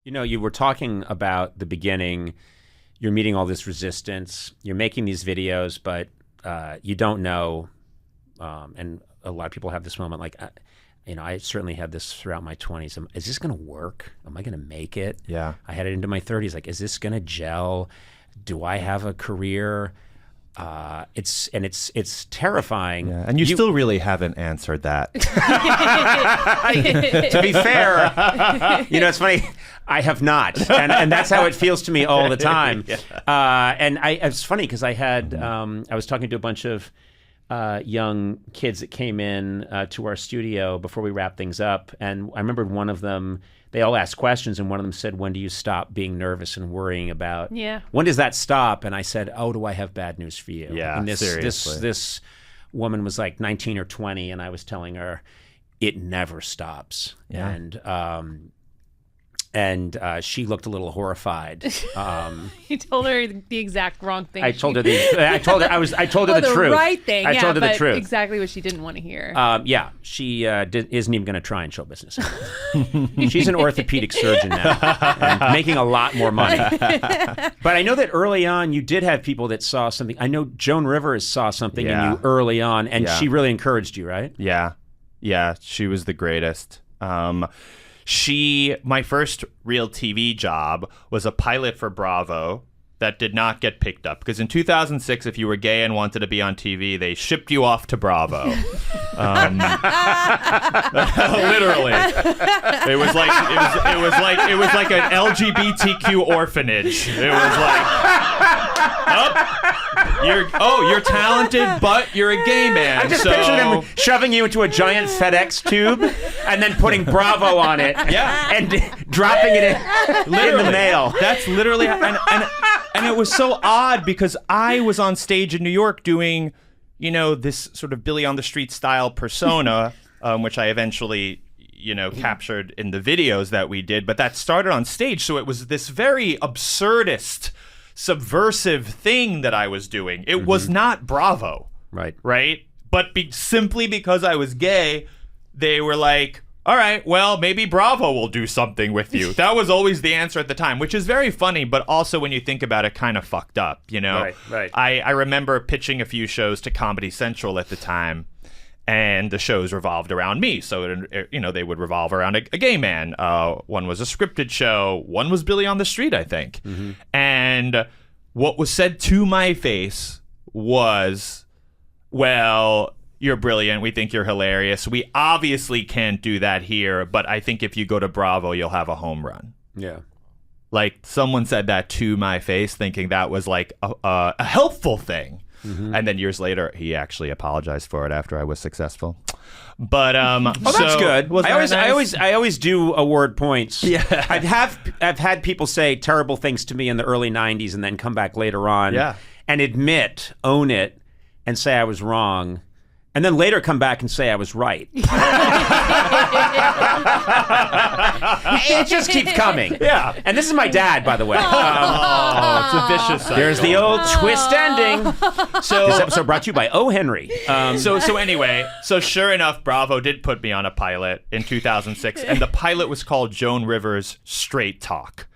You know, you were talking about the beginning. You're meeting all this resistance. You're making these videos, but you don't know. And a lot of people have this moment, like, I certainly had this throughout my 20s. Is this going to work? Am I going to make it? Yeah. I had it into my 30s. Like, is this going to gel? Do I have a career? It's terrifying. Yeah, and you still really haven't answered that. To be fair, it's funny. I have not, and that's how it feels to me all the time. Yeah. And it's funny because I had I was talking to a bunch of young kids that came in to our studio before we wrapped things up, and I remembered one of them. They all asked questions, and one of them said, "When do you stop being nervous and worrying about? When does that stop?" And I said, "Oh, do I have bad news for you?" Yeah, and seriously. This woman was like 19 or 20, and I was telling her, "It never stops." Yeah. And she looked a little horrified. You told her the exact wrong thing. I told her the truth. Right thing. I told her the but truth. Exactly what she didn't want to hear. She isn't even going to try in show business. She's an orthopedic surgeon now, and making a lot more money. But I know that early on, you did have people that saw something. I know Joan Rivers saw something in you early on, and she really encouraged you, right? Yeah. She was the greatest. My first real TV job was a pilot for Bravo that did not get picked up because in 2006, if you were gay and wanted to be on TV, they shipped you off to Bravo. Literally, it was like an LGBTQ orphanage. It was like, you're talented, but you're a gay man. I just picture them shoving you into a giant FedEx tube and then putting Bravo on it, and dropping it in the mail. That's literally, and it was so odd because I was on stage in New York doing, this sort of Billy on the Street style persona, which I eventually, captured in the videos that we did. But that started on stage, so it was this very absurdist, subversive thing that I was doing. It was not Bravo. Right? But simply because I was gay, they were like, all right, well, maybe Bravo will do something with you. That was always the answer at the time, which is very funny, but also when you think about it, kind of fucked up, Right. I remember pitching a few shows to Comedy Central at the time, and the shows revolved around me. So, they would revolve around a gay man. One was a scripted show. One was Billy on the Street, I think. Mm-hmm. And what was said to my face was, well, you're brilliant. We think you're hilarious. We obviously can't do that here, but I think if you go to Bravo, you'll have a home run. Yeah. Like, someone said that to my face, thinking that was like a helpful thing. Mm-hmm. And then years later, he actually apologized for it after I was successful. But that's good. I always do award points. Yeah. I've had people say terrible things to me in the early 90s and then come back later on and own it, and say I was wrong. And then later come back and say I was right. It just keeps coming. Yeah. And this is my dad, by the way. It's a vicious cycle. There's the old twist ending. So this episode brought to you by O. Henry. So anyway, sure enough, Bravo did put me on a pilot in 2006, and the pilot was called Joan Rivers' Straight Talk.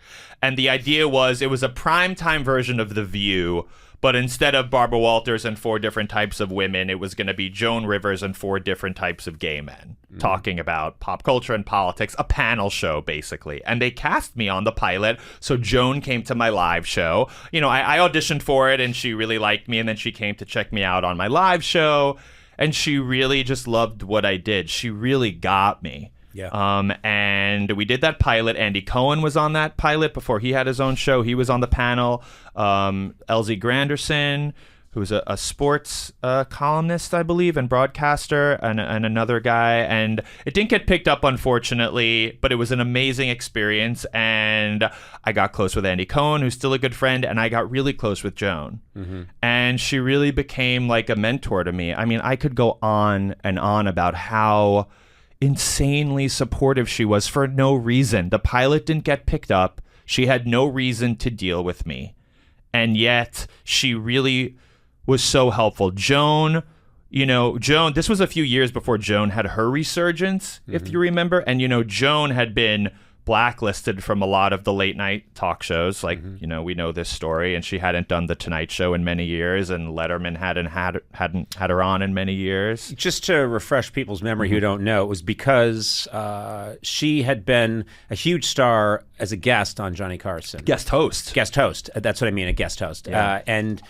And the idea was it was a primetime version of The View, but instead of Barbara Walters and 4 different types of women, it was going to be Joan Rivers and 4 different types of gay men talking about pop culture and politics, a panel show, basically. And they cast me on the pilot, so Joan came to my live show. I auditioned for it, and she really liked me, and then she came to check me out on my live show, and she really just loved what I did. She really got me. Yeah. And we did that pilot. Andy Cohen was on that pilot before he had his own show. He was on the panel. Elsie Granderson, who's a sports columnist, I believe, and broadcaster, and another guy. And it didn't get picked up, unfortunately, but it was an amazing experience. And I got close with Andy Cohen, who's still a good friend, and I got really close with Joan. Mm-hmm. And she really became like a mentor to me. I mean, I could go on and on about how insanely supportive she was for no reason. The pilot didn't get picked up. She had no reason to deal with me. And yet she really was so helpful. Joan, this was a few years before Joan had her resurgence, if you remember. And, Joan had been blacklisted from a lot of the late night talk shows. Like, we know this story, and she hadn't done the Tonight Show in many years, and Letterman hadn't had her on in many years. Just to refresh people's memory who don't know, it was because she had been a huge star as a guest on Johnny Carson. Guest host. That's what I mean, a guest host. Yeah. That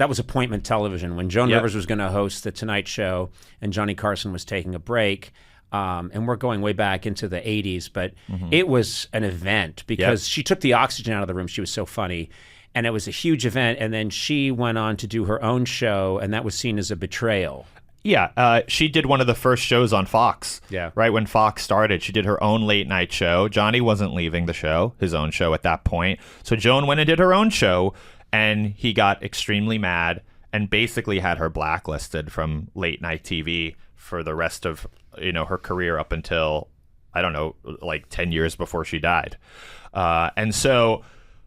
was appointment television. When Joan Rivers was going to host the Tonight Show and Johnny Carson was taking a break, and we're going way back into the 80s, but it was an event because she took the oxygen out of the room. She was so funny. And it was a huge event. And then she went on to do her own show, and that was seen as a betrayal. Yeah, she did one of the first shows on Fox. Yeah. Right when Fox started, she did her own late night show. Johnny wasn't leaving the show, his own show at that point. So Joan went and did her own show, and he got extremely mad and basically had her blacklisted from late night TV for the rest of her career up until, I don't know, like 10 years before she died. And so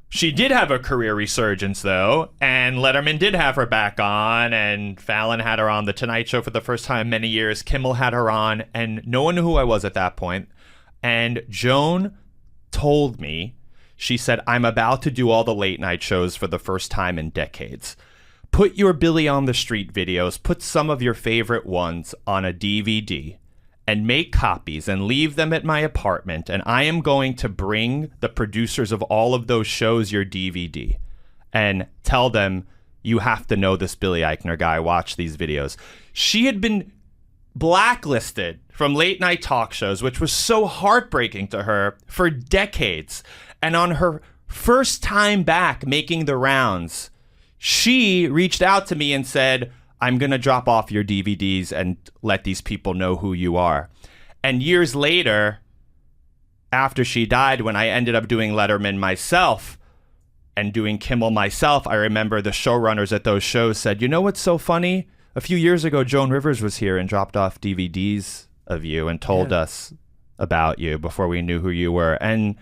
she did have a career resurgence, though, and Letterman did have her back on, and Fallon had her on The Tonight Show for the first time in many years. Kimmel had her on, and no one knew who I was at that point. And Joan told me, she said, I'm about to do all the late night shows for the first time in decades. Put your Billy on the Street videos, put some of your favorite ones on a DVD, and make copies and leave them at my apartment, and I am going to bring the producers of all of those shows your DVD and tell them, you have to know this Billy Eichner guy, watch these videos. She had been blacklisted from late night talk shows, which was so heartbreaking to her, for decades. And on her first time back making the rounds, she reached out to me and said, I'm going to drop off your DVDs and let these people know who you are. And years later, after she died, when I ended up doing Letterman myself and doing Kimmel myself, I remember the showrunners at those shows said, you know what's so funny? A few years ago, Joan Rivers was here and dropped off DVDs of you and told us about you before we knew who you were. And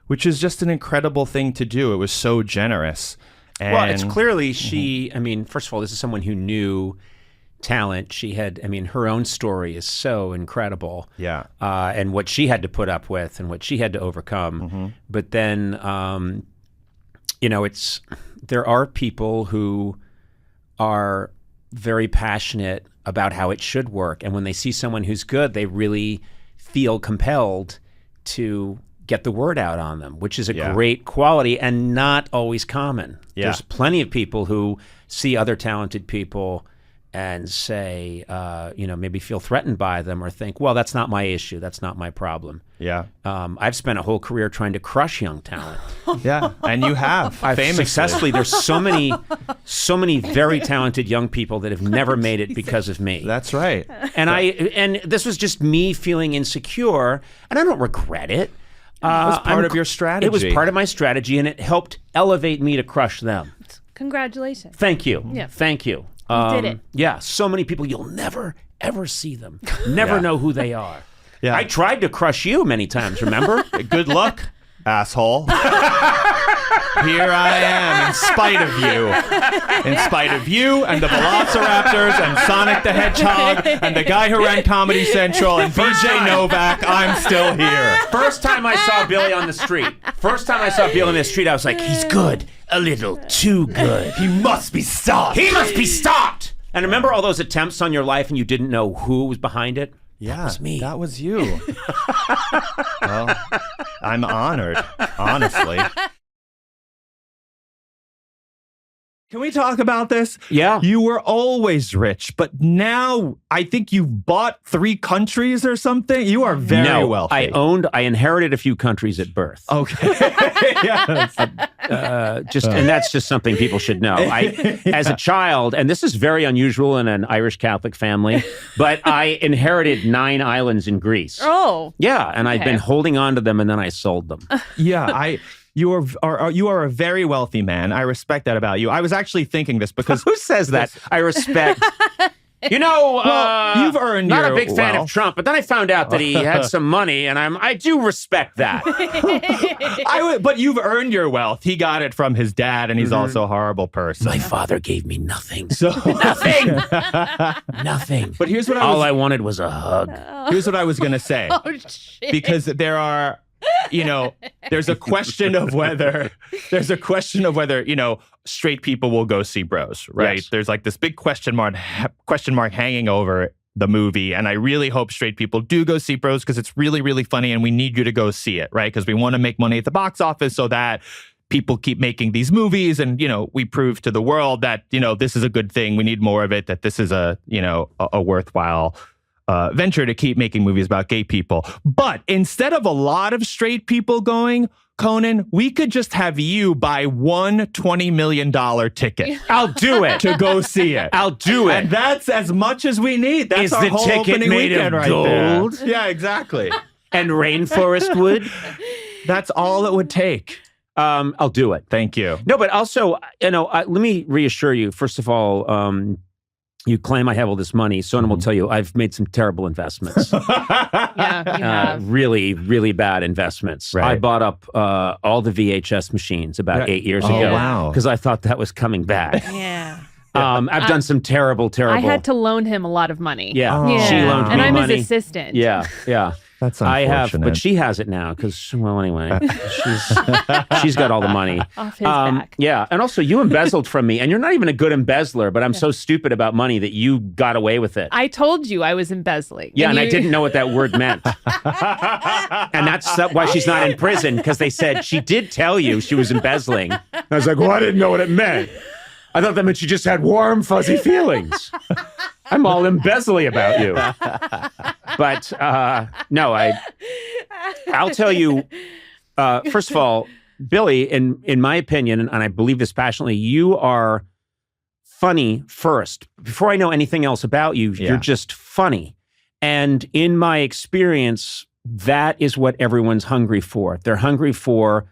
which is just an incredible thing to do. It was so generous. And, well, it's clearly she, first of all, this is someone who knew talent. She had, her own story is so incredible. Yeah. And what she had to put up with and what she had to overcome. But then, there are people who are very passionate about how it should work. And when they see someone who's good, they really feel compelled to get the word out on them, which is a great quality and not always common. Yeah. There's plenty of people who see other talented people and say, maybe feel threatened by them or think, well, that's not my issue. That's not my problem. Yeah. I've spent a whole career trying to crush young talent. Yeah. And you have. Famously. Successfully. There's so many very talented young people that have never made it because of me. That's right. And this was just me feeling insecure, and I don't regret it. It was part of your strategy. It was part of my strategy, and it helped elevate me to crush them. Congratulations. Thank you. Yeah. Thank you. You did it. Yeah, so many people, you'll never, ever see them. Never know who they are. Yeah. I tried to crush you many times, remember? Good luck, asshole. Here I am, in spite of you. In spite of you and the Velociraptors and Sonic the Hedgehog and the guy who ran Comedy Central and BJ Novak, I'm still here. First time I saw Billy on the street, I was like, he's good. A little too good. He must be stopped. And remember all those attempts on your life and you didn't know who was behind it? Yeah, that was me. That was you. Well, I'm honored, honestly. Can we talk about this? Yeah. You were always rich, but now I think you've bought 3 countries or something. You are very wealthy. I inherited a few countries at birth. Okay. Yes. And that's just something people should know. As a child, and this is very unusual in an Irish Catholic family, but I inherited 9 islands in Greece. Oh. Yeah, and I've been holding on to them, and then I sold them. Yeah, You are a very wealthy man. I respect that about you. I was actually thinking this because who says that? I respect You know, you've earned not your a big fan wealth. of Trump, but then I found out that he had some money, and I do respect that. But you've earned your wealth. He got it from his dad, and he's also a horrible person. My father gave me nothing. So Nothing. Nothing. But here's what All I wanted was a hug. here's what I was gonna say. Oh, shit. Because there are, there's a question of whether, straight people will go see Bros, right? Yes. There's like this big question mark hanging over the movie. And I really hope straight people do go see Bros because it's really, really funny and we need you to go see it, right? Because we want to make money at the box office so that people keep making these movies and, we prove to the world that, this is a good thing. We need more of it, that this is a worthwhile venture to keep making movies about gay people. But instead of a lot of straight people going, Conan, we could just have you buy one $20 million ticket. I'll do it. To go see it. I'll do it. And that's as much as we need. That's Is our the whole ticket opening made of weekend right gold? there. Yeah, exactly. And rainforest wood? That's all it would take. I'll do it. Thank you. No, but also, let me reassure you. First of all, you claim I have all this money. Sona will tell you I've made some terrible investments. Yeah, you have. Really, really bad investments. Right. I bought up all the VHS machines about 8 years Oh, ago. wow. Because I thought that was coming back. Yeah. I've done some terrible. I had to loan him a lot of money. Yeah. Oh. Yeah. She loaned and me I'm money. his assistant. Yeah. That's I unfortunate. have, but she has it now because, well, anyway, she's got all the money. Off his back. Yeah, and also you embezzled from me, and you're not even a good embezzler, but I'm so stupid about money that you got away with it. I told you I was embezzling. Yeah, and I you- didn't know what that word meant. And that's why she's not in prison, because they said she did tell you she was embezzling. I was like, well, I didn't know what it meant. I thought that meant she just had warm, fuzzy feelings. I'm all embezzly about you. But no, I'll tell you, first of all, Billy, in my opinion, and I believe this passionately, you are funny first. Before I know anything else about you, you're just funny. And in my experience, that is what everyone's hungry for. They're hungry for,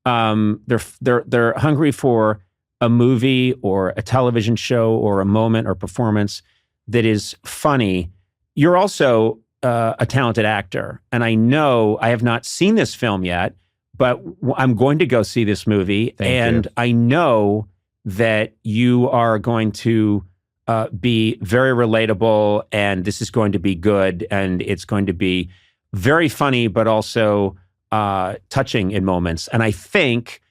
they're hungry for a movie or a television show or a moment or performance that is funny. You're also a talented actor. And I know I have not seen this film yet, but I'm going to go see this movie. Thank you. I know that you are going to be very relatable, and this is going to be good, and it's going to be very funny, but also touching in moments. And I think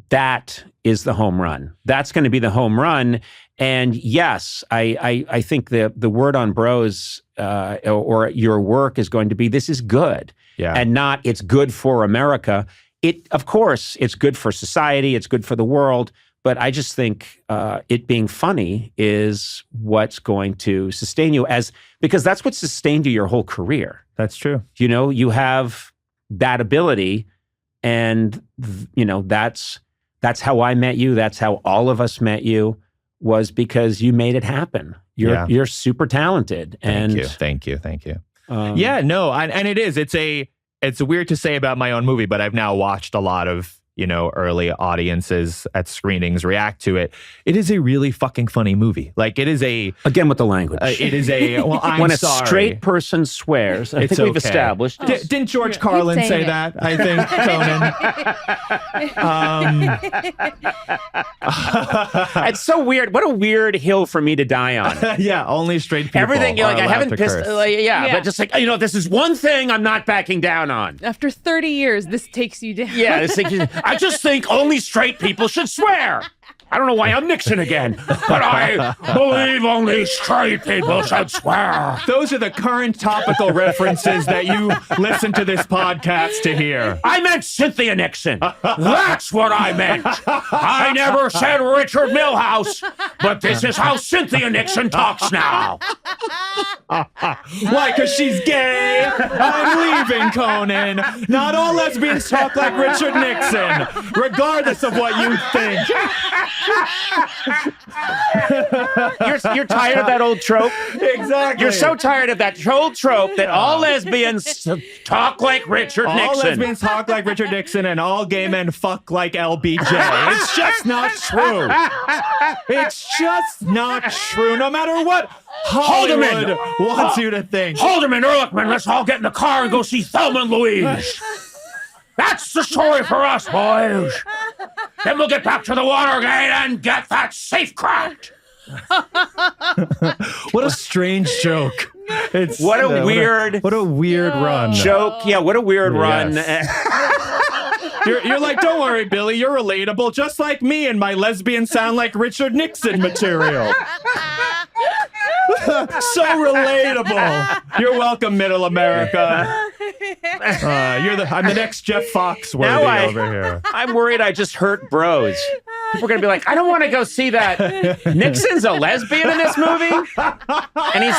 that is the home run. That's going to be the home run. And yes, I think the word on Bros or your work is going to be, this is good. Yeah. And not, it's good for America. Of course, it's good for society. It's good for the world. But I just think it being funny is what's going to sustain you, because that's what sustained you your whole career. That's true. You have that ability, and that's how I met you. That's how all of us met you, was because you made it happen. You're super talented. Thank you. Yeah, no, and it is. It's weird to say about my own movie, but I've now watched a lot of early audiences at screenings react to it. It is a really fucking funny movie. Like, it is again with the language. It is well, I'm when a sorry. straight person swears, I It's think we've okay. established. Didn't George Carlin saying say it. that? I think, It's so weird. What a weird hill for me to die on. yeah, only straight people. Everything, are I allowed haven't to pissed. curse. But just like, this is one thing I'm not backing down on. After 30 years, this takes you down. Yeah, I just think only straight people should swear. I don't know why I'm Nixon again, but I believe only straight people should swear. Those are the current topical references that you listen to this podcast to hear. I meant Cynthia Nixon. That's what I meant. I never said Richard Milhouse, but this is how Cynthia Nixon talks now. Why? Because she's gay? I'm leaving, Conan. Not all lesbians talk like Richard Nixon, regardless of what you think. You're tired of that old trope? Exactly. You're so tired of that old trope that all lesbians talk like Richard Nixon. All lesbians talk like Richard Nixon and all gay men fuck like LBJ. It's just not true. It's just not true, no matter what Hollywood wants you to think. Haldeman, Ehrlichman, let's all get in the car and go see Thelma and Louise. That's the story for us, boys. Then we'll get back to the Watergate and get that safe cracked. What a strange joke. It's What a weird run. joke. Yeah, what a weird run. You're like, don't worry, Billy, you're relatable, just like me and my lesbian sound like Richard Nixon material. So relatable. You're welcome, Middle America. I'm the next Jeff Foxworthy over here. I'm worried I just hurt bros. People are going to be like, I don't want to go see that. Nixon's a lesbian in this movie? And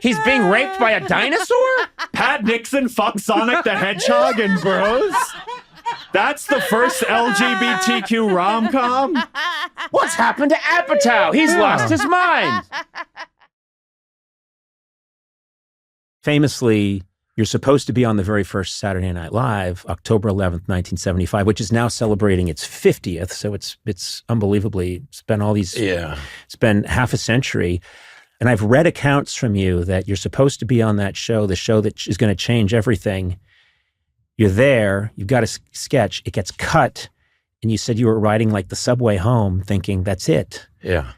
he's being raped by a dinosaur? Pat Nixon fucked Sonic the Hedgehog and Bros? That's the first LGBTQ rom-com? What's happened to Apatow? He's lost his mind. Famously, you're supposed to be on the very first Saturday Night Live, October 11th, 1975, which is now celebrating its 50th. So it's unbelievably, it's been half a century. And I've read accounts from you that you're supposed to be on that show, the show that is going to change everything. You're there, you've got a sketch, it gets cut, and you said you were riding like the subway home thinking, that's it. Yeah.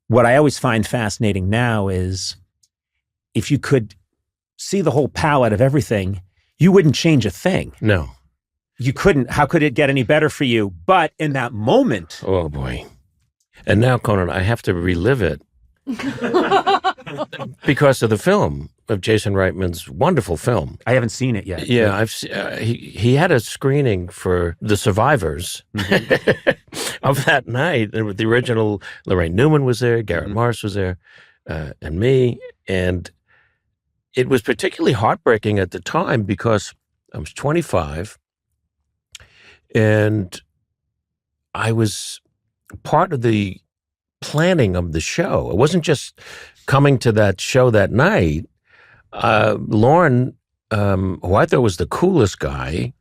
What I always find fascinating now is if you could see the whole palette of everything, you wouldn't change a thing. No. You couldn't. How could it get any better for you? But in that moment... Oh, boy. And now, Conan, I have to relive it because of the film, of Jason Reitman's wonderful film. I haven't seen it yet. Yeah, he had a screening for The Survivors of that night. And the original, Lorraine Newman was there, Garrett Morris was there, and me. And it was particularly heartbreaking at the time because I was 25 and I was part of the planning of the show. It wasn't just coming to that show that night. Lauren, who I thought was the coolest guy,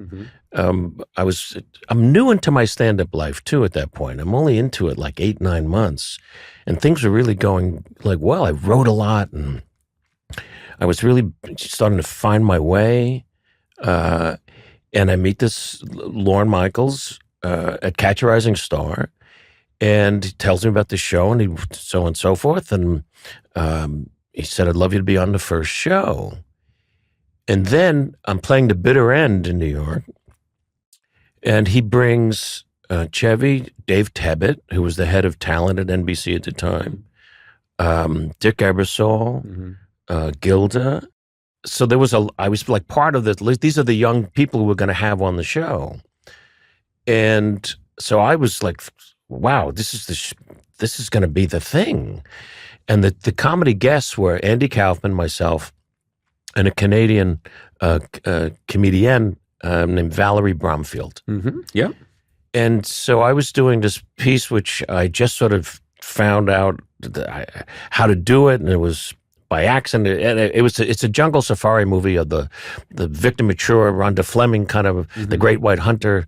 I'm new into my stand-up life too at that point. I'm only into it like 8-9 months, and things were really going like well. I wrote a lot, and I was really starting to find my way. And I meet this Lorne Michaels at Catch a Rising Star, and he tells me about the show, and so on and so forth, and he said, I'd love you to be on the first show. And then I'm playing the bitter end in New York. And he brings Chevy, Dave Tebbett, who was the head of talent at NBC at the time, Dick Ebersol, Gilda. So I was like part of this. These are the young people who we're going to have on the show. And so I was like, wow, this is going to be the thing. And the comedy guests were Andy Kaufman, myself, and a Canadian comedienne named Valerie Bromfield. Yeah. And so I was doing this piece, which I just sort of found out how to do it, and it was by accident. And it's a jungle safari movie of the Victor Mature, Rhonda Fleming kind of the Great White Hunter,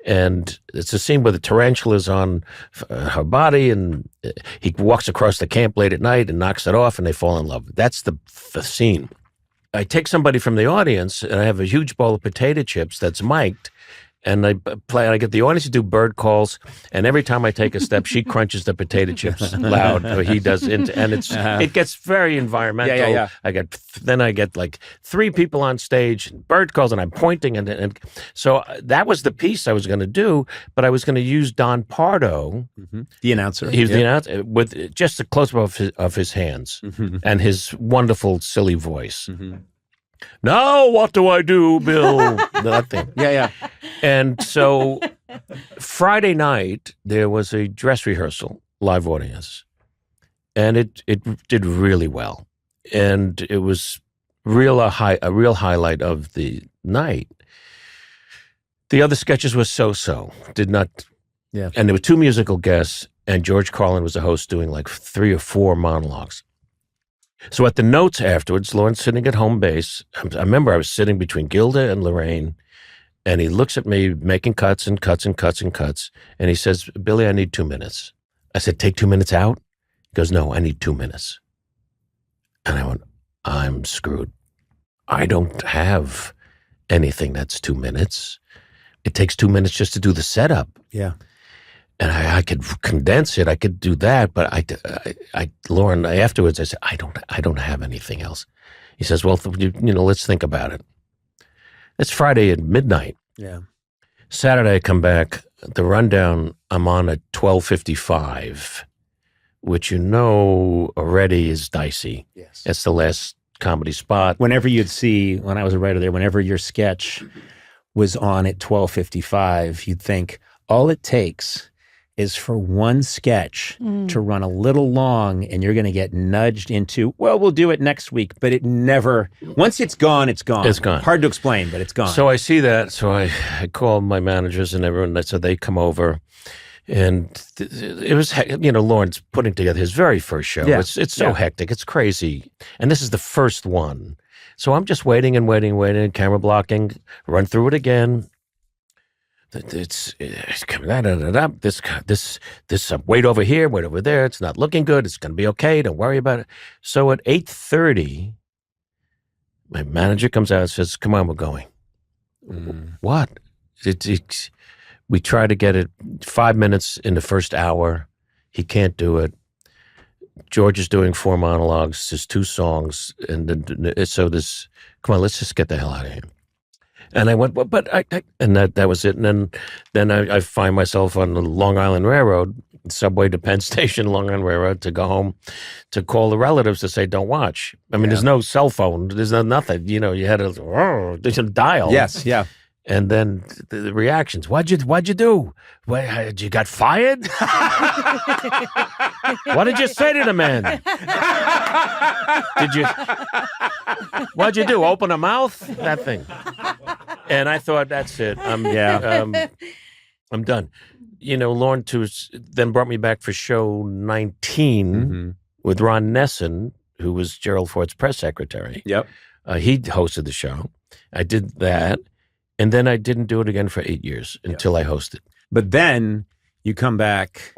and it's a scene where the tarantula's on her body, and he walks across the camp late at night and knocks it off, and they fall in love. That's the scene. I take somebody from the audience, and I have a huge bowl of potato chips that's mic'd, and I get the audience to do bird calls, and every time I take a step, she crunches the potato chips loud, or he does, and it gets very environmental. Yeah. I get like 3 people on stage, bird calls, and I'm pointing, and so that was the piece I was going to do, but I was going to use Don Pardo, the announcer. He was the announcer with just a close-up of his hands and his wonderful, silly voice. Now what do I do, Bill? Nothing. Yeah. And so Friday night, there was a dress rehearsal, live audience, and it did really well. And it was a real highlight of the night. The other sketches were so-so, did not. Yeah. And there were 2 musical guests, and George Carlin was the host doing like 3 or 4 monologues. So at the notes afterwards, Lorne's sitting at home base. I remember I was sitting between Gilda and Lorraine, and he looks at me making cuts and cuts and cuts and cuts, and he says, Billy, I need 2 minutes. I said, take 2 minutes out? He goes, no, I need 2 minutes. And I went, I'm screwed. I don't have anything that's 2 minutes. It takes 2 minutes just to do the setup. Yeah. And I could condense it. I could do that. But Lauren, afterwards, I said, I don't have anything else. He says, well, let's think about it. It's Friday at midnight. Yeah. Saturday, I come back. The rundown, I'm on at 12:55, which already is dicey. Yes. That's the last comedy spot. Whenever you'd see, when I was a writer there, whenever your sketch was on at 12:55, you'd think all it takes is for one sketch to run a little long, and you're going to get nudged into, well, we'll do it next week. But it never, once it's gone, it's gone. It's gone. Hard to explain, but it's gone. So I see that. So I call my managers and everyone. So they come over. And it was, Lauren's putting together his very first show. Yeah. It's so hectic. It's crazy. And this is the first one. So I'm just waiting, camera blocking, run through it again. It's this weight over here, weight over there. It's not looking good. It's going to be okay. Don't worry about it. So at 8:30, my manager comes out and says, come on, we're going. What? We try to get it 5 minutes in the first hour. He can't do it. George is doing 4 monologues. There's 2 songs. And come on, let's just get the hell out of here. And I went, and that was it. And then I find myself on the Long Island Railroad, subway to Penn Station, Long Island Railroad, to go home to call the relatives to say, don't watch. I mean, there's no cell phone. There's nothing. You had to dial. Yes, yeah. And then the reactions. What'd you do? You got fired? What did you say to the man? What'd you do? Open a mouth? That thing. And I thought, that's it. I'm done. Lauren then brought me back for show 19 with Ron Nesson, who was Gerald Ford's press secretary. Yep. He hosted the show. I did that. And then I didn't do it again for 8 years until I hosted. But then you come back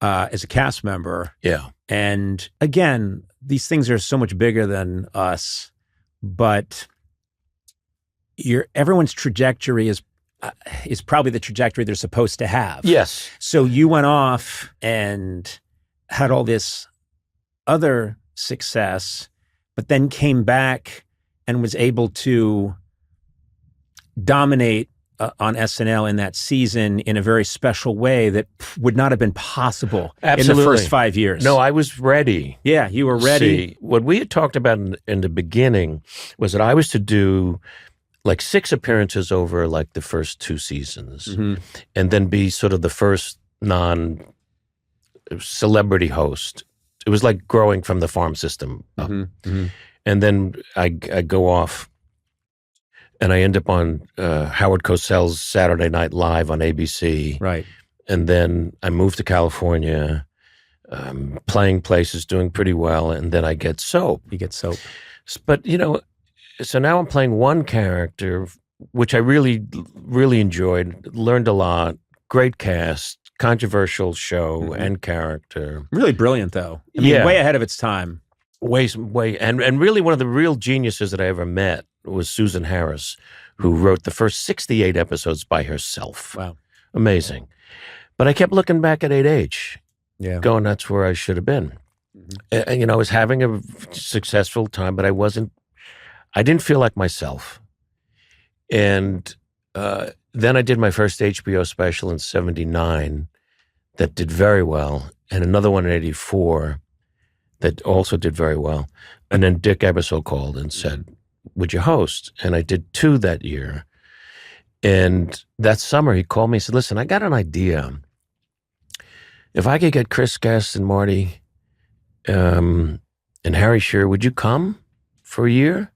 as a cast member. Yeah. And again, these things are so much bigger than us, but everyone's trajectory is probably the trajectory they're supposed to have. Yes. So you went off and had all this other success, but then came back and was able to dominate on SNL in that season in a very special way that would not have been possible in the first 5 years. No, I was ready. Yeah, you were ready. See, what we had talked about in the beginning was that I was to do like 6 appearances over like the first 2 seasons, and then be sort of the first non-celebrity host. It was like growing from the farm system up. And then I go off. And I end up on Howard Cosell's Saturday Night Live on ABC. Right. And then I moved to California, playing places, doing pretty well. And then I get Soap. You get Soap. But, so now I'm playing one character, which I really, really enjoyed, learned a lot, great cast, controversial show and character. Really brilliant, though. I mean, way ahead of its time. Way. And really one of the real geniuses that I ever met was Susan Harris, who wrote the first 68 episodes by herself. Wow. Amazing. But I kept looking back at 8H, going, that's where I should have been. And, I was having a successful time, but I didn't feel like myself. And then I did my first HBO special in 79 that did very well, and another one in 84 that also did very well. And then Dick Ebersol called and said, would you host? And I did 2 that year. And that summer he called me and said, listen, I got an idea. If I could get Chris Guest and Marty and Harry Shearer, would you come for a year?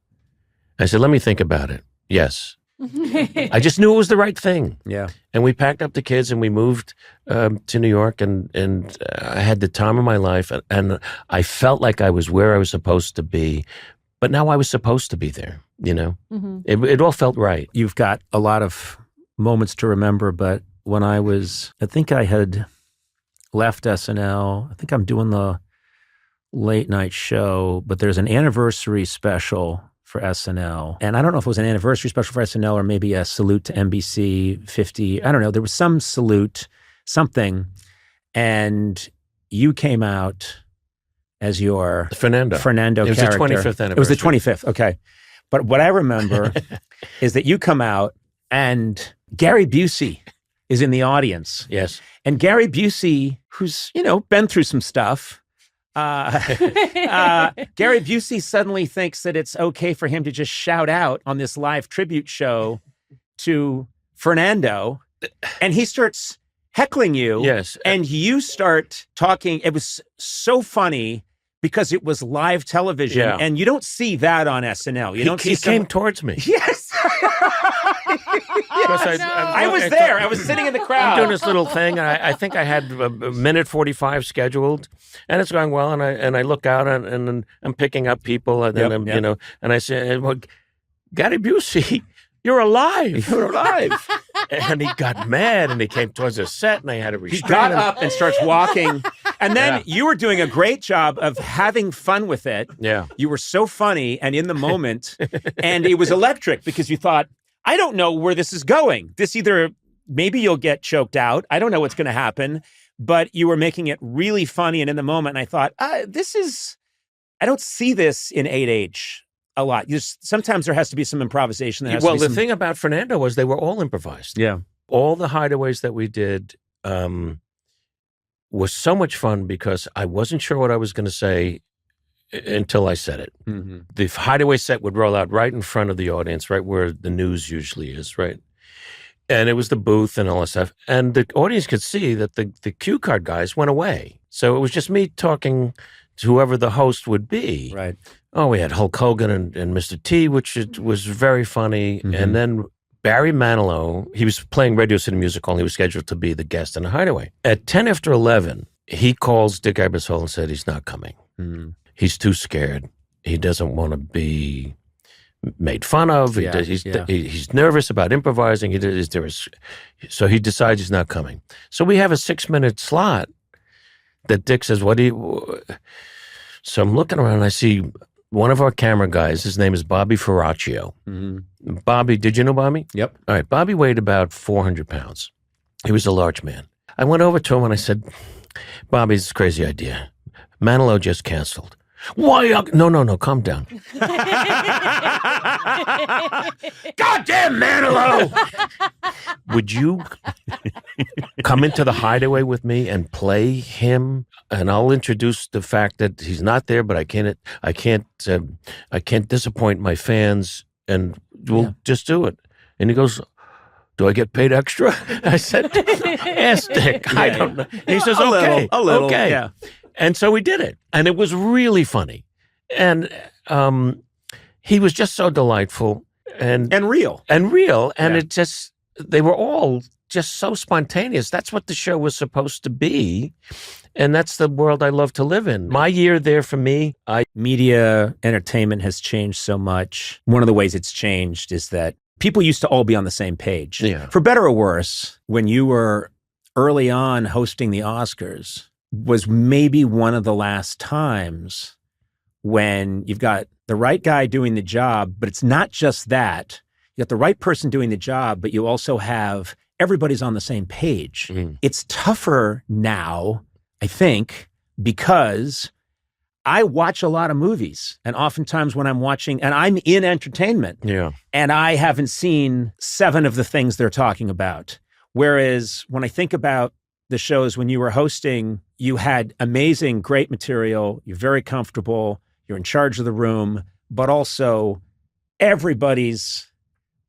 I said, let me think about it. Yes. I just knew it was the right thing. Yeah. And we packed up the kids and we moved to New York, and I had the time of my life, and I felt like I was where I was supposed to be, but now I was supposed to be there, you know? Mm-hmm. It all felt right. You've got a lot of moments to remember, but when I think I had left SNL, I think I'm doing the late night show, but there's an anniversary special for SNL. And I don't know if it was an anniversary special for SNL or maybe a salute to NBC 50. I don't know. There was some salute, something. And you came out as your Fernando character. It was the 25th anniversary. It was the 25th. Okay. But what I remember is that you come out and Gary Busey is in the audience. Yes. And Gary Busey, who's, been through some stuff, Gary Busey suddenly thinks that it's okay for him to just shout out on this live tribute show to Fernando, and he starts heckling you. Yes. And you start talking. It was so funny because it was live television, and you don't see that on SNL. You don't see. He came towards me. Yes. I was there. I was sitting in the crowd. I'm doing this little thing, and I think I had a minute 45 scheduled, and it's going well. And I look out, and I'm picking up people, and then and I say, well, Gary Busey, you're alive. You're alive. And he got mad, and he came towards the set, and I had to restrain him. He got him. up and starts walking. And then you were doing a great job of having fun with it. Yeah. You were so funny and in the moment. And it was electric because you thought, I don't know where this is going. Maybe you'll get choked out. I don't know what's going to happen. But you were making it really funny and in the moment. And I thought, I don't see this in 8H a lot. Sometimes there has to be some improvisation. The thing about Fernando was they were all improvised. Yeah. All the hideaways that we did was so much fun because I wasn't sure what I was going to say until I said it. Mm-hmm. The hideaway set would roll out right in front of the audience, right where the news usually is, right? And it was the booth and all that stuff. And the audience could see that the cue card guys went away. So it was just me talking to whoever the host would be. Right. Oh, we had Hulk Hogan and Mr. T, which was very funny. Mm-hmm. And then Barry Manilow, he was playing Radio City Music Hall. He was scheduled to be the guest in the hideaway. At 10 after 11, he calls Dick Ebersol and said he's not coming. Mm-hmm. He's too scared. He doesn't want to be made fun of. He's nervous about improvising. So he decides he's not coming. So we have a 6-minute slot that Dick says, So I'm looking around and I see one of our camera guys. His name is Bobby Ferraccio. Mm-hmm. Bobby, did you know Bobby? Yep. All right. Bobby weighed about 400 pounds. He was a large man. I went over to him and I said, Bobby, it's a crazy idea. Manilow just canceled. Why? No, calm down. Goddamn Manilow! Would you come into the hideaway with me and play him? And I'll introduce the fact that he's not there, but I can't disappoint my fans, and we'll just do it. And he goes, do I get paid extra? I said, ask Dick. I don't know. He says, okay, a little, okay. Yeah. And so we did it. And it was really funny. And he was just so delightful. And real. And they were all just so spontaneous. That's what the show was supposed to be. And that's the world I love to live in. My year there for me, media entertainment has changed so much. One of the ways it's changed is that people used to all be on the same page. Yeah. For better or worse, when you were early on hosting the Oscars, was maybe one of the last times when you've got the right guy doing the job, but it's not just that. You got the right person doing the job, but you also have everybody's on the same page. Mm. It's tougher now, I think, because I watch a lot of movies. And oftentimes when I'm watching, and I'm in entertainment, and I haven't seen 7 of the things they're talking about. Whereas when I think about the shows when you were hosting, you had amazing, great material. You're very comfortable. You're in charge of the room, but also everybody's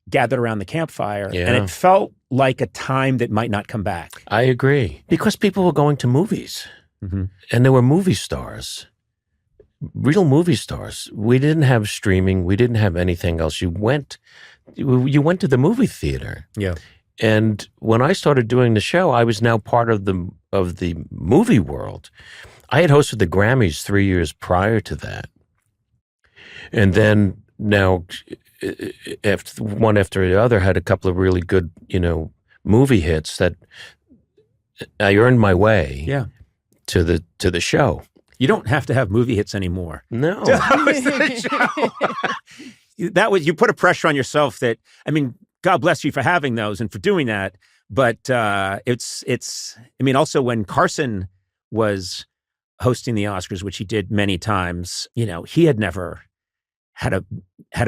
gathered around the campfire. Yeah. And it felt like a time that might not come back. I agree. Because people were going to movies, Mm-hmm. and there were movie stars. real movie stars. We didn't have streaming. We didn't have anything else. You went to the movie theater. Yeah. And when I started doing the show, I was now part of the movie world. I had hosted the Grammys 3 years prior to that. And then now, one after the other, had a couple of really good, movie hits that I earned my way to the show. You don't have to have movie hits anymore. No. You put a pressure on yourself that, God bless you for having those and for doing that. But also when Carson was hosting the Oscars, which he did many times, he had never had a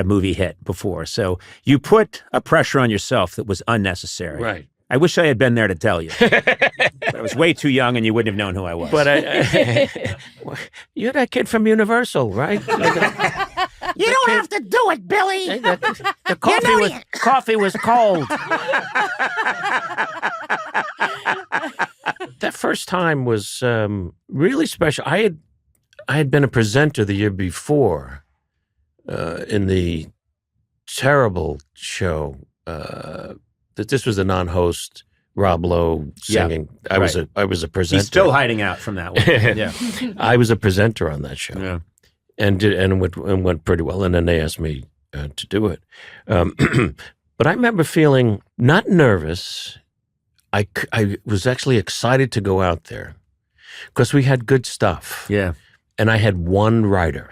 movie hit before. So you put a pressure on yourself that was unnecessary. Right. I wish I had been there to tell you. But I was way too young and you wouldn't have known who I was. But you're that kid from Universal, right? You don't have to do it, Billy. The coffee was cold. That first time was really special. I had been a presenter the year before in the terrible show. That this was a non-host, Rob Lowe singing. I was a presenter. He's still hiding out from that one. Yeah, I was a presenter on that show. Yeah. And went pretty well. And then they asked me to do it. But I remember feeling not nervous. I was actually excited to go out there because we had good stuff. Yeah. And I had one writer,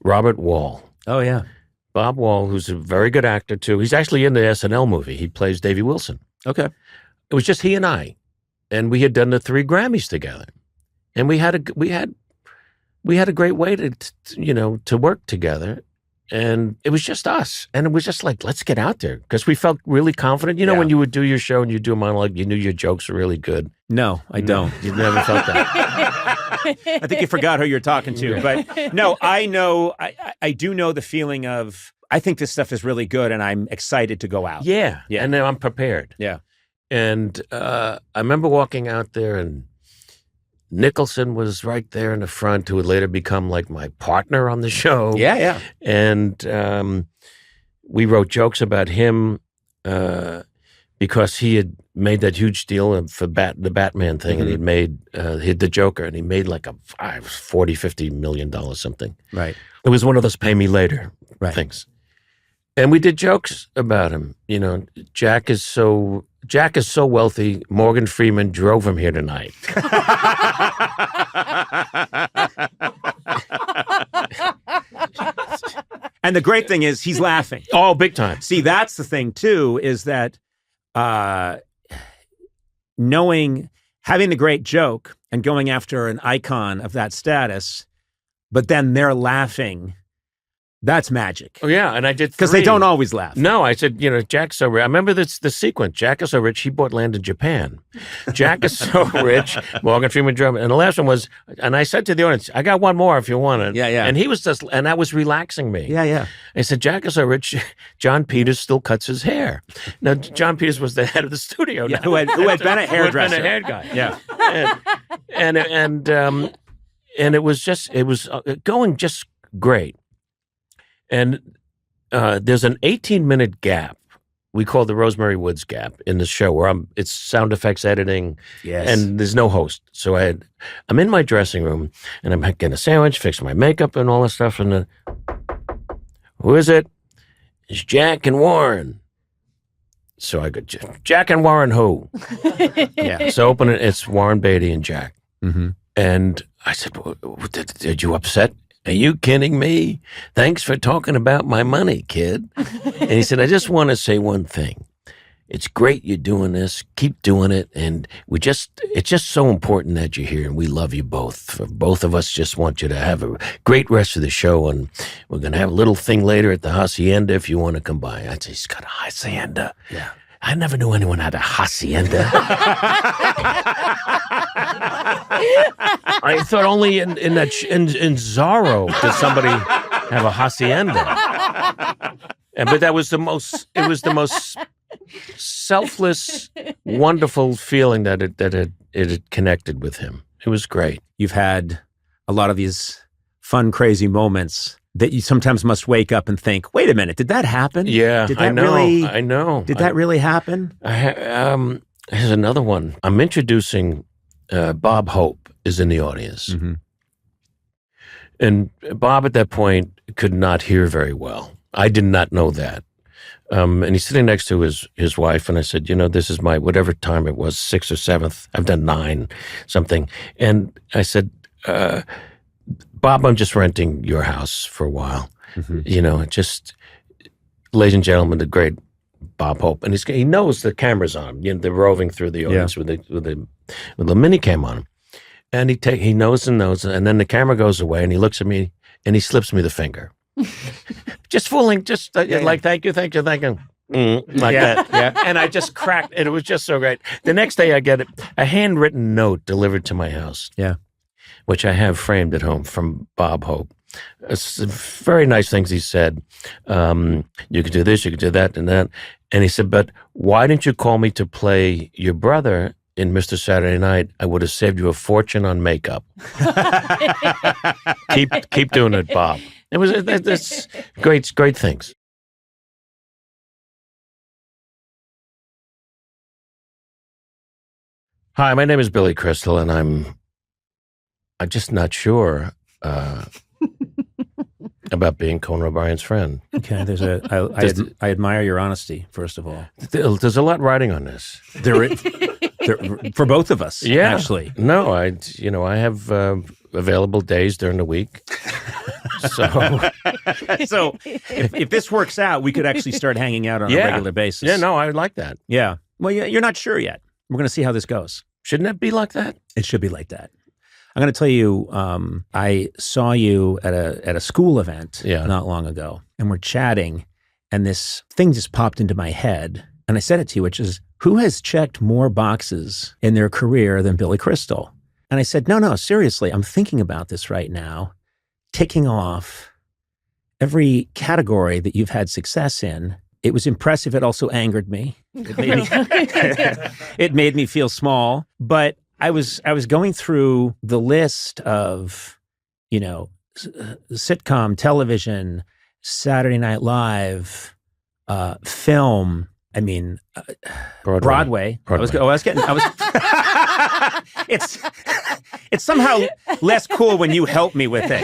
Robert Wall. Oh, yeah. Bob Wall, who's a very good actor, too. He's actually in the SNL movie. He plays Davy Wilson. Okay. It was just he and I. And we had done the 3 Grammys together. And we had a great way to work together, and it was just us. And it was just like, let's get out there because we felt really confident. When you would do your show and you do a monologue, you knew your jokes were really good. No, I don't. You never felt that. I think you forgot who you're talking to. But no, I know. I do know the feeling of I think this stuff is really good, and I'm excited to go out. Yeah. And then I'm prepared. Yeah. And I remember walking out there and Nicholson was right there in the front, who would later become like my partner on the show. Yeah. And we wrote jokes about him because he had made that huge deal for the Batman thing, and he had the Joker, and he made like a $40-50 million something. Right. It was one of those pay me later things. And we did jokes about him. Jack is so wealthy, Morgan Freeman drove him here tonight. And the great thing is he's laughing. Oh, big time. See, that's the thing, too, is that having the great joke and going after an icon of that status, but then they're laughing. That's magic. Oh, yeah, and I did because they don't always laugh. No, I said, Jack's so rich. I remember the sequence. Jack is so rich, he bought land in Japan. Jack is so rich, Morgan Freeman drove. And the last one was, and I said to the audience, I got one more if you want it. Yeah. And he was and that was relaxing me. Yeah. I said, Jack is so rich, John Peters still cuts his hair. Now, John Peters was the head of the studio. Yeah, who had been a hairdresser. Who had been a hair guy. Yeah. And it was going just great. And there's an 18-minute gap we call the Rosemary Woods gap in the show where it's sound effects editing, and there's no host. So I'm in my dressing room and I'm getting a sandwich, fixing my makeup and all this stuff. And who is it? It's Jack and Warren. So I go, Jack and Warren who? So open it. It's Warren Beatty and Jack. Mm-hmm. And I said, did you upset? Are you kidding me? Thanks for talking about my money, kid. And he said, I just want to say one thing. It's great you're doing this. Keep doing it. And it's just so important that you're here, and we love you both. Both of us just want you to have a great rest of the show, and we're going to have a little thing later at the Hacienda if you want to come by. I said, he's got a Hacienda. Yeah. I never knew anyone had a hacienda. I thought only in Zorro did somebody have a hacienda. But it was the most selfless, wonderful feeling that it had connected with him. It was great. You've had a lot of these fun, crazy moments that you sometimes must wake up and think, wait a minute, did that happen? Yeah, Did that I know. really, I know. Did that really happen? Here's another one. I'm introducing Bob Hope is in the audience. Mm-hmm. And Bob at that point could not hear very well. I did not know that. And he's sitting next to his wife, and I said, this is my, whatever time it was, 6th or 7th, I've done 9, something. And I said, Bob, I'm just renting your house for a while. Mm-hmm. Just, ladies and gentlemen, the great Bob Hope. And he knows the camera's on him. They're roving through the audience with the mini cam on him. And he knows, and then the camera goes away, and he looks at me, and he slips me the finger. Just fooling, like, thank you. Like that. Yeah. And I just cracked, and it was just so great. The next day I get a handwritten note delivered to my house. Yeah. Which I have framed at home from Bob Hope. It's very nice things he said. You could do this, you could do that, and that. And he said, but why didn't you call me to play your brother in Mr. Saturday Night? I would have saved you a fortune on makeup. keep doing it, Bob. It's great things. Hi, my name is Billy Crystal, and I'm just not sure about being Conan O'Brien's friend. Okay, I admire your honesty, first of all. There's a lot riding on this. There, for both of us, yeah. actually. No, I have available days during the week. So if this works out, we could actually start hanging out on a regular basis. Yeah, no, I like that. Yeah. Well, you're not sure yet. We're going to see how this goes. Shouldn't it be like that? It should be like that. I'm going to tell you, I saw you at a school event not long ago, and we're chatting, and this thing just popped into my head, and I said it to you, which is, who has checked more boxes in their career than Billy Crystal? And I said, no, seriously, I'm thinking about this right now, ticking off every category that you've had success in. It was impressive. It also angered me. It made me feel small. But I was going through the list of, sitcom, television, Saturday Night Live, film. I mean, Broadway. It's somehow less cool when you help me with it.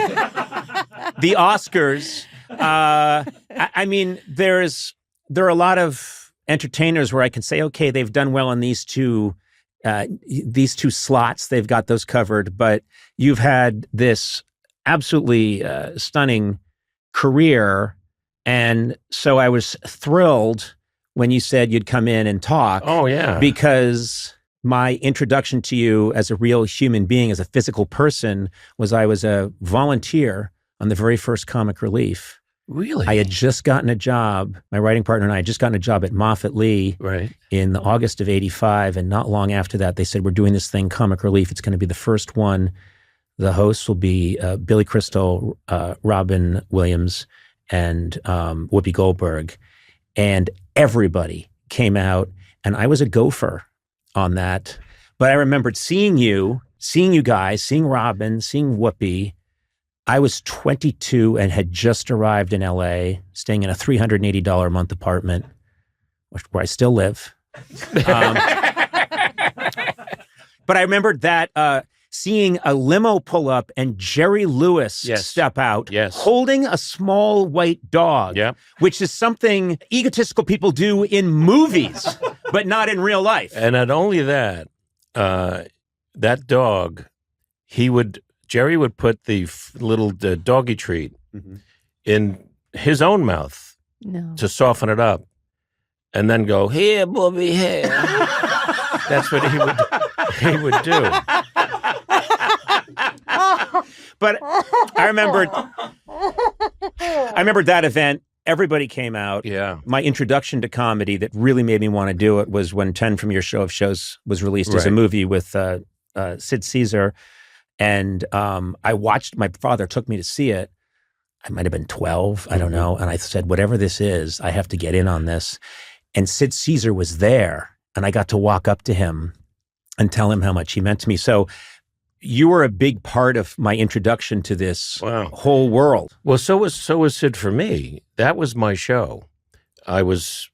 The Oscars. I mean, there are a lot of entertainers where I can say, okay, they've done well in these two slots. They've got those covered. But you've had this absolutely stunning career, and so I was thrilled when you said you'd come in and talk. Oh, yeah. Because my introduction to you as a real human being, as a physical person, was I was a volunteer on the very first Comic Relief. Really? I had just gotten a job, my writing partner and I had just gotten a job at Moffett Lee in August of 85. And not long after that, they said, we're doing this thing, Comic Relief. It's going to be the first one. The hosts will be Billy Crystal, Robin Williams, and Whoopi Goldberg. And everybody came out, and I was a gopher on that. But I remembered seeing you guys, seeing Robin, seeing Whoopi. I was 22 and had just arrived in LA, staying in a $380 a month apartment, where I still live. But I remembered that seeing a limo pull up and Jerry Lewis step out, holding a small white dog, which is something egotistical people do in movies, but not in real life. And not only that, that dog, Jerry would put the little doggy treat in his own mouth to soften it up, and then go, here, Bobby, here. That's what he would do. But I remembered that event. Everybody came out. Yeah. My introduction to comedy that really made me want to do it was when 10 from Your Show of Shows was released as a movie with Sid Caesar. And I watched, my father took me to see it. I might have been 12, I don't know. And I said, whatever this is, I have to get in on this. And Sid Caesar was there. And I got to walk up to him and tell him how much he meant to me. So you were a big part of my introduction to this Wow. whole world. Well, so was Sid for me. That was my show. I was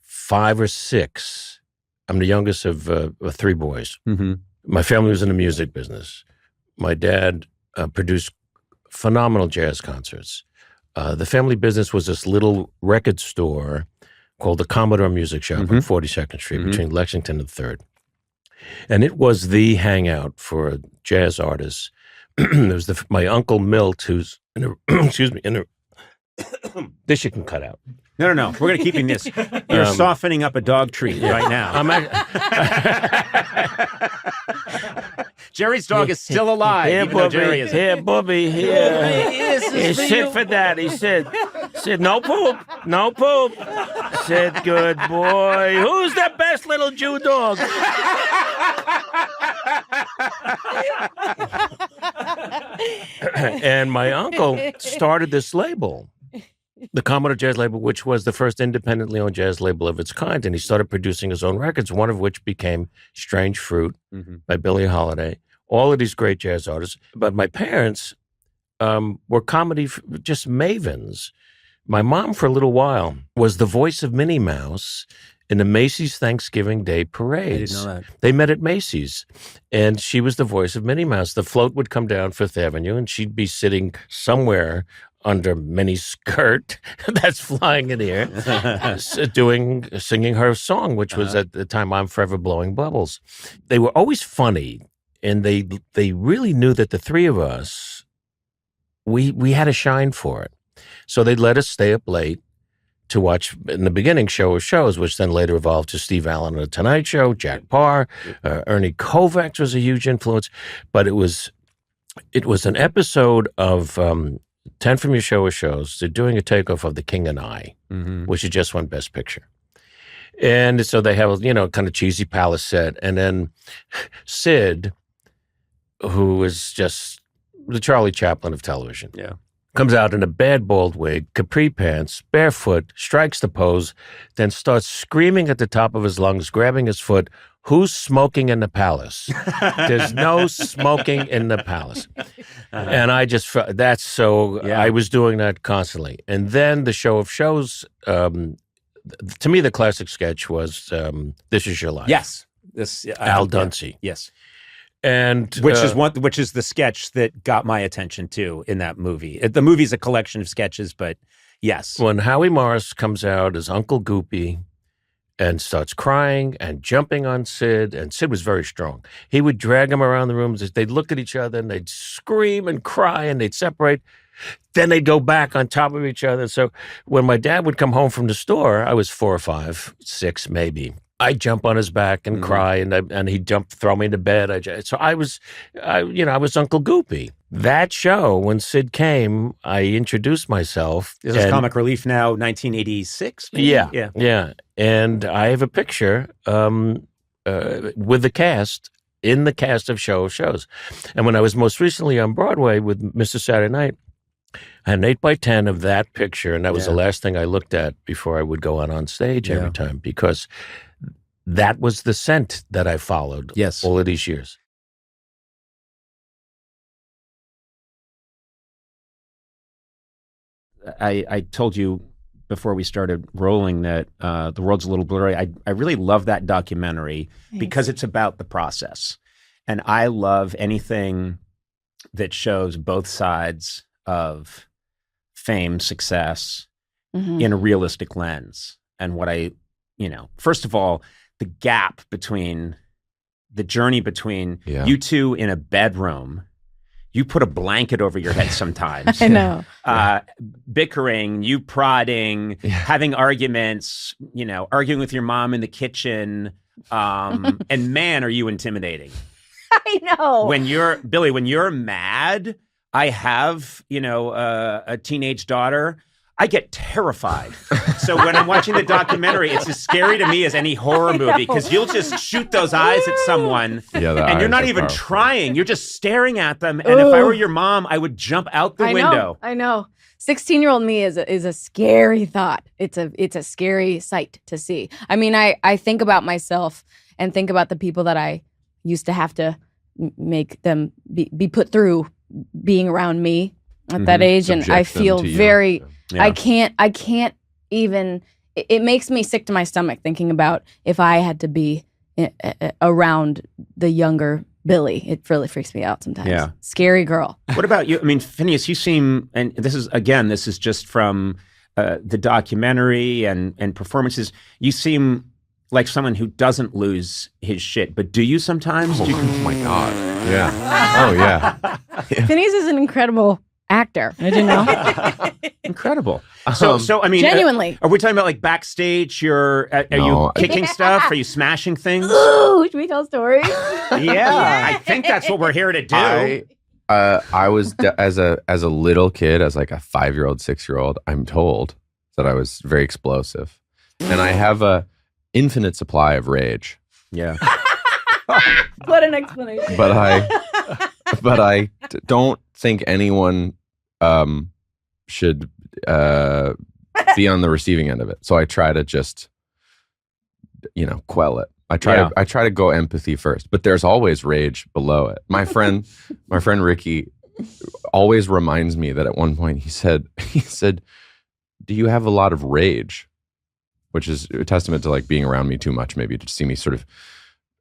5 or 6. I'm the youngest of 3 boys. Mm-hmm. My family was in the music business. My dad produced phenomenal jazz concerts. The family business was this little record store called the Commodore Music Shop on 42nd Street between Lexington and 3rd. And it was the hangout for jazz artists. There was my Uncle Milt, who's in a, excuse me, in a, this you can cut out. No. We're going to keep in this. You're softening up a dog treat right now. Jerry's dog is still alive. Here, even though Jerry Bubby. is Here, Bubby. Here. He said for that. He said, no poop. No poop. Said, good boy. Who's the best little Jew dog? And my uncle started this label, the Commodore Jazz label, which was the first independently owned jazz label of its kind. And he started producing his own records, one of which became Strange Fruit by Billie Holiday. All of these great jazz artists. But my parents were comedy, just mavens. My mom, for a little while, was the voice of Minnie Mouse in the Macy's Thanksgiving Day parades. I didn't know that. They met at Macy's, and she was the voice of Minnie Mouse. The float would come down Fifth Avenue, and she'd be sitting somewhere under Minnie's skirt that's flying in the air, singing her song, which was at the time, I'm Forever Blowing Bubbles. They were always funny, and they really knew that the three of us, we had a shine for it. So they'd let us stay up late to watch, in the beginning, Show of Shows, which then later evolved to Steve Allen on The Tonight Show, Jack Parr, Ernie Kovacs was a huge influence. But it was an episode of 10 from Your Show of Shows. They're doing a takeoff of The King and I, which had just won Best Picture. And so they have, kind of cheesy palace set. And then Sid, who is just the Charlie Chaplin of television. Yeah. Comes out in a bad bald wig, capri pants, barefoot, strikes the pose, then starts screaming at the top of his lungs, grabbing his foot, who's smoking in the palace? There's no smoking in the palace. And I just felt that's so, I was doing that constantly. And then the Show of Shows, to me, the classic sketch was This Is Your Life. Yes. Al Duncy. Yes. And Which is the sketch that got my attention too in that movie. The movie's a collection of sketches, but yes. When Howie Morris comes out as Uncle Goopy and starts crying and jumping on Sid, and Sid was very strong. He would drag him around the rooms. They'd look at each other and they'd scream and cry and they'd separate. Then they'd go back on top of each other. So when my dad would come home from the store, I was 4 or 5, 6 maybe. I'd jump on his back and cry, and he'd throw me into bed. So I was Uncle Goopy. That show, when Sid came, I introduced myself. This is Comic Relief now, 1986? Yeah. And I have a picture with the cast, in the cast of Show of Shows. And when I was most recently on Broadway with Mr. Saturday Night, I had an 8x10 of that picture, and that was the last thing I looked at before I would go on stage every time, because that was the scent that I followed all of these years. I told you before we started rolling that The World's a Little Blurry. I really love that documentary because it's about the process. And I love anything that shows both sides of fame, success in a realistic lens. And what first of all, the gap between the journey between you two in a bedroom, you put a blanket over your head sometimes. I know. Bickering, you prodding, having arguments, arguing with your mom in the kitchen. And man, are you intimidating. I know. When you're mad, I have, a teenage daughter. I get terrified. So when I'm watching the documentary, it's as scary to me as any horror movie, because you'll just shoot those eyes at someone and you're not even trying. You're just staring at them. And if I were your mom, I would jump out the window. I know. 16-year-old me is a scary thought. It's a scary sight to see. I mean, I think about myself and think about the people that I used to have to make them be put through being around me at that age, and I Subject them feel to you. very. Yeah. I can't even. It makes me sick to my stomach thinking about if I had to be around the younger Billy. It really freaks me out sometimes. Yeah. Scary girl. What about you? I mean, Phineas, you seem, and this is just from the documentary and performances. You seem like someone who doesn't lose his shit, but do you sometimes? Oh, Do you, my God. Yeah. Oh, yeah. Phineas is an incredible actor. Did you know? incredible. So I mean, Genuinely. are we talking about like backstage? Are you No. kicking stuff? Are you smashing things? Ooh, should we tell stories? Yeah, I think that's what we're here to do. I was as a little kid, as like a 5-year-old, 6-year-old, I'm told that I was very explosive, and I have a infinite supply of rage. Yeah. What an explanation. But I don't think anyone should be on the receiving end of it. So I try to just, quell it. I try to go empathy first, but there's always rage below it. My friend Ricky always reminds me that at one point he said, "Do you have a lot of rage?" Which is a testament to like being around me too much, maybe to see me sort of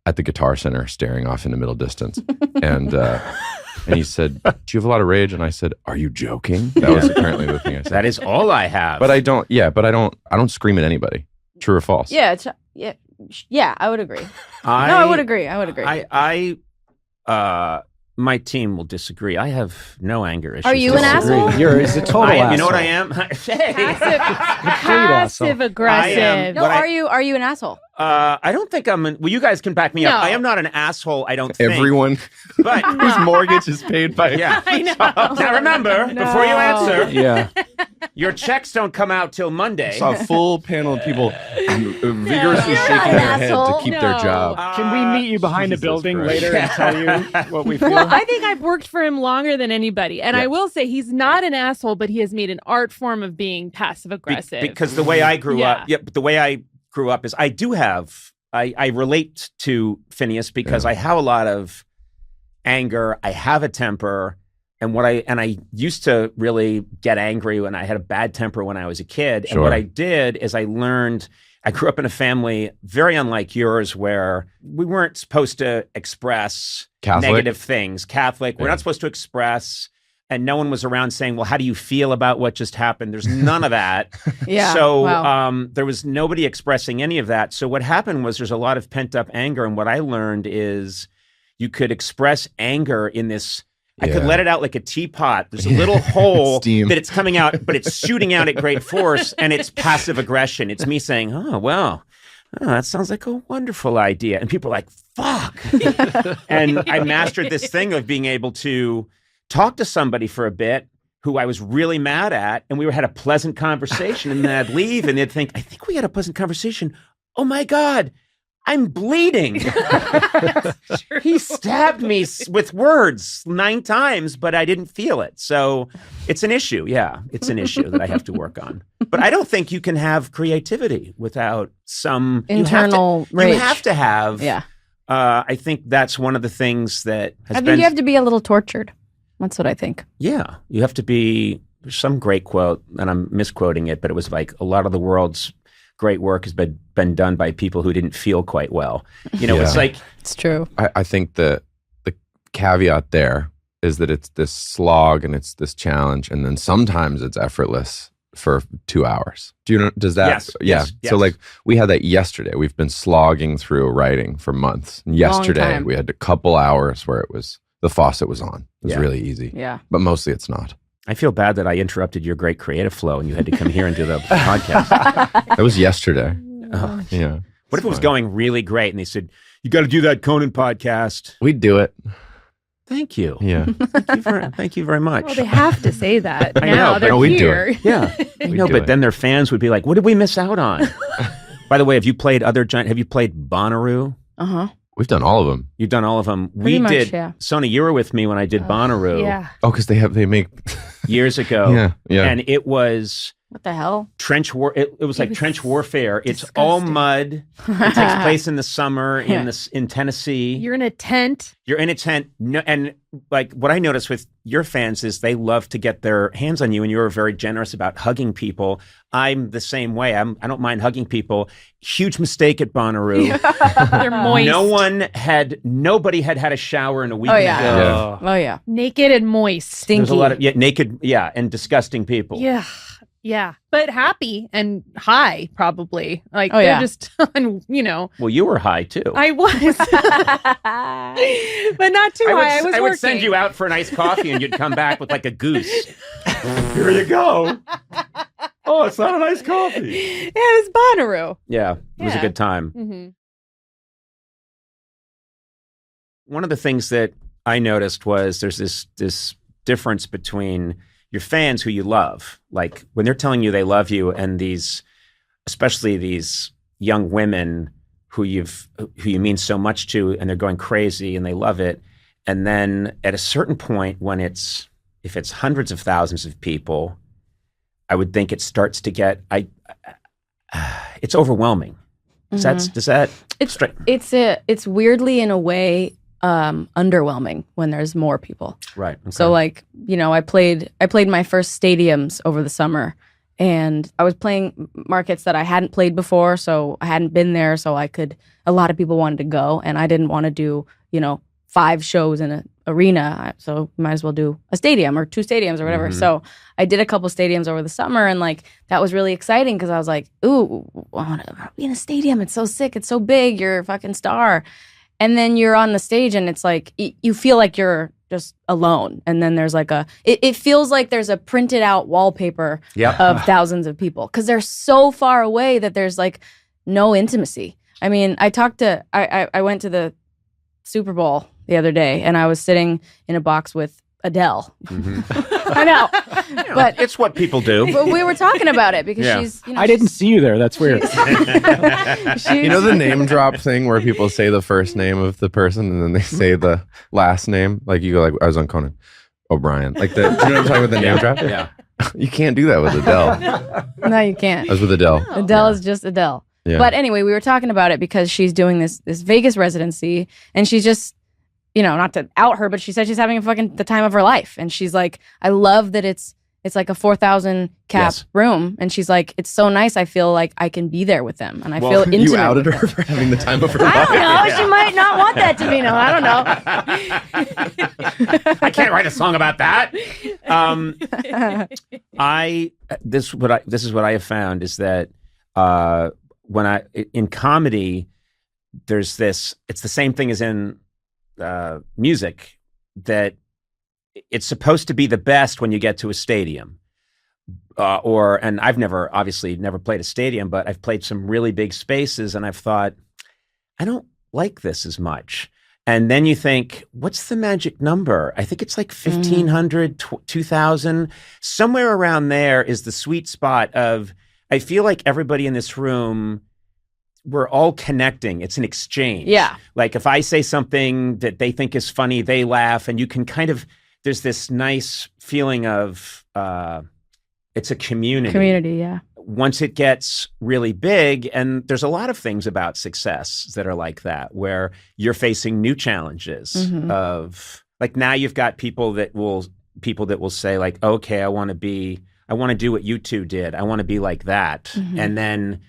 at the Guitar Center staring off in the middle distance. And he said, "Do you have a lot of rage?" And I said, "Are you joking?" That was apparently the thing I said. That is all I have. But I don't scream at anybody. True or false? Yeah, I would agree. I would agree. My team will disagree. I have no anger issues. Are you an asshole? He's a total asshole. You know what I am? Hey. Passive aggressive. No, are you an asshole? I don't think I'm. Well, you guys can back me up. No. I am not an asshole. I don't think. Everyone But whose mortgage is paid by. yeah. I know. Now remember, before you answer, Yeah. your checks don't come out till Monday. I saw a full panel of people vigorously You're shaking not an their head to asshole. keep their No. job. Can we meet you behind the Jesus building Christ. later and tell you what we feel? Well, I think I've worked for him longer than anybody. And I will say he's not an asshole, but he has made an art form of being passive aggressive. Because the way I grew up, Yeah. but the way I grew up is I do have. I relate to Phineas because I have a lot of anger. I have a temper. And I used to really get angry when I had a bad temper when I was a kid. Sure. And what I did is I grew up in a family very unlike yours where we weren't supposed to express Catholic? negative things. Catholic, we're not supposed to express, and no one was around saying, well, how do you feel about what just happened? There's none of that. Yeah. So wow. there was nobody expressing any of that. So what happened was there's a lot of pent up anger. And what I learned is you could express anger in this. I could Yeah. let it out like a teapot. There's a little hole Steam. that it's coming out, but it's shooting out at great force, and it's passive aggression. It's me saying, oh, well, that sounds like a wonderful idea. And people are like, fuck. And I mastered this thing of being able to talk to somebody for a bit who I was really mad at, and we had a pleasant conversation, and then I'd leave, and they'd think, I think we had a pleasant conversation. Oh, my God. I'm bleeding. He stabbed me with words 9 times, but I didn't feel it. So it's an issue. Yeah, it's an issue that I have to work on. But I don't think you can have creativity without some Internal rage. You have to have. Yeah. I think that's one of the things that has I been. think you have to be a little tortured. That's what I think. Yeah, you have to be. There's some great quote, and I'm misquoting it, but it was like a lot of the world's great work has been done by people who didn't feel quite well. You know, Yeah. it's like It's true. I think the caveat there is that it's this slog and it's this challenge, and then sometimes it's effortless for 2 hours. Do you know? Does that? Yes, Yeah. yes, yes. So like we had that yesterday. We've been slogging through writing for months. And yesterday time. we had a couple hours where the faucet was on. It was Yeah. really easy. Yeah. But mostly it's not. I feel bad that I interrupted your great creative flow and you had to come here and do the podcast. That was yesterday. Oh. Yeah. What if it was going really great and they said, you got to do that Conan podcast? We'd do it. Thank you. Yeah. Thank you very much. Well, they have to say that I now. know, They're but we'd do here. it. Yeah. I know, do but it. then their fans would be like, what did we miss out on? By the way, have you played Bonnaroo? Uh-huh. We've done all of them. You've done all of them. Pretty We much, did. yeah. Sona, you were with me when I did Bonnaroo Yeah. Oh, because they make years ago. yeah. And it was What the hell? Trench war. It was like was trench warfare. It's all disgusting. mud. It takes place in the summer in Tennessee. You're in a tent. You're in a tent. No, and like what I noticed with your fans is they love to get their hands on you, and you're very generous about hugging people. I'm the same way. I don't mind hugging people. Huge mistake at Bonnaroo. They're moist. Nobody had a shower in a week. Oh and a yeah. half. Oh yeah. Naked and moist. Stinky. There's a lot of naked, and disgusting people. Yeah. Yeah. But happy and high, probably. Like, Oh, they're yeah. just, Well, you were high too. I was. But not too high. I was I would working. send you out for an iced coffee, and you'd come back with like a goose. Here you go. Oh, it's not an iced coffee. Yeah, it was Bonnaroo. Yeah, it was a Yeah. good time. Mm-hmm. One of the things that I noticed was there's this difference between your fans who you love, like when they're telling you they love you, and especially these young women who you mean so much to, and they're going crazy and they love it. And then at a certain point, if it's hundreds of thousands of people, I would think it starts to get it's overwhelming. Does that It's weirdly in a way underwhelming when there's more people. right? Okay. So like, I played my first stadiums over the summer, and I was playing markets that I hadn't played before, so I hadn't been there, so a lot of people wanted to go, and I didn't want to do, 5 shows in an arena, so might as well do a stadium or 2 stadiums or whatever. Mhm. So I did a couple stadiums over the summer, and like that was really exciting because I was like, ooh, I want to be in a stadium. It's so sick. It's so big. You're a fucking star. And then you're on the stage, and it's like you feel like you're just alone. And then there's like it feels like there's a printed out wallpaper of thousands of people because they're so far away that there's like no intimacy. I mean, I went to the Super Bowl the other day, and I was sitting in a box with Adele. I know, but it's what people do. But we were talking about it because Yeah. she's. I didn't see you there. That's weird. You know the name drop thing where people say the first name of the person and then they say the last name? Like you go like, I was on Conan O'Brien. Like you know what I'm talking about, the name drop? Yeah. You can't do that with Adele. No, you can't. I was with Adele. Adele is just Adele. Yeah. But anyway, we were talking about it because she's doing this Vegas residency, and she's just, not to out her, but she said she's having the time of her life, and she's like, I love that it's like a 4,000 cap Yes. room, and she's like, it's so nice. I feel like I can be there with them, and I feel intimate. You outed with her them. for having the time of her I life. don't know. She might not want that to be known. I don't know. I can't write a song about that. This is what I have found is that in comedy, it's the same thing as in music, that it's supposed to be the best when you get to a stadium. And I've obviously never played a stadium, but I've played some really big spaces, and I've thought, I don't like this as much. And then you think, what's the magic number? I think it's like 1,500, 2,000. Somewhere around there is the sweet spot of, I feel like everybody in this room, we're all connecting. It's an exchange. Yeah. Like if I say something that they think is funny, they laugh, and you can there's this nice feeling of, it's a community. Community, yeah. Once it gets really big, and there's a lot of things about success that are like that, where you're facing new challenges of, like, now you've got people that will say like, okay, I want to do what you two did. I want to be like that. And then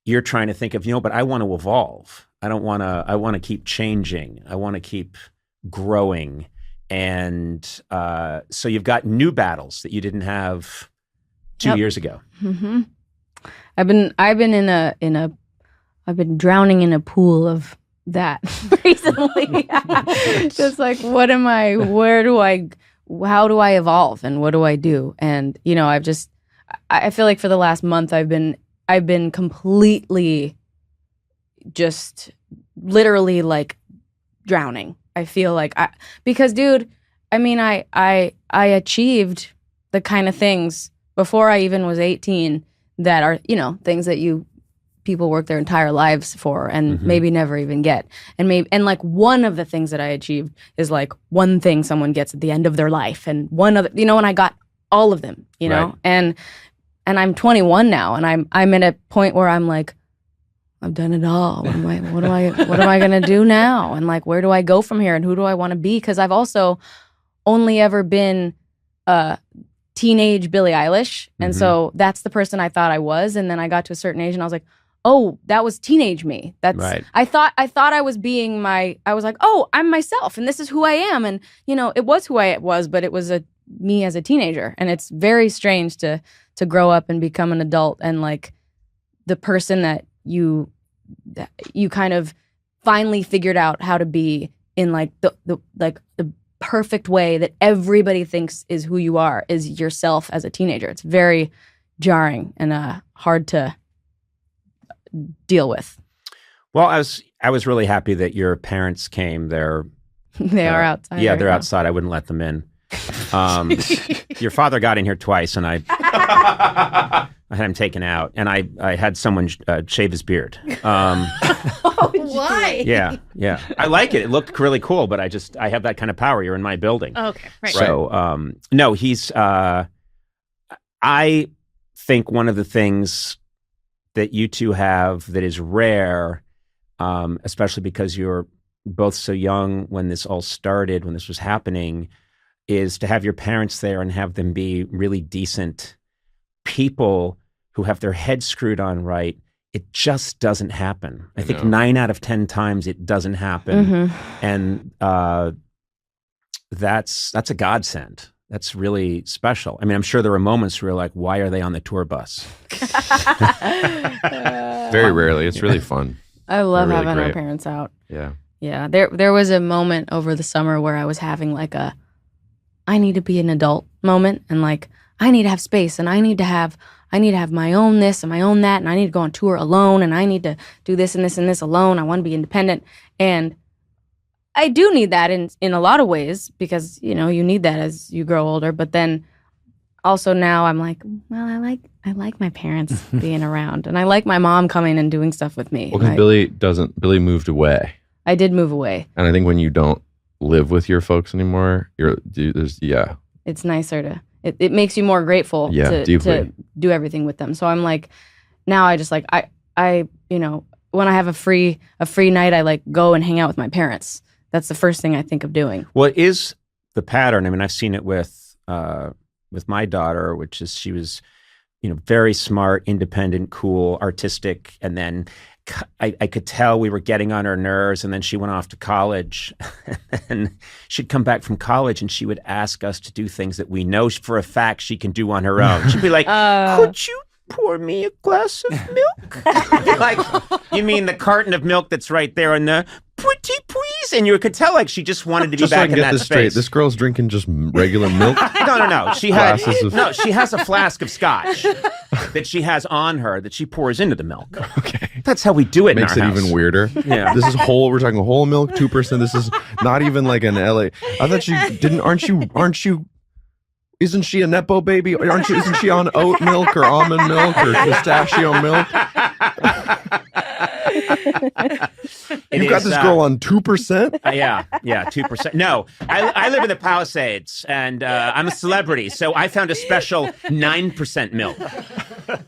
you're trying to think of, but I want to evolve. I want to keep changing. I want to keep growing. And so you've got new battles that you didn't have 2 years ago. Mm-hmm. I've been drowning in a pool of that recently. Just like, how do I evolve, and what do I do? And I feel like for the last month I've been completely just literally like drowning. I feel like because dude, I mean, I achieved the kind of things before I even was 18 that are, things that people work their entire lives for and maybe never even get. And like one of the things that I achieved is like one thing someone gets at the end of their life, and one other, and I got all of them, Right. and and I'm 21 now, and I'm at a point where I'm like, I've done it all. What am I gonna do now? And like, where do I go from here? And who do I want to be? Because I've also only ever been teenage Billie Eilish, and so that's the person I thought I was. And then I got to a certain age, and I was like, oh, that was teenage me. That's Right. I thought I was being I was like, oh, I'm myself, and this is who I am. And it was who I was, but it was me as a teenager, and it's very strange to grow up and become an adult, and like the person that you kind of finally figured out how to be in like the perfect way that everybody thinks is who you are is yourself as a teenager. It's very jarring and hard to deal with. Well, I was really happy that your parents came. They are outside. Yeah, they're outside. I wouldn't let them in. Your father got in here twice, and I had him taken out, and I had someone shave his beard. Why? Yeah. I like it. It looked really cool, but I have that kind of power. You're in my building. Okay, right. So, no, he's. I think one of the things that you two have that is rare, especially because you're both so young when this all started, when this was happening, is to have your parents there and have them be really decent people who have their heads screwed on right. It just doesn't happen. I think 9 out of 10 times it doesn't happen. And that's a godsend. That's really special. I mean, I'm sure there were moments where you're like, why are they on the tour bus? Very rarely. It's really fun. I love They're really having our great. parents out. Yeah. Yeah, there was a moment over the summer where I was having like I need to be an adult moment, and like I need to have space, and I need to have my own this and my own that, and I need to go on tour alone, and I need to do this and this and this alone. I want to be independent, and I do need that in a lot of ways, because you need that as you grow older. But then also now I'm like, well, I like my parents being around, and I like my mom coming and doing stuff with me. Well, because Billy moved away. I did move away. And I think when you don't live with your folks anymore, it's nicer to it makes you more grateful to do everything with them. So I'm like, now I just like I when I have a free night, I like go and hang out with my parents. That's the first thing I think of doing. Well, it is the pattern. I mean, I've seen it with my daughter, which is she was, very smart, independent, cool, artistic, and then I could tell we were getting on her nerves, and then she went off to college, and she'd come back from college, and she would ask us to do things that we know for a fact she can do on her own. She'd be like, could you pour me a glass of milk? Like, you mean the carton of milk that's right there on the pretty please? And you could tell like she just wanted to be back in that space. Straight. This girl's drinking just regular milk. No. She has a flask of scotch that she has on her that she pours into the milk. Okay. That's how we do it. Makes in our it house. even weirder. Yeah. This is whole. We're talking whole milk, 2%. This is not even like an LA. I thought you didn't. Aren't you? Isn't she a Nepo baby? Isn't she on oat milk or almond milk or pistachio milk? You've got this girl on 2%? Yeah, 2%. No, I live in the Palisades, and I'm a celebrity, so I found a special 9% milk.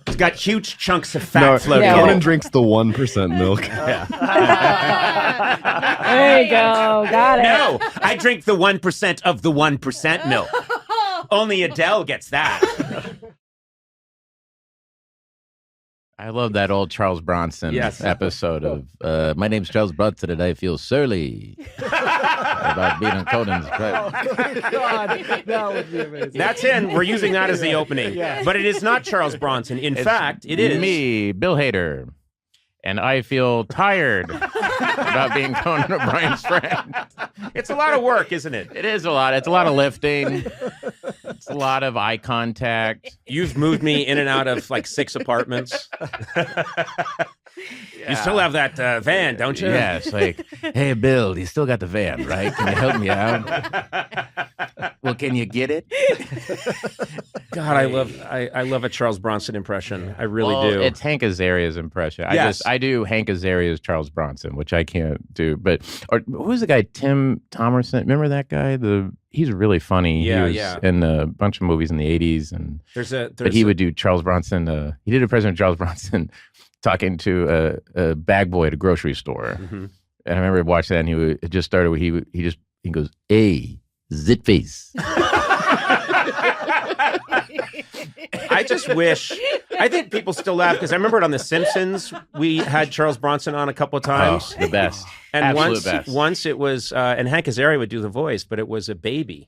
It's got huge chunks of fat floating in Conan it. drinks the 1% milk. Yeah. There you go. Got it. No, I drink the 1% of the 1% milk. Only Adele gets that. I love that old Charles Bronson episode of my name's Charles Bronson and I feel surly about being on Conan's. God, that would be amazing. That's in. We're using that as the opening. Yeah. But it is not Charles Bronson. In fact, it is me, Bill Hader. And I feel tired about being Conan O'Brien's friend. It's a lot of work, isn't it? It is a lot. It's a lot of lifting. It's a lot of eye contact. You've moved me in and out of like 6 apartments. You still have that van, don't you? Yeah, it's like, hey, Bill, you still got the van, right? Can you help me out? Well, can you get it? God, I love a Charles Bronson impression. I really do. It's Hank Azaria's impression. Yes. I do Hank Azaria's Charles Bronson, which I can't do. But who was the guy? Tim Thomerson. Remember that guy? He's really funny. He was in a bunch of movies in the 80s, and but he would do Charles Bronson. He did a President Charles Bronson talking to a bag boy at a grocery store, and I remember watching that. And it just started. He goes, "Hey, zit face." I just wish. I think people still laugh because I remember it on The Simpsons. We had Charles Bronson on a couple of times. Oh, the best. And Absolute best. once it was, and Hank Azaria would do the voice, but it was a baby.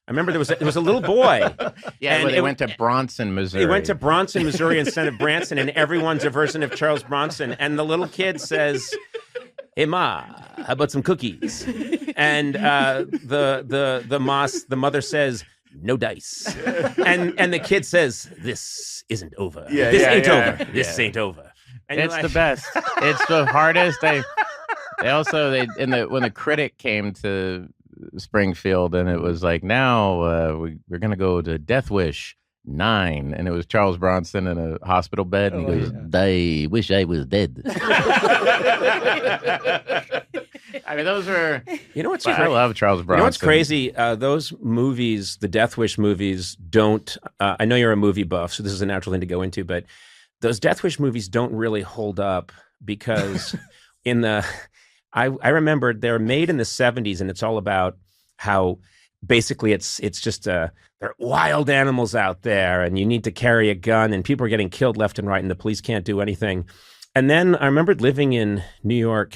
I remember there was a little boy. Yeah, and they went to Bronson, Missouri. He went to Bronson, Missouri instead of Branson, and everyone's a version of Charles Bronson. And the little kid says, "Hey Ma, how about some cookies?" And the mother says, "No dice." And the kid says, "This isn't over. This ain't over. This ain't over." And it's the best. It's the hardest. When the critic came to Springfield, and it was like, now we're gonna go to Death Wish 9, and it was Charles Bronson in a hospital bed, and he goes, "I wish I was dead." I mean, those are. You know what's I love Charles Bronson. You know what's crazy? Those movies, the Death Wish movies, don't. I know you're a movie buff, so this is a natural thing to go into, but those Death Wish movies don't really hold up because I remember they're made in the 70s, and it's all about how basically it's just there are wild animals out there, and you need to carry a gun, and people are getting killed left and right, and the police can't do anything. And then I remembered living in New York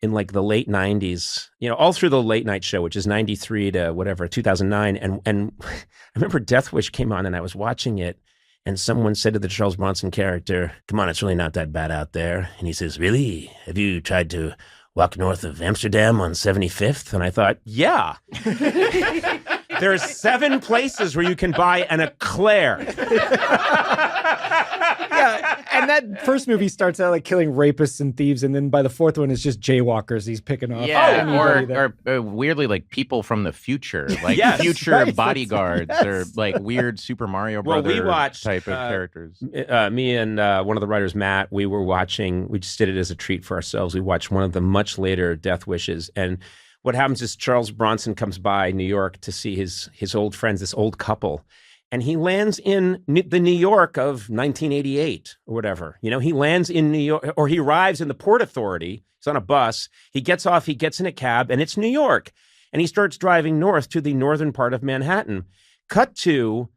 in like the late 90s, all through the late night show, which is 93 to whatever, 2009. And I remember Death Wish came on and I was watching it, and someone said to the Charles Bronson character, "Come on, it's really not that bad out there." And he says, "Really? Have you tried to walk north of Amsterdam on 75th? And I thought, yeah. There's 7 places where you can buy an eclair. Yeah, and that first movie starts out like killing rapists and thieves, and then by the 4th one, it's just jaywalkers he's picking off. Yeah, or weirdly like people from the future, like future bodyguards, or like weird Super Mario Brothers we watched, type of characters. Me and one of the writers, Matt, we just did it as a treat for ourselves. We watched one of the much later Death Wishes, and what happens is Charles Bronson comes by New York to see his old friends, this old couple. And he lands in the New York of 1988 or whatever. He lands in New York, or he arrives in the Port Authority. He's on a bus. He gets off, he gets in a cab, and it's New York. And he starts driving north to the northern part of Manhattan. Cut to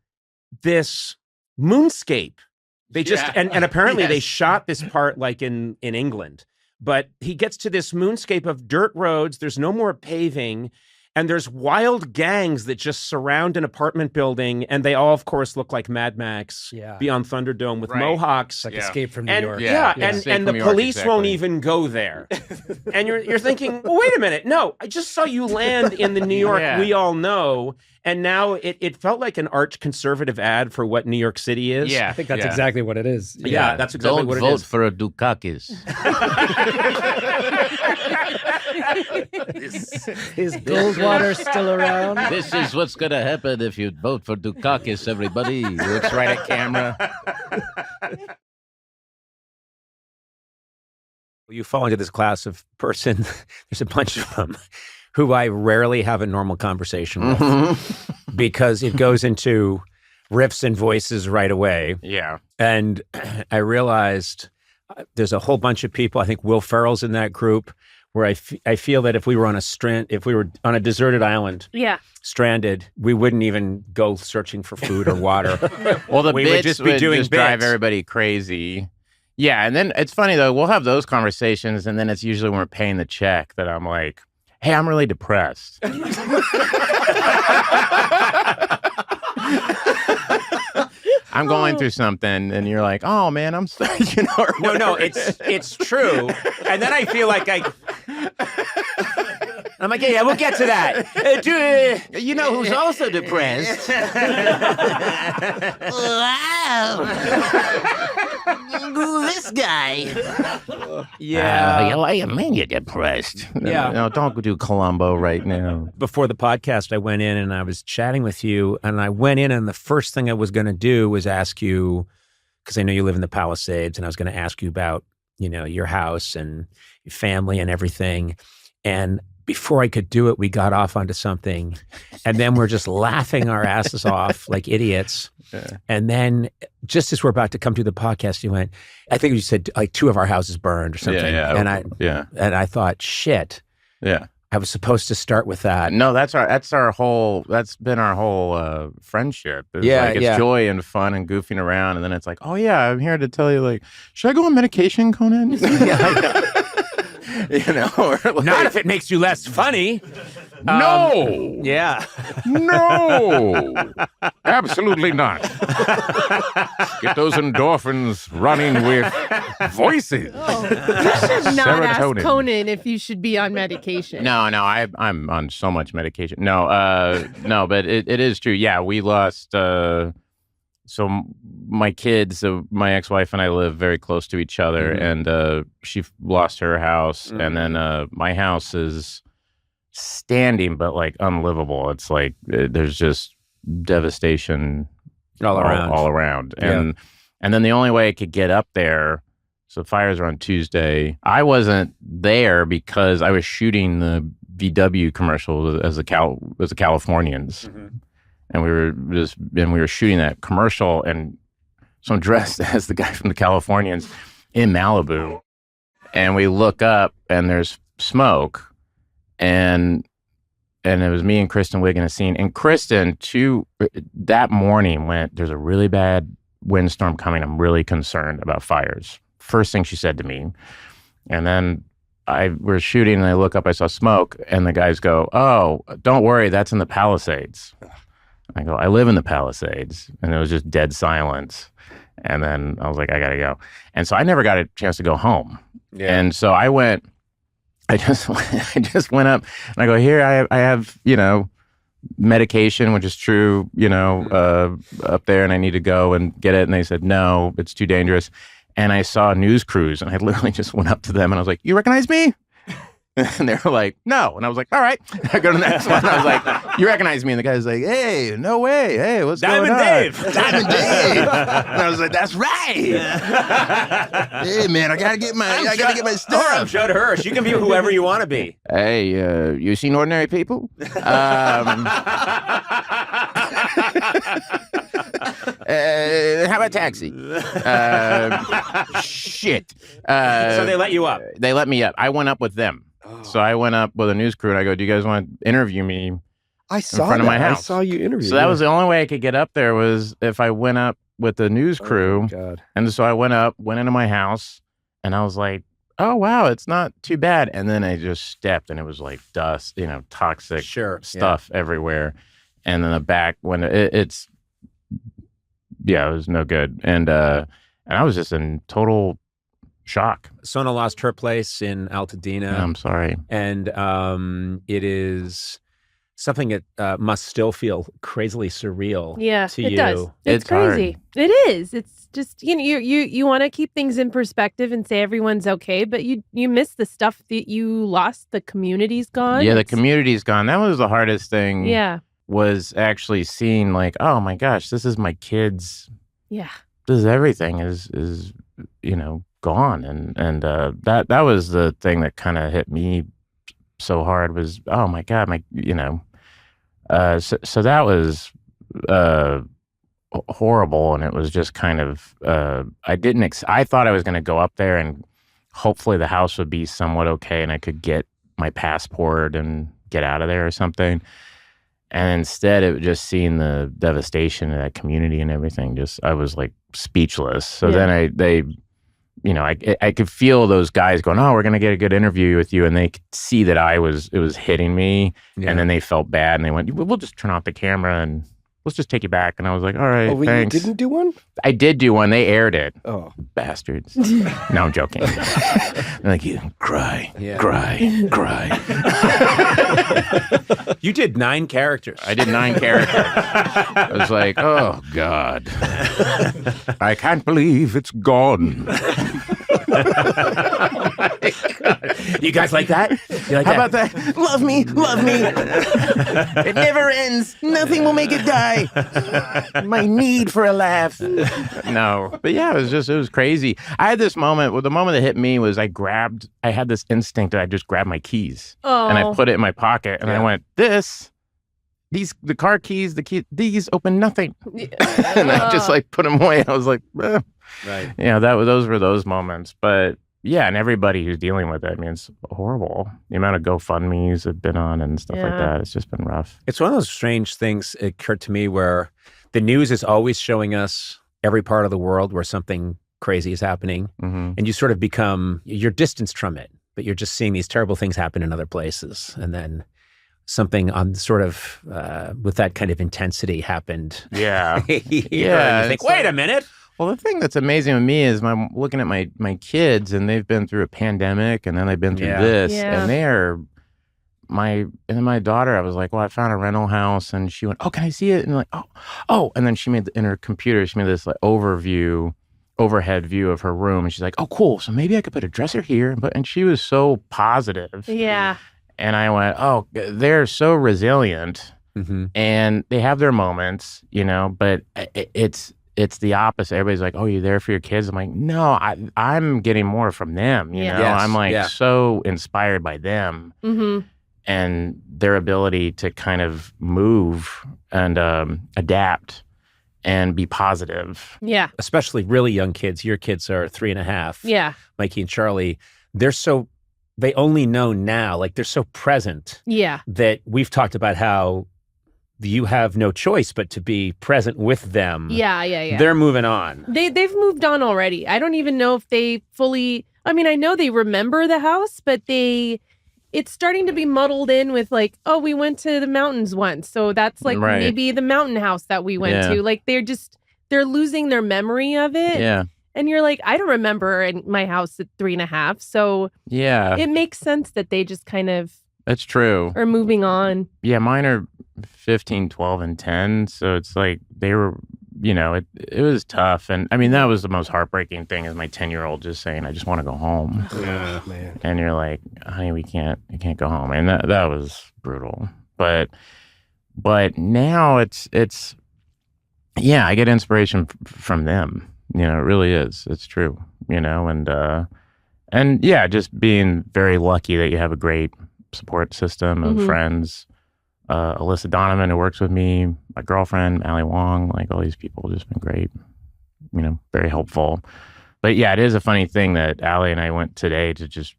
this moonscape. They just, and apparently they shot this part like in England. But he gets to this moonscape of dirt roads. There's no more paving. And there's wild gangs that just surround an apartment building, and they all, of course, look like Mad Max Beyond Thunderdome with mohawks. Like Escape from New York. And the police won't even go there. And you're thinking, well, wait a minute. No, I just saw you land in the New York we all know, and now it felt like an arch conservative ad for what New York City is. Yeah, I think that's exactly what it is. Yeah, that's exactly what it is. Don't vote for a Dukakis. Is Goldwater still around? This is what's going to happen if you vote for Dukakis, everybody. Looks right at camera. You fall into this class of person, there's a bunch of them, who I rarely have a normal conversation with because it goes into riffs and voices right away. Yeah. And I realized there's a whole bunch of people, I think Will Ferrell's in that group, where I feel that if we were on a deserted island, stranded, we wouldn't even go searching for food or water. Well, we would just be doing bits. Drive everybody crazy. Yeah, and then it's funny though, we'll have those conversations, and then it's usually when we're paying the check that I'm like, "Hey, I'm really depressed." I'm going through something, and you're like, "Oh man, I'm sorry," No, it's true. And then I feel like I'm like, yeah, we'll get to that. You know who's also depressed? Wow. This guy. Yeah. What do you mean you're depressed? Yeah. No, don't do Columbo right now. Before the podcast, I went in and I was chatting with you, and I went in and the first thing I was going to do was ask you, because I know you live in the Palisades, and I was going to ask you about, your house and your family and everything. And before I could do it, we got off onto something, and then we're just laughing our asses off like idiots. Yeah. And then just as we're about to come to the podcast, you went, I think you said like 2 of our houses burned or something. Yeah. And I thought, shit. Yeah. I was supposed to start with that. No, that's been our whole friendship. It's joy and fun and goofing around. And then it's like, oh yeah, I'm here to tell you, like, should I go on medication, Conan? Not if it makes you less funny. No. Yeah. No. Absolutely not. Get those endorphins running with voices. Oh. You should not ask Conan if you should be on medication. No, I'm on so much medication. No, but it is true. Yeah, we lost. So my kids, my ex-wife and I live very close to each other, and she lost her house, and then my house is standing, but like unlivable. It's like there's just devastation all around. And then the only way I could get up there, so fires are on Tuesday. I wasn't there because I was shooting the VW commercial as the Californians. And we were shooting that commercial, and so I'm dressed as the guy from the Californians in Malibu, and we look up and there's smoke, and it was me and Kristen Wiig in a scene. And Kristen, that morning went, there's a really bad windstorm coming. I'm really concerned about fires. First thing she said to me. And then we're shooting and I look up, I saw smoke, and the guys go, oh, don't worry, that's in the Palisades. I go, I live in the Palisades. And it was just dead silence. And then I was like, I gotta go. And so I never got a chance to go home. Yeah. And so I just went up and I go, here, I have, medication, which is true, up there, and I need to go and get it. And they said, no, it's too dangerous. And I saw a news crews, and I literally just went up to them and I was like, you recognize me? And they were like, no. And I was like, all right. I go to the next one. And I was like, you recognize me? And the guy's like, hey, no way. Hey, what's going on? Diamond Dave. And I was like, that's right. Hey, man, I gotta get my stuff. I'm Judd Hirsch. You can be whoever you want to be. Hey, you seen Ordinary People? How about Taxi? Shit. So they let you up? They let me up. I went up with them. Oh. So I went up with a news crew and I go, do you guys want to interview me in front of my house? I saw you interview. So that was the only way I could get up there, was if I went up with the news crew. Oh, God. And so I went into my house, and I was like, oh, wow, it's not too bad. And then I just stepped, and it was like dust, toxic stuff everywhere. And then the back, when it was no good. And I was just in total shock. Sona lost her place in Altadena. I'm sorry. And it is something that must still feel crazily surreal to you. It does. It's crazy. Hard. It is. It's just, you want to keep things in perspective and say everyone's okay, but you miss the stuff that you lost. The community's gone. Yeah, the community's gone. That was the hardest thing. Yeah. Was actually seeing, like, oh my gosh, this is my kids. Yeah. This is everything is gone. And that was the thing that kind of hit me so hard, was, oh my God, so that was horrible. And it was just kind of, I thought I was going to go up there and hopefully the house would be somewhat okay and I could get my passport and get out of there or something. And instead, it was just seeing the devastation of that community and everything. I was like speechless. So then I could feel those guys going, oh, we're going to get a good interview with you. And they could see that it was hitting me. Yeah. And then they felt bad and they went, we'll just turn off the camera and let's just take you back. And I was like, all right, thanks. You didn't do one? I did do one. They aired it. Oh. Bastards. No, I'm joking. They're like, cry. You did 9 characters. I did 9 characters. I was like, oh, God. I can't believe it's gone. You guys like that? You like How about that? Love me, love me. It never ends. Nothing will make it die. My need for a laugh. No, but yeah, it was crazy. I had this moment. Well, the moment that hit me was I had this instinct that I just grabbed my keys and I put it in my pocket and I went, the car keys, these open nothing. And I just like put them away. I was like, right. Yeah, those were those moments. But yeah, and everybody who's dealing with it, I mean, it's horrible. The amount of GoFundMes I've been on and stuff like that, it's just been rough. It's one of those strange things that occurred to me where the news is always showing us every part of the world where something crazy is happening. Mm-hmm. And you sort of you're distanced from it, but you're just seeing these terrible things happen in other places. And then something on sort of with that kind of intensity happened. Yeah. And you think, wait a minute. Well, the thing that's amazing with me is I'm looking at my kids, and they've been through a pandemic, and then they've been through this, and and then my daughter, I was like, well, I found a rental house, and she went, oh, can I see it? And like, oh, and then she made in her computer, she made this like overhead view of her room, and she's like, oh, cool, so maybe I could put a dresser here, and she was so positive. Yeah. And I went, oh, they're so resilient, and they have their moments, but it's the opposite. Everybody's like, oh, you're there for your kids. I'm like, no, I'm getting more from them. You know, I'm like so inspired by them and their ability to kind of move and adapt and be positive. Yeah. Especially really young kids. Your kids are 3.5. Yeah. Mikey and Charlie. They only know now, like they're so present. Yeah. That we've talked about how you have no choice but to be present with them. Yeah. They're moving on. They've moved on already. I don't even know if they fully, I mean, I know they remember the house, but it's starting to be muddled in with like, oh, we went to the mountains once. So that's like maybe the mountain house that we went to. Like they're losing their memory of it. Yeah. And you're like, I don't remember in my house at 3.5. So yeah, it makes sense that they just kind of that's true. Are moving on. Yeah, mine are 15, 12, and 10. So it's like they were, it was tough. And I mean, that was the most heartbreaking thing is my 10-year-old just saying, I just want to go home. Yeah, man. And you're like, honey, we can't go home. And that was brutal. But now it's I get inspiration from them. It really is. It's true, and yeah, just being very lucky that you have a great support system of friends. Alyssa Donovan, who works with me, my girlfriend, Ali Wong, like all these people have just been great, very helpful. But yeah, it is a funny thing that Ali and I went today to just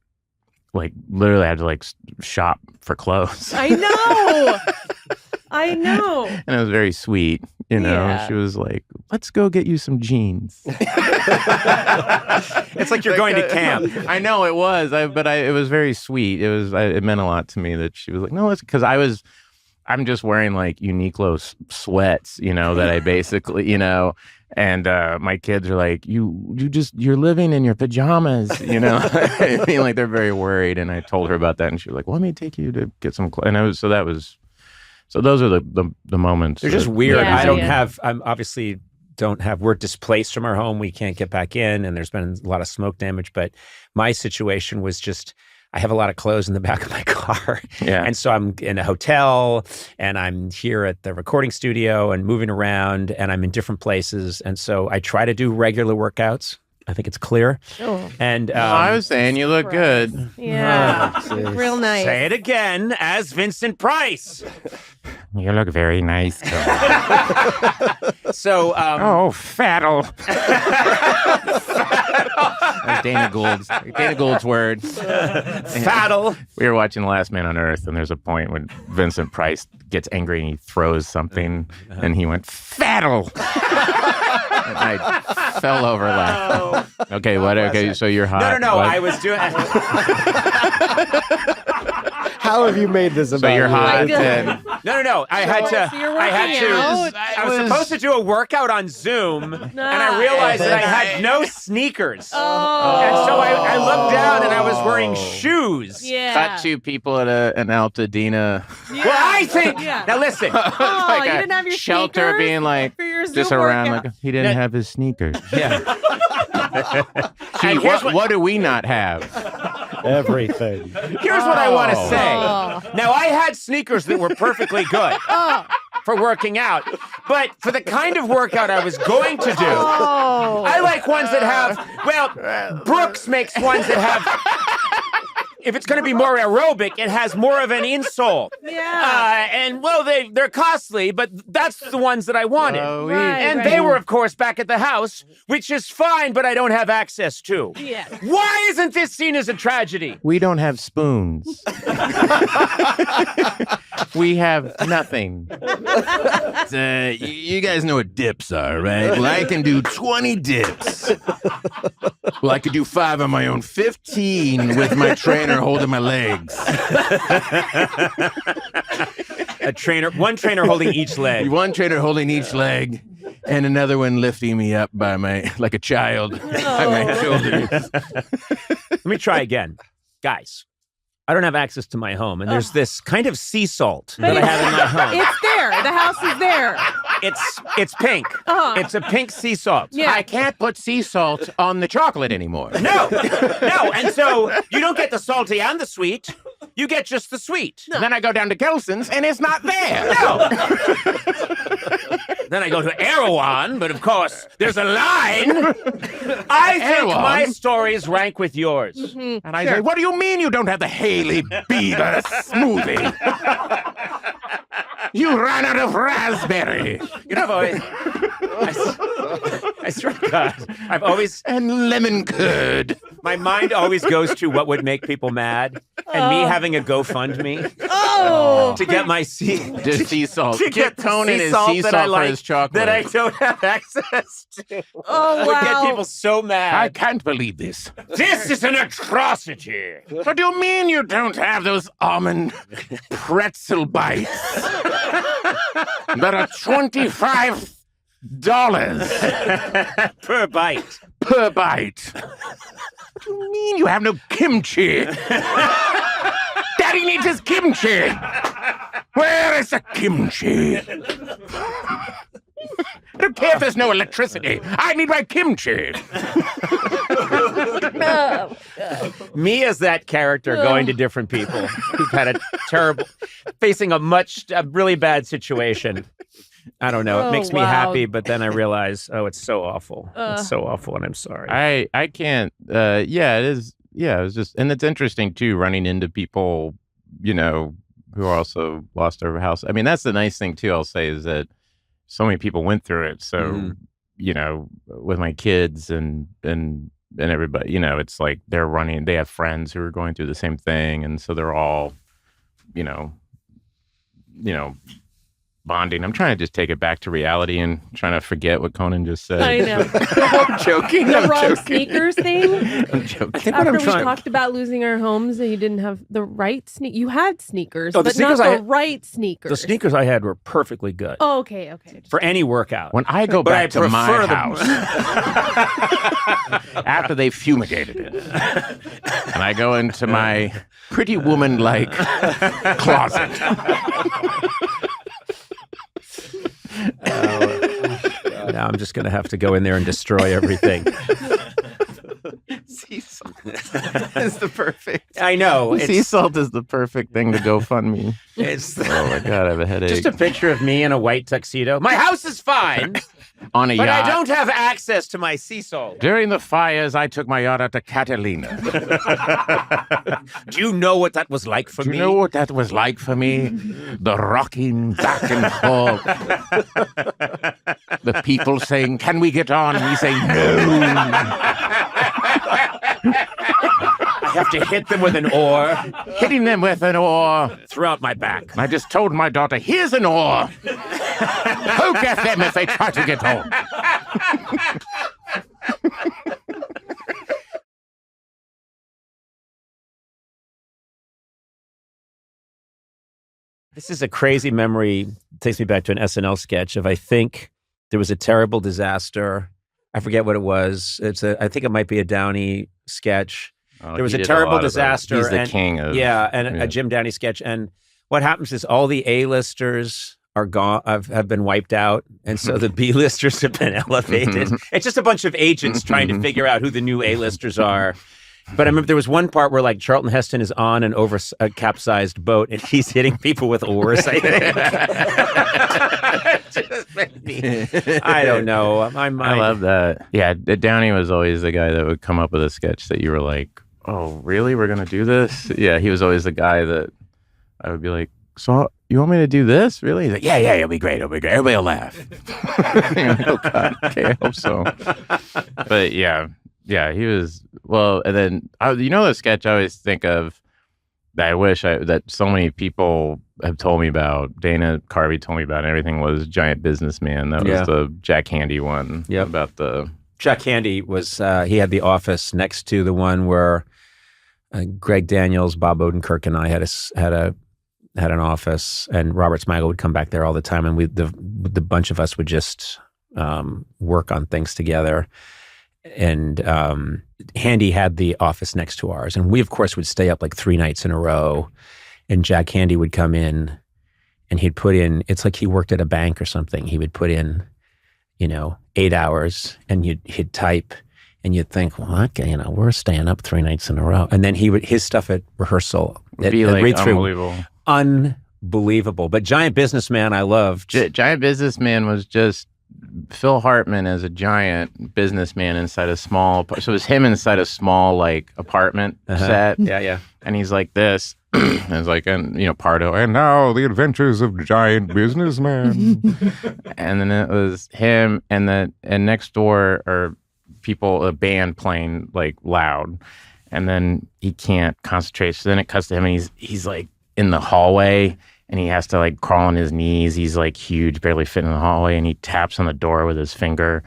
like literally had to like shop for clothes. I know. And it was very sweet. She was like, let's go get you some jeans. It's like you're going to camp. I know it was, but it was very sweet. It meant a lot to me that she was like, no, it's because I'm just wearing like Uniqlo sweats, that I basically, and my kids are like, you're living in your pajamas, I mean, like they're very worried. And I told her about that, and she was like, well, let me take you to get some clothes. And so those are the moments. They're just weird. We're displaced from our home. We can't get back in, and there's been a lot of smoke damage. But my situation was just, I have a lot of clothes in the back of my car. Yeah. And so I'm in a hotel, and I'm here at the recording studio and moving around, and I'm in different places. And so I try to do regular workouts. I think it's clear. Oh. And I was saying you look good. Yeah. Real nice. Say it again as Vincent Price. You look very nice. So, fattle. That's Dana Gould's word. Fattle. We were watching The Last Man on Earth, and there's a point when Vincent Price gets angry and he throws something, and he went, fattle. And I fell over laughing. Okay, what? Okay, so you're hot. No. What? I was doing. How have you made this about So you're you? hot. God. And No. I had to. So you're I had working to. out? I was supposed to do a workout on Zoom, and I realized that I had no sneakers. Oh. And so I looked down, and I was wearing shoes. Yeah. cut two people at an Altadena Yeah. Well, I think. Yeah. Now listen. Oh, like you a didn't have your shelter sneakers being like for your Zoom just around workout. like he didn't have his sneakers. Yeah. Gee, And here's what do we not have? Everything. Here's what I want to say. Oh. Now, I had sneakers that were perfectly good for working out, but for the kind of workout I was going to do, I like ones that have, well, Brooks makes ones that have, if it's going to be more aerobic, it has more of an insole. Yeah. And, well, they're costly, but that's the ones that I wanted. Right, And right. they were, of course, back at the house, which is fine, but I don't have access to. Yeah. Why isn't this seen as a tragedy? We don't have spoons. We have nothing. You guys know what dips are, right? Well, I can do 20 dips. Well, I could do 5 on my own, 15 with my trainer holding my legs. One trainer holding each leg. One trainer holding each leg, and another one lifting me up by like a child, by my shoulders. Let me try again. Guys, I don't have access to my home, and there's this kind of sea salt that I have in my home. It's there. The house is there. It's pink. Uh-huh. It's a pink sea salt. Yeah. I can't put sea salt on the chocolate anymore. No. And so you don't get the salty and the sweet. You get just the sweet. Then I go down to Gelson's and it's not there. No. Then I go to Erewhon, but of course, there's a line. I think Erewhon? my stories rank with yours. Mm-hmm. And I say, what do you mean you don't have the Haley Bieber smoothie? You ran out of raspberry. You know, I swear to God, I've always... And lemon curd. My mind always goes to what would make people mad, and me having a GoFundMe to get my Just sea salt. to get Conan sea his salt sea that salt I for like, his chocolate. that I don't have access to. Oh, Would get wow. people so mad. I can't believe this. This is an atrocity. What do you mean you don't have those almond pretzel bites that are $25 Per bite. per bite? What do you mean you have no kimchi? Daddy needs his kimchi. Where is the kimchi? I don't care if there's no electricity. I need my kimchi. Me as that character going to different people who've had facing a really bad situation. I don't know. It Oh, makes me wow. happy, but then I realize, it's so awful. It's so awful, and I'm sorry. I can't. Yeah, it is. Yeah, it's just, and it's interesting too, running into people, who also lost their house. I mean, that's the nice thing too. I'll say is that so many people went through it. So with my kids and everybody, it's like they're running. They have friends who are going through the same thing, and so they're all, bonding. I'm trying to just take it back to reality and trying to forget what Conan just said. I know. I'm joking. The I'm wrong joking. sneakers thing. I'm joking. I think what After I'm we trying. talked about losing our homes and you didn't have the right sneakers. You had sneakers, Oh, the but not sneakers I the had- right sneakers. The sneakers I had were perfectly good Oh, okay. for any workout. When I go But back I to my prefer them. house after they fumigated it, and I go into my pretty woman-like closet. Now I'm just going to have to go in there and destroy everything. Sea salt is the perfect. I know. Sea salt is the perfect thing to GoFundMe. It's Oh my god, I have a headache. just a picture of me in a white tuxedo. My house is fine, On a but yacht. I don't have access to my sea salt. During the fires, I took my yacht out to Catalina. Do you know what that was like for Do me? you know what that was like for me? The rocking back and forth. The people saying, "Can we get on?" And we say, "No." I have to hit them with an oar Hitting them with an oar. throughout my back. I just told my daughter, "Here's an oar. Poke at them if they try to get home." This is a crazy memory. It takes me back to an SNL sketch of, I think there was a terrible disaster. I forget what it was. I think it might be a Downey sketch. Oh, There was a terrible disaster. He's the king of a Jim Downey sketch. And what happens is all the A-listers are gone, have been wiped out, and so the B-listers have been elevated. It's just a bunch of agents trying to figure out who the new A-listers are. But I remember there was one part where like Charlton Heston is on an a capsized boat and he's hitting people with oars. I think. I don't know. I love that. Yeah, Downey was always the guy that would come up with a sketch that you were like, "Oh, really? We're gonna do this?" Yeah, he was always the guy that I would be like, "So you want me to do this? Really?" He's like, "Yeah, it'll be great. Everybody will laugh." Oh God, okay, I hope so. But yeah, he was and then the sketch I always think of that I wish that so many people have told me about. Dana Carvey told me about, and everything was Giant Businessman. That was the Jack Handey one. Yep. About the Jack Handey was he had the office next to the one where Greg Daniels, Bob Odenkirk, and I had an office, and Robert Smigel would come back there all the time, and the bunch of us would just work on things together. And Handey had the office next to ours, and we of course would stay up like 3 nights in a row. And Jack Handey would come in, and he'd put in. It's like he worked at a bank or something. He would put in, 8 hours, and he'd type, and you'd think, well, okay, we're staying up 3 nights in a row. And then his stuff at rehearsal would be like unbelievable. Unbelievable. But Giant Businessman, I loved. Giant Businessman was just Phil Hartman as a giant businessman inside a small. So it was him inside a small like apartment set. Yeah. And he's like this. And it's like, Pardo. And now the adventures of Giant Businessman. And then it was him, and next door are people, a band playing like loud, and then he can't concentrate. So then it cuts to him, and he's like in the hallway, and he has to like crawl on his knees. He's like huge, barely fitting in the hallway, and he taps on the door with his finger,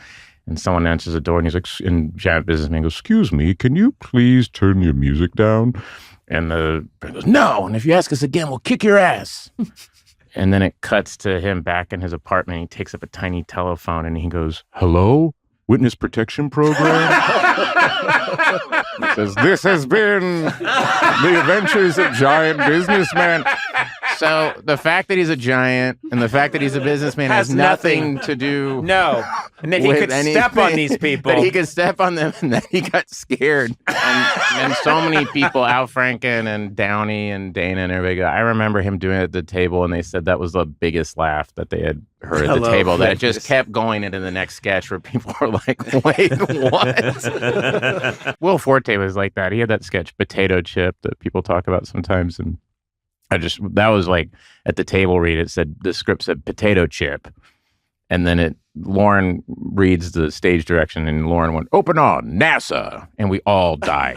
and someone answers the door, and he's like, and Giant Businessman goes, "Excuse me, can you please turn your music down?" And the person goes, "No, and if you ask us again, we'll kick your ass." And then it cuts to him back in his apartment. He takes up a tiny telephone, and he goes, "Hello? Witness Protection Program?" He says, "This has been the adventures of Giant Businessman." So the fact that he's a giant and the fact that he's a businessman has nothing to do. No. And then he could step on these people. But he could step on them, and then he got scared. And so many people, Al Franken and Downey and Dana and everybody, I remember him doing it at the table, and they said that was the biggest laugh that they had heard at the table. That it just kept going into the next sketch where people were like, "Wait, what?" Will Forte was like that. He had that sketch, Potato Chip, that people talk about sometimes, and that was like at the table read, it said, the script said Potato Chip. And then Lauren reads the stage direction, and Lauren went, "Open on NASA." And we all died.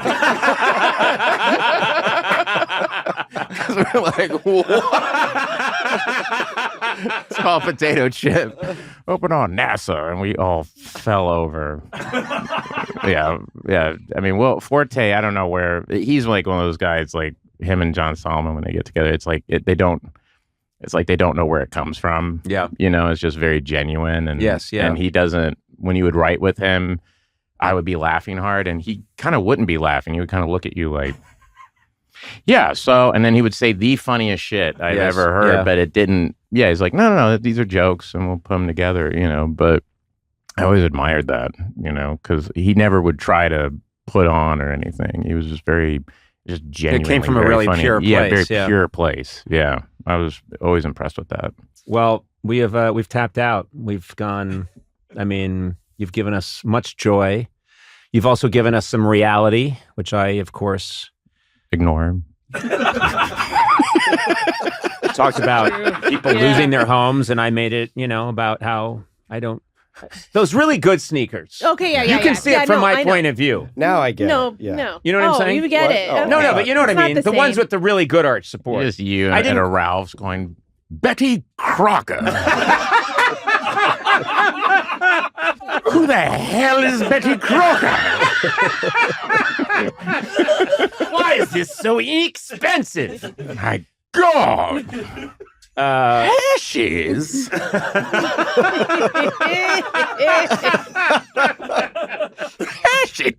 Because we're like, what? It's called Potato Chip. "Open on NASA." And we all fell over. Yeah. I mean, Will Forte, I don't know where, he's like one of those guys, like him and John Solomon, when they get together, it's like they don't know where it comes from. Yeah. It's just very genuine. And yes, yeah. And he doesn't, when you would write with him, I would be laughing hard, and he kind of wouldn't be laughing. He would kind of look at you like, yeah, so, and then he would say the funniest shit I've ever heard, but it didn't, he's like, no, these are jokes, and we'll put them together, but I always admired that, because he never would try to put on or anything. He was just genuinely. It came from a really funny. pure place. Yeah, very pure place. Yeah, I was always impressed with that. Well, we've tapped out. We've gone. I mean, you've given us much joy. You've also given us some reality, which I, of course, ignore him. Talked about people losing their homes, and I made it, about how I don't. Those really good sneakers. Okay, yeah. You can see it from my point of view. Now I get it. No. You know what I'm saying? You get it. Oh. No, but you know what I mean. The ones with the really good arch support. Just you and a Ralph's going, "Betty Crocker." Who the hell is Betty Crocker? Why is this so inexpensive? My God. Ashes.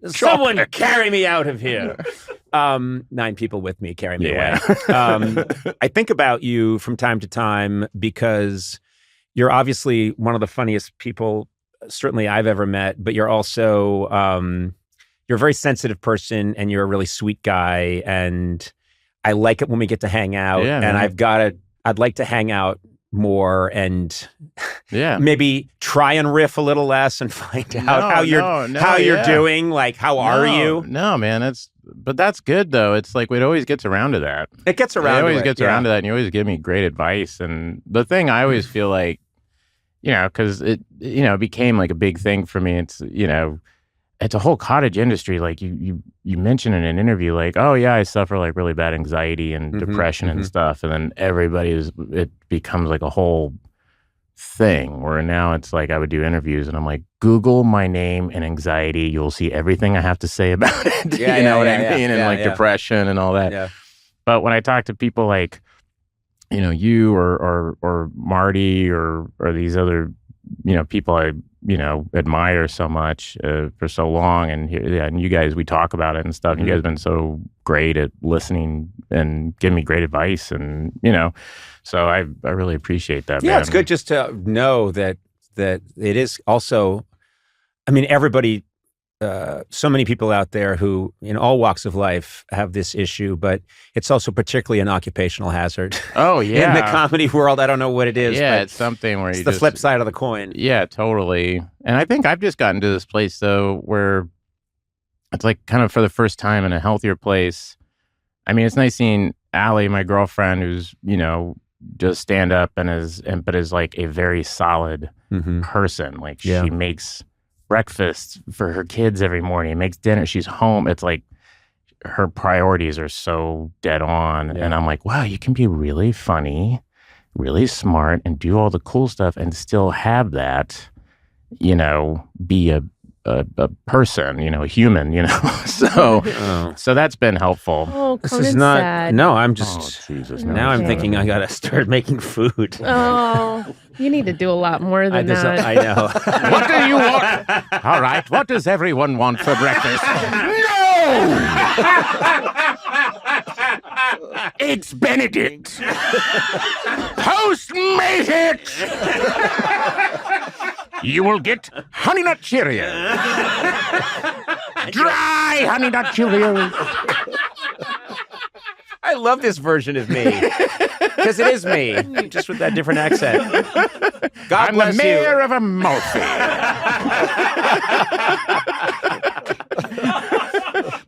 Someone carry me out of here. 9 people with me carry me away. I think about you from time to time because you're obviously one of the funniest people certainly I've ever met, but you're also you're a very sensitive person and you're a really sweet guy, and I like it when we get to hang out. Yeah, and man. I'd like to hang out more and Yeah. maybe try and riff a little less and find out how you're doing. Like, how are you? No, man. But that's good though. It's like it always gets around to that. It gets around. It always gets around to that, and you always give me great advice. And the thing I always feel like, because it became like a big thing for me. It's it's a whole cottage industry. Like you mentioned in an interview, like, oh yeah, I suffer like really bad anxiety and depression and stuff, and then it becomes like a whole thing where now it's like I would do interviews and I'm like, Google my name and anxiety, you'll see everything I have to say about it. You know what I mean? And like depression and all that. Yeah. But when I talk to people like, you or Marty or these other, people I admire so much for so long, and you guys, we talk about it and stuff. And you guys have been so great at listening and giving me great advice, and so I really appreciate that. Yeah, man. it's good just to know that it is also. I mean, everybody. So many people out there who, in all walks of life, have this issue, but it's also particularly an occupational hazard. Oh yeah, in the comedy world, I don't know what it is. Yeah, but it's something where it's the flip side of the coin. Yeah, totally. And I think I've just gotten to this place though, where it's like kind of for the first time in a healthier place. I mean, it's nice seeing Allie, my girlfriend, who's does stand up but is like a very solid person. Like she makes breakfast for her kids every morning, makes dinner, she's home. It's like her priorities are so dead on. And I'm like, wow, you can be really funny, really smart, and do all the cool stuff and still have that, be a person, a human, so that's been helpful. Oh, This Conan's is not. sad. No, I'm just. Jesus, now I'm thinking I gotta start making food. Oh, you need to do a lot more than that. I know. What do you want? All right, what does everyone want for breakfast? It's Benedict. Postmate it. You will get Honey Nut Cheerios. Dry Honey Nut Cheerios. I love this version of me because it is me, just with that different accent. God I'm bless the mayor you. of Amalfi.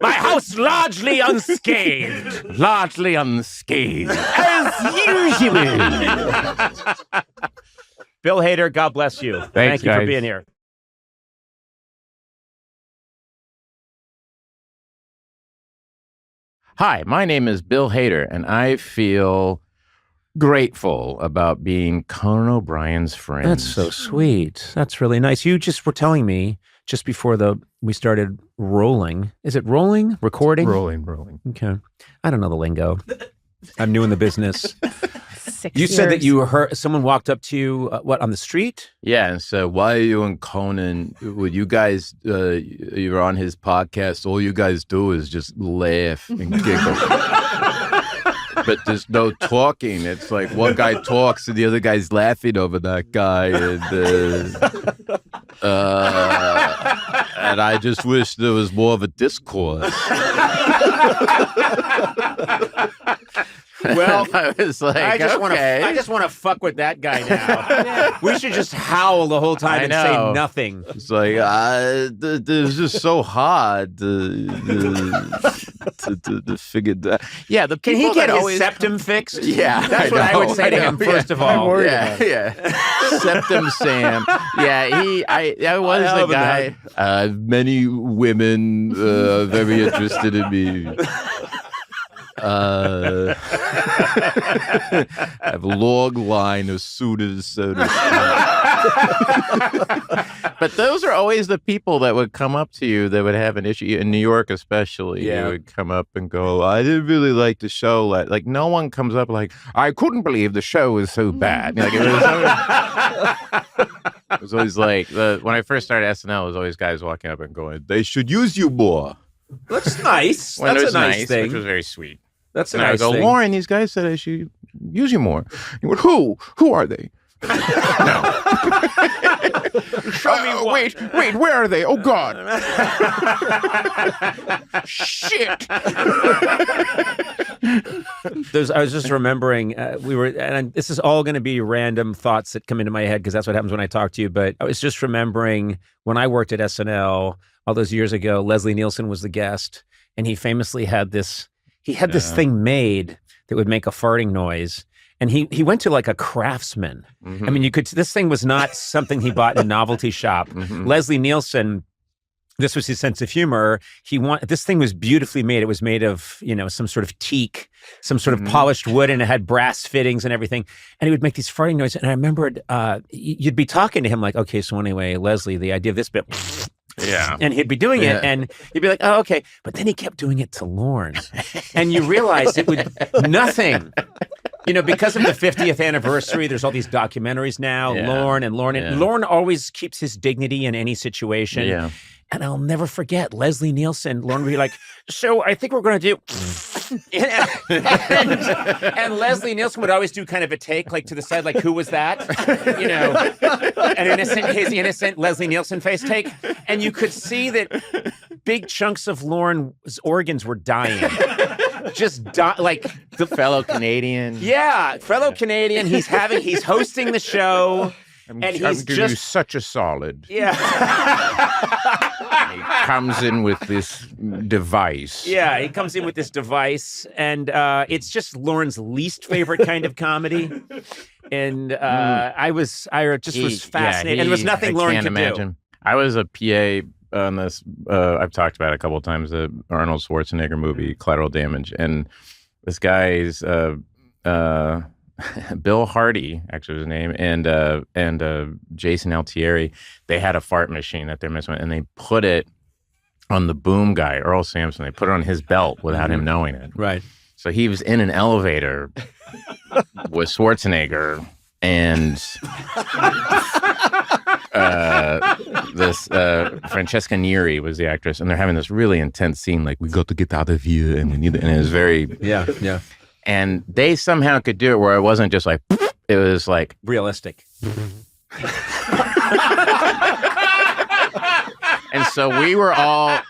My house largely unscathed. Largely unscathed, as usual. Bill Hader, God bless you. Thank you for guys. being here. Hi, my name is Bill Hader, and I feel grateful about being Conan O'Brien's friend. That's so sweet. That's really nice. You just were telling me just before we started rolling. Is it rolling? Recording? Rolling. Okay. I don't know the lingo. I'm new in the business. 6 You said that years. you heard someone walked up to you, on the street? Yeah, and so why are you and Conan, would you guys, you're on his podcast, all you guys do is just laugh and giggle. But there's no talking. It's like one guy talks and the other guy's laughing over that guy. And I just wish there was more of a discourse. Well, I was like, I just want to fuck with that guy now. We should just howl the whole time and say nothing. It's like, it's just so hard to figure that. Yeah, the Can people he get that his always, septum fixed? Yeah, That's what I would say to him first of all. Yeah. Septum Sam. Yeah, I was the guy. Many women very interested in me. I have a long line of suitors, so to speak. But those are always the people that would come up to you that would have an issue in New York, especially. Yeah. You would come up and go, "I didn't really like the show." Like no one comes up like, "I couldn't believe the show was so bad." Like it was always like when I first started SNL, it was always guys walking up and going, "They should use you more." That's nice. When That's it was a nice thing. which was very sweet. That's a And I nice go, thing. "Lauren, these guys said I should use you more." He went, "Who? Who are they?" Show me what. Wait, where are they? Oh God. Shit. I was just remembering this is all going to be random thoughts that come into my head because that's what happens when I talk to you. But I was just remembering when I worked at SNL all those years ago. Leslie Nielsen was the guest, and he famously had this. He had this thing made that would make a farting noise. And he went to like a craftsman. Mm-hmm. I mean, this thing was not something he bought in a novelty shop. Mm-hmm. Leslie Nielsen, this was his sense of humor. This thing was beautifully made. It was made of, some sort of teak, some sort of polished wood, and it had brass fittings and everything. And he would make these farting noises. And I remembered you'd be talking to him like, okay, so anyway, Leslie, the idea of this bit. Yeah. And he'd be doing it, and you'd be like, oh, okay. But then he kept doing it to Lorne. And you realize it would nothing. Because of the 50th anniversary, there's all these documentaries now, Lorne. And Lorne always keeps his dignity in any situation. Yeah. And I'll never forget Leslie Nielsen. Lorne would be like, so I think we're going to do... and Leslie Nielsen would always do kind of a take, like to the side, like, who was that? His innocent Leslie Nielsen face take. And you could see that big chunks of Lorne's organs were dying. Like the fellow Canadian. Yeah, fellow Canadian. He's hosting the show. And he's giving you such a solid. Yeah. He comes in with this device. Yeah, he comes in with this device, and it's just Lorne's least favorite kind of comedy. And I was fascinated. And there was nothing Lorne could do. I was a PA on this. I've talked about it a couple of times. The Arnold Schwarzenegger movie, Collateral Damage, and this guy's. Bill Hardy, actually was his name, and Jason Altieri, they had a fart machine that they're messing with, and they put it on the boom guy, Earl Sampson. They put it on his belt without him knowing it. Right. So he was in an elevator with Schwarzenegger, and this Francesca Neri was the actress, and they're having this really intense scene, like, we got to get out of here, and we need it. And it was very... Yeah. And they somehow could do it where it wasn't just like, it was like... realistic. And so we were all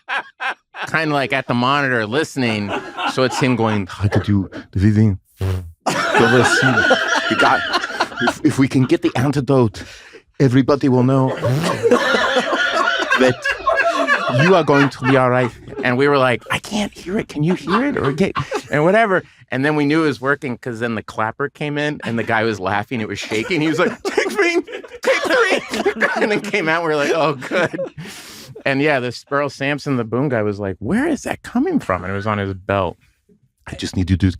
kind of like at the monitor listening. So it's him going, how to do the thing. If we can get the antidote, everybody will know that you are going to be all right. And we were like, I can't hear it. Can you hear it? And whatever. And then we knew it was working because then the clapper came in and the guy was laughing. It was shaking. He was like, take three. And then came out. We were like, oh, good. And yeah, this Earl Sampson, the boom guy, was like, where is that coming from? And it was on his belt. I just need you to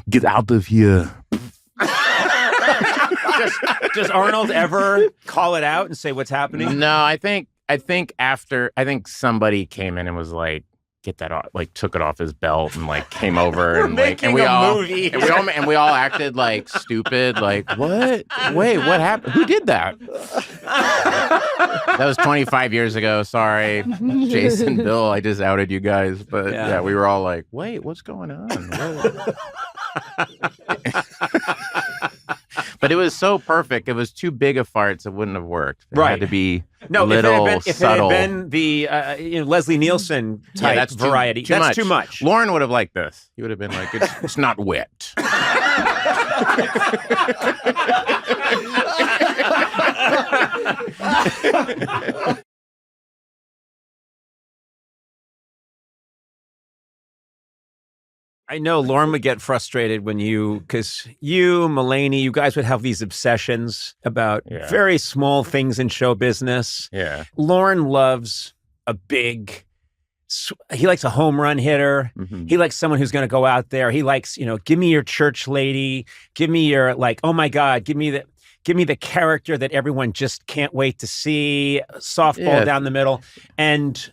get out of here. Does Arnold ever call it out and say what's happening? No, I think somebody came in and was like, get that off, like took it off his belt and like came over and like, and we all acted like stupid, like, what? Wait, what happened? Who did that? That was 25 years ago. Sorry, Jason, Bill, I just outed you guys. But yeah, we were all like, wait, what's going on? But it was so perfect. It was too big of farts. It wouldn't have worked. It had to be little, if it subtle. had been the Leslie Nielsen type that's variety, that's too much. Lauren would have liked this. He would have been like, it's not wet. I know Lauren would get frustrated when because you, Mulaney, you guys would have these obsessions about very small things in show business. Yeah. Lauren loves he likes a home run hitter. Mm-hmm. He likes someone who's going to go out there. He likes, give me your church lady. Give me your, like, oh my God, give me the... give me the character that everyone just can't wait to see, softball down the middle. And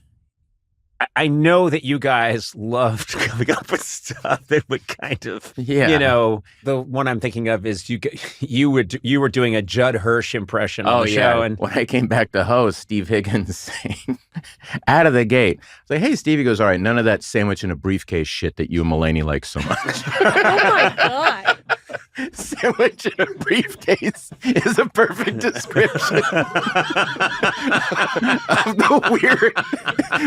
I know that you guys loved coming up with stuff that would kind of, the one I'm thinking of is you were doing a Judd Hirsch impression on the show. And when I came back to host, Steve Higgins saying, out of the gate, I was like, hey, Steve, he goes, all right, none of that sandwich in a briefcase shit that you and Mulaney like so much. Oh my God. Sandwich in a briefcase is a perfect description of the weird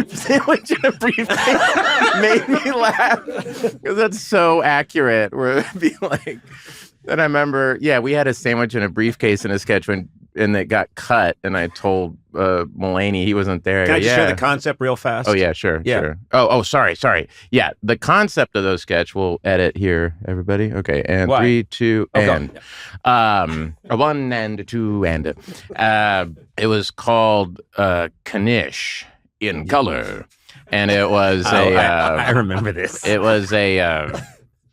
sandwich in a briefcase. Made me laugh because that's so accurate. Where it'd be like, and I remember, we had a sandwich in a briefcase in a sketch and it got cut, and I told Mulaney, he wasn't there. Can I just share the concept real fast? Oh yeah, sure. Oh, sorry. Yeah, the concept of those sketch, we'll edit here, everybody. Okay, and 3, 2, and 1 and 2 and it was called Knish in color, and it was I remember this. It was a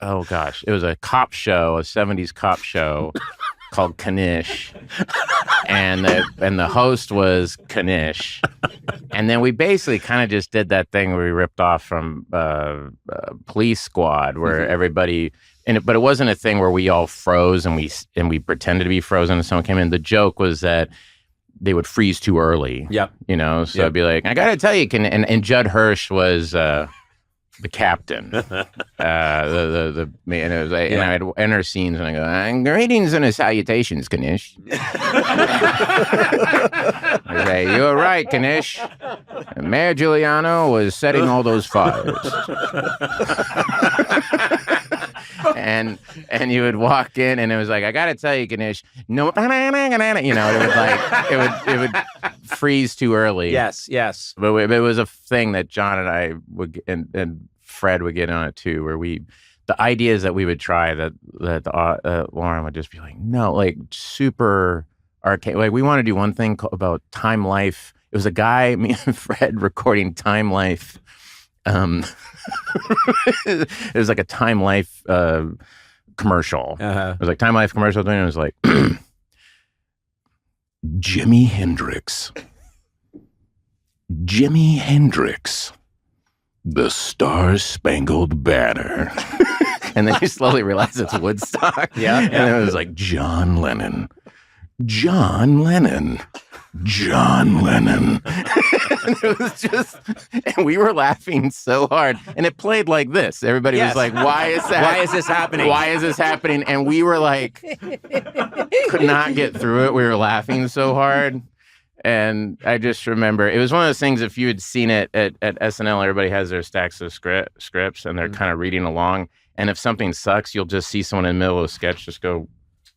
oh gosh, it was a cop show, a 70s cop show. Called Knish, and the host was Knish, and then we basically kind of just did that thing where we ripped off from Police Squad, where everybody but it wasn't a thing where we all froze and we pretended to be frozen and someone came in. The joke was that they would freeze too early. Yep. So I'd be like, I gotta tell you, and Judd Hirsch was the captain, and it was like, and I'd enter scenes and I go, greetings and salutations, Knish. I say, you're right, Knish. Mayor Giuliano was setting all those fires. and you would walk in and it was like, I gotta tell you, Knish, no, it would freeze too early. Yes. But it was a thing that John and I would and Fred would get on it too, where the ideas that we would try that Lauren would just be like, no, like super arcade. Like we want to do one thing about Time Life. It was a guy, me and Fred, recording Time Life. It was like a Time Life commercial. It was like Time Life commercial thing. And it was like Jimi Hendrix, the Star-Spangled Banner. And then you slowly realize it's Woodstock. And then it was like John Lennon. And it was just, and we were laughing so hard. And it played like this. Everybody was like, why is that? Why is this happening? Why is this happening? And we were like, could not get through it. We were laughing so hard. And I just remember, it was one of those things, if you had seen it at SNL, everybody has their stacks of scripts and they're kind of reading along. And if something sucks, you'll just see someone in the middle of a sketch just go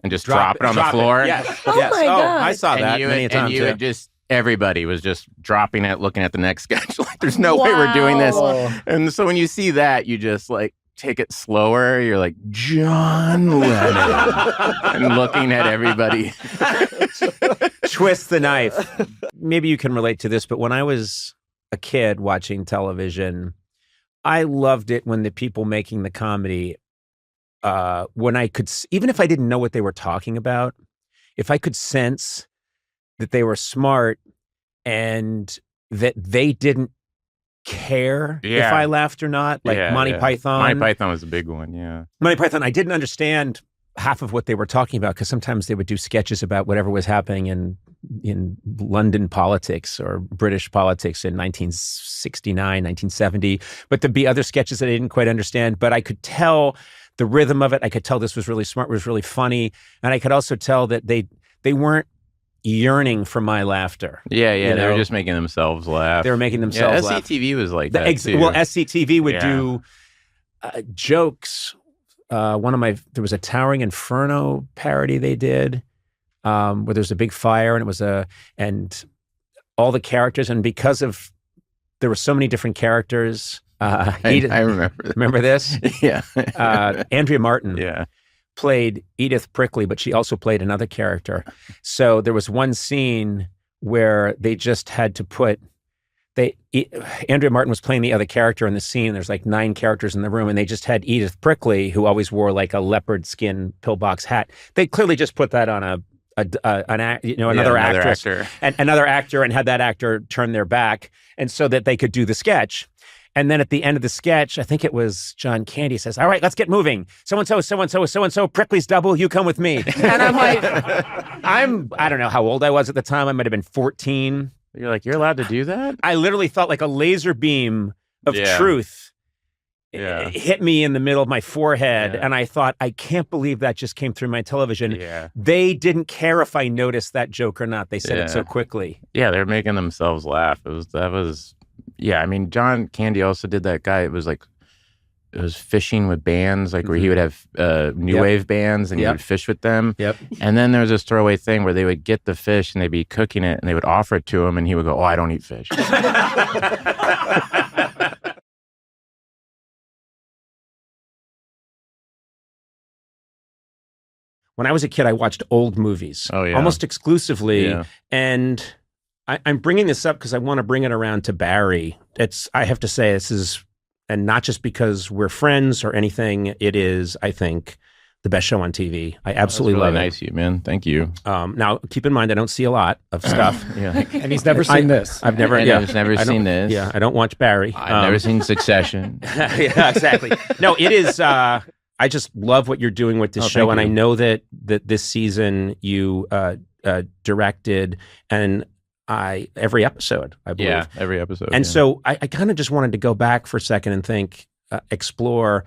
and just drop it on the floor. Yes. Oh my God. I saw that many times too. Everybody was just dropping it, looking at the next sketch. Like, there's no way we're doing this. And so when you see that, you just like take it slower. You're like, John Lennon. And looking at everybody. Twist the knife. Maybe you can relate to this, but when I was a kid watching television, I loved it when the people making the comedy, when I could, even if I didn't know what they were talking about, if I could sense that they were smart and that they didn't care if I laughed or not, like Monty Python. Monty Python was a big one, yeah. Monty Python, I didn't understand half of what they were talking about because sometimes they would do sketches about whatever was happening in London politics or British politics in 1969, 1970. But there'd be other sketches that I didn't quite understand, but I could tell the rhythm of it. I could tell this was really smart, was really funny. And I could also tell that they weren't yearning for my laughter. They were just making themselves laugh. They were making themselves laugh. SCTV was like that too. Well, SCTV would do jokes. There was a Towering Inferno parody they did, where there was a big fire and it was and all the characters, and because of there were so many different characters. I remember. Remember this? Yeah. Andrea Martin played Edith Prickly, but she also played another character. So there was one scene where they just had to put Andrea Martin was playing the other character in the scene. There's like 9 characters in the room, and they just had Edith Prickly, who always wore like a leopard skin pillbox hat. They clearly just put that on another actress, actor. and another actor, and had that actor turn their back, and so that they could do the sketch. And then at the end of the sketch, I think it was John Candy says, "All right, let's get moving. So-and-so, so-and-so, so-and-so, Prickly's double, you come with me." And I'm like, I don't know how old I was at the time. I might have been 14. You're like, you're allowed to do that? I literally felt like a laser beam of truth hit me in the middle of my forehead. And I thought, I can't believe that just came through my television. Yeah. They didn't care if I noticed that joke or not. They said it so quickly. Yeah, they're making themselves laugh. I mean, John Candy also did that guy. It was fishing with bands, like where he would have new wave bands and he would fish with them. Yep. And then there was this throwaway thing where they would get the fish and they'd be cooking it and they would offer it to him and he would go, "Oh, I don't eat fish." When I was a kid, I watched old movies almost exclusively. Yeah. And I'm bringing this up because I want to bring it around to Barry. I have to say, this is, and not just because we're friends or anything, it is, I think, the best show on TV. I absolutely love it. Nice of you, man. Thank you. Now, keep in mind, I don't see a lot of stuff. And he's never seen this. I've never seen this. Yeah, I don't watch Barry. I've never seen Succession. Yeah, exactly. No, it is... I just love what you're doing with this show, and I know that this season you directed every episode, I believe. Yeah, every episode. And so I kind of just wanted to go back for a second and think, explore.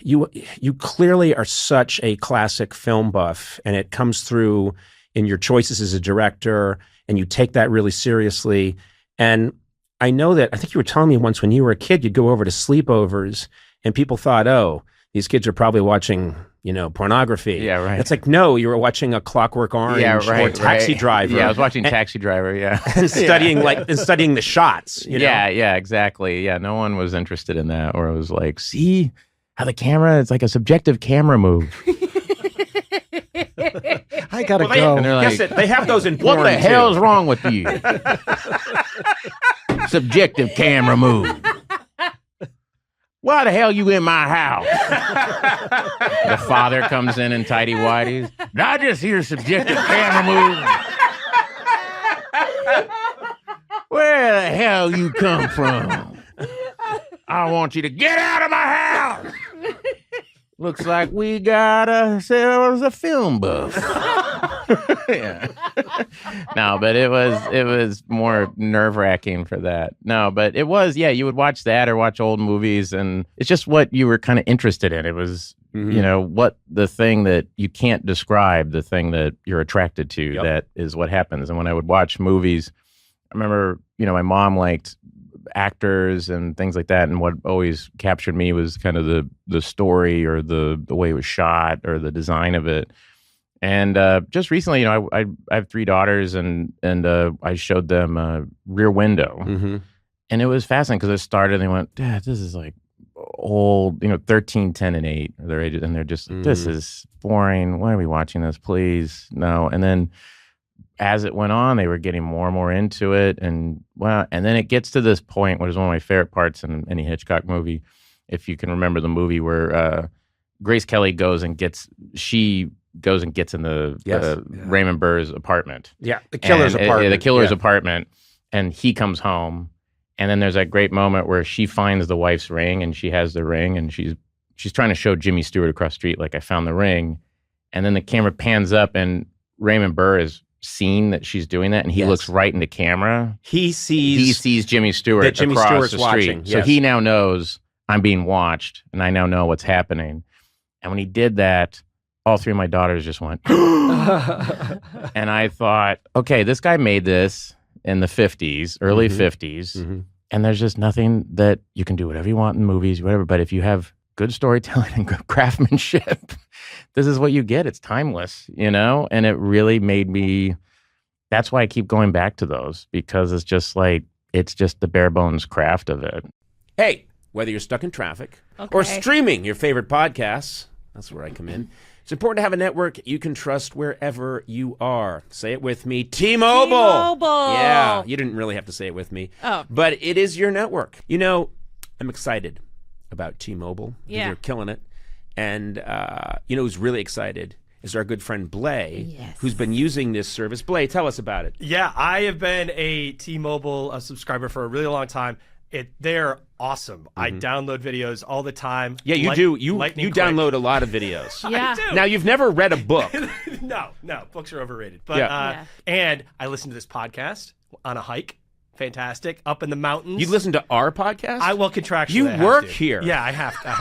You clearly are such a classic film buff, and it comes through in your choices as a director, and you take that really seriously. And I know that, I think you were telling me once when you were a kid, you'd go over to sleepovers, and people thought, oh, these kids are probably watching, pornography. Yeah, right. It's like, no, you were watching A Clockwork Orange or Taxi Driver. Yeah, I was watching Taxi Driver, and studying studying the shots. Yeah, exactly. Yeah, no one was interested in that. Or it was like, see how the camera, it's like a subjective camera move. I gotta go. And they're like, they have those in porn. What the hell's wrong with you? Subjective camera move. Why the hell you in my house? The father comes in tighty whities. I just hear subjective camera move. Where the hell you come from? I want you to get out of my house. Looks like we got ourselves a film buff. Yeah. No, but it was more nerve-wracking for that. No, but it was, you would watch that or watch old movies, and it's just what you were kind of interested in. It was, what the thing that you can't describe, the thing that you're attracted to, that is what happens. And when I would watch movies, I remember, my mom liked actors and things like that, and what always captured me was kind of the story or the way it was shot or the design of it. And just recently, I have 3 daughters, and I showed them Rear Window, and it was fascinating because it started and they went, "Dad, this is like old, 13, 10, and 8 are their ages," and they're just, "This is boring. Why are we watching this? Please, no." And then as it went on, they were getting more and more into it, and then it gets to this point, which is one of my favorite parts in any Hitchcock movie, if you can remember the movie where Grace Kelly goes and gets in the Raymond Burr's apartment. Yeah, the killer's apartment. The killer's apartment, and he comes home, and then there's that great moment where she finds the wife's ring, and she has the ring, and she's trying to show Jimmy Stewart across the street, like, I found the ring, and then the camera pans up, and Raymond Burr is seeing that she's doing that, and he looks right into camera. He sees Jimmy Stewart that Jimmy across Stewart's the street. watching. So he now knows I'm being watched, and I now know what's happening. And when he did that, all 3 of my daughters just went, and I thought, okay, this guy made this in the 50s, early 50s, and there's just nothing that you can do whatever you want in movies, whatever. But if you have good storytelling and good craftsmanship, this is what you get. It's timeless, and it really made me, that's why I keep going back to those, because it's just the bare bones craft of it. Hey, whether you're stuck in traffic or streaming your favorite podcasts, that's where I come in. It's important to have a network you can trust wherever you are. Say it with me. T-Mobile. T-Mobile. Yeah, you didn't really have to say it with me. Oh. But it is your network. I'm excited about T-Mobile. Yeah. They're killing it. And, who's really excited is our good friend Blay, Yes. who's been using this service. Blay, tell us about it. Yeah, I have been a T-Mobile subscriber for a really long time. They're awesome. I download videos all the time. Yeah, you do. You download a lot of videos. Yeah. I do. Now, you've never read a book. No, books are overrated. But and I listen to this podcast on a hike. Fantastic. Up in the mountains. You listen to our podcast? Contractually. You I have work to. here. Yeah, I have to. I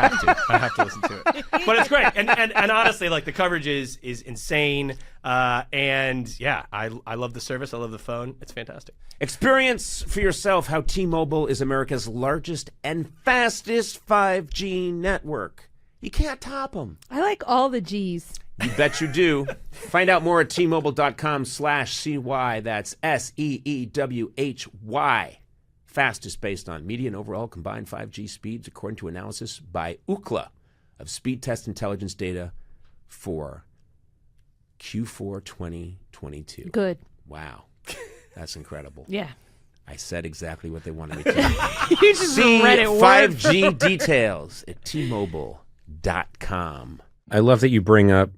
have to listen to it. But it's great. And honestly, like the coverage is insane. And yeah, I love the service. I love the phone. It's fantastic. Experience for yourself how T-Mobile is America's largest and fastest 5G network. You can't top them. I like all the G's. You bet you do. Find out more at T-Mobile.com/CY. That's SEEWHY. Fastest based on median overall combined 5G speeds, according to analysis by Ookla of speed test intelligence data for Q4 2022. Good. Wow. That's incredible. Yeah. I said exactly what they wanted me to. You just See read it 5G details at T-Mobile.com. I love that you bring up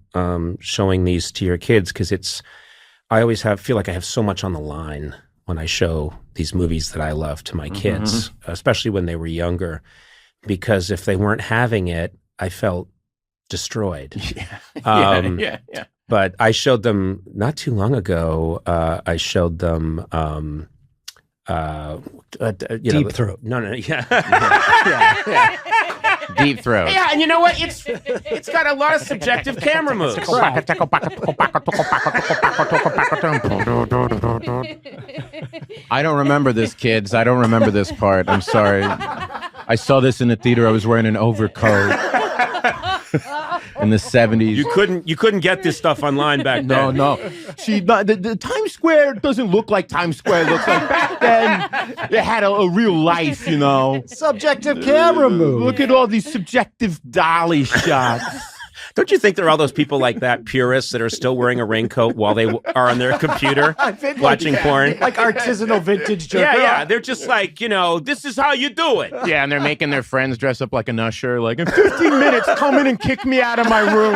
showing these to your kids, because I always feel like I have so much on the line when I show these movies that I love to my kids, especially when they were younger, because if they weren't having it, I felt destroyed. Yeah. But I showed them not too long ago. I showed them Deep Throat. No, yeah. Deep Throat. Yeah, and you know what? It's got a lot of subjective camera moves. I don't remember this, kids. I don't remember this part. I'm sorry. I saw this in the theater. I was wearing an overcoat in the 70s. You couldn't get this stuff online back then. No. See, the Times Square doesn't look like Times Square looks like back then. It had a real life, you know. Subjective camera move. Look at all these subjective dolly shots. Don't you think there are all those people like that, purists, that are still wearing a raincoat while they are on their computer watching porn? Like artisanal vintage jerk. Yeah. They're just like, this is how you do it. Yeah, and they're making their friends dress up like an usher. Like, in 15 minutes, come in and kick me out of my room.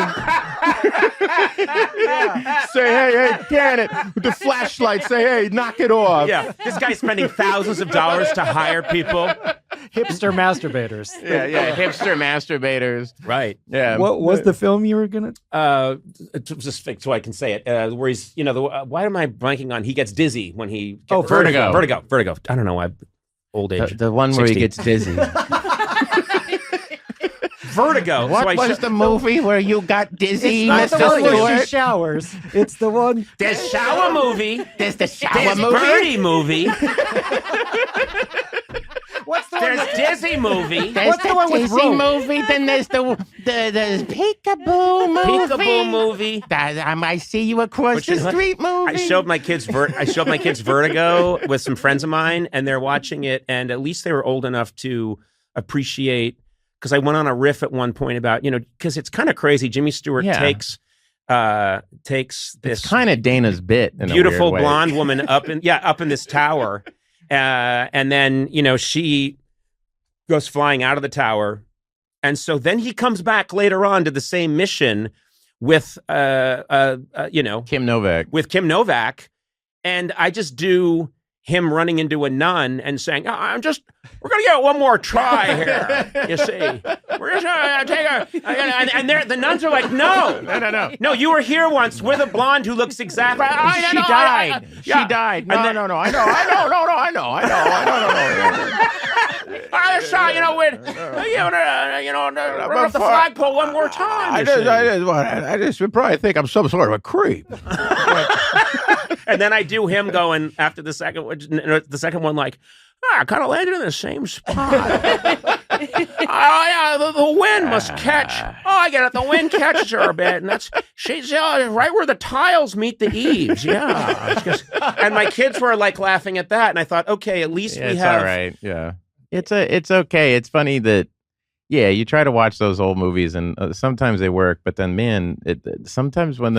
Say, hey, can it? With the flashlight, say, hey, knock it off. Yeah, this guy's spending thousands of dollars to hire people. Hipster masturbators. Yeah, hipster masturbators. Right. Yeah. What was the film you were gonna? Just so I can say it, where he's, why am I blanking on? He gets dizzy when he. Vertigo. Vertigo. I don't know. Old age. The one where he gets dizzy. Vertigo. What was the movie where you got dizzy, It's not the one Mr. where she Stewart? showers. It's the one. There's shower movie. There's the shower There's movie. birdie movie. What's the one? There's dizzy movie. There's What's the one with Disney rope? movie. Then there's the peekaboo movie. Peekaboo movie. I see you across the street movie. I showed my kids Vertigo with some friends of mine, and they're watching it, and at least they were old enough to appreciate. Because I went on a riff at one point about, because it's kind of crazy. Jimmy Stewart takes this It's kind of Dana's bit. In beautiful a weird way. blonde woman up in this tower, and then she goes flying out of the tower, and so then he comes back later on to the same mission with Kim Novak. with Kim Novak, and I just do him running into a nun and saying, we're going to get one more try here, you see. We're just going to take and the nuns are like, no, you were here once with a blonde who looks exactly. She died. She died. No, I know. I know. I saw, run up the flagpole one more time. I just would probably think I'm some sort of a creep. And then I do him going after the second one, like, I kind of landed in the same spot. The wind must catch. I get it. The wind catches her a bit, and she's right where the tiles meet the eaves. Yeah. And my kids were like laughing at that, and I thought, okay, at least we have. It's all right. Yeah. It's okay. It's funny that, you try to watch those old movies, and sometimes they work, but then, man, sometimes when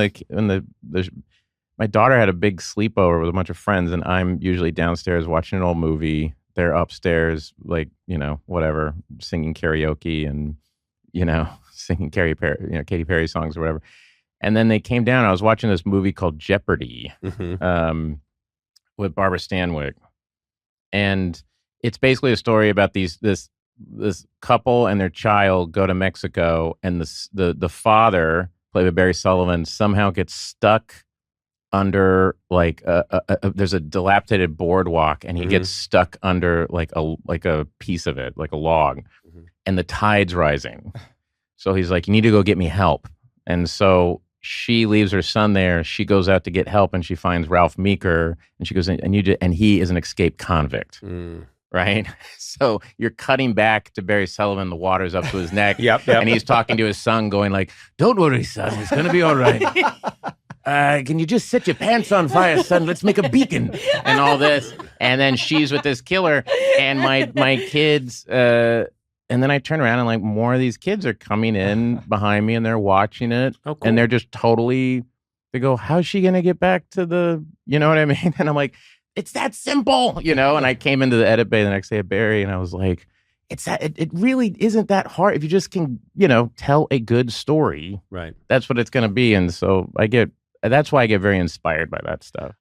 my daughter had a big sleepover with a bunch of friends, and I'm usually downstairs watching an old movie. They're upstairs, like, whatever, singing karaoke and, singing Katy Perry songs or whatever. And then they came down. I was watching this movie called Jeopardy with Barbara Stanwyck. And it's basically a story about this couple and their child go to Mexico, and the father, played by Barry Sullivan, somehow gets stuck under like there's a dilapidated boardwalk, and he gets stuck under like a piece of it, like a log, and the tide's rising. So he's like, "You need to go get me help." And so she leaves her son there. She goes out to get help, and she finds Ralph Meeker, and she goes, and he is an escaped convict. Right? So you're cutting back to Barry Sullivan, the water's up to his neck. Yep. And he's talking to his son going like, "Don't worry, son, it's going to be all right. Can you just set your pants on fire, son? Let's make a beacon." And all this. And then she's with this killer, and my kids, and then I turn around and like more of these kids are coming in behind me, and they're watching it. Oh, cool. And they're just totally, they go, "How's she going to get back to the," you know what I mean? And I'm like, "It's that simple," you know? And I came into the edit bay the next day at Barry, and I was like, it really isn't that hard. If you just can, tell a good story, right? That's what it's going to be. And so that's why I get very inspired by that stuff.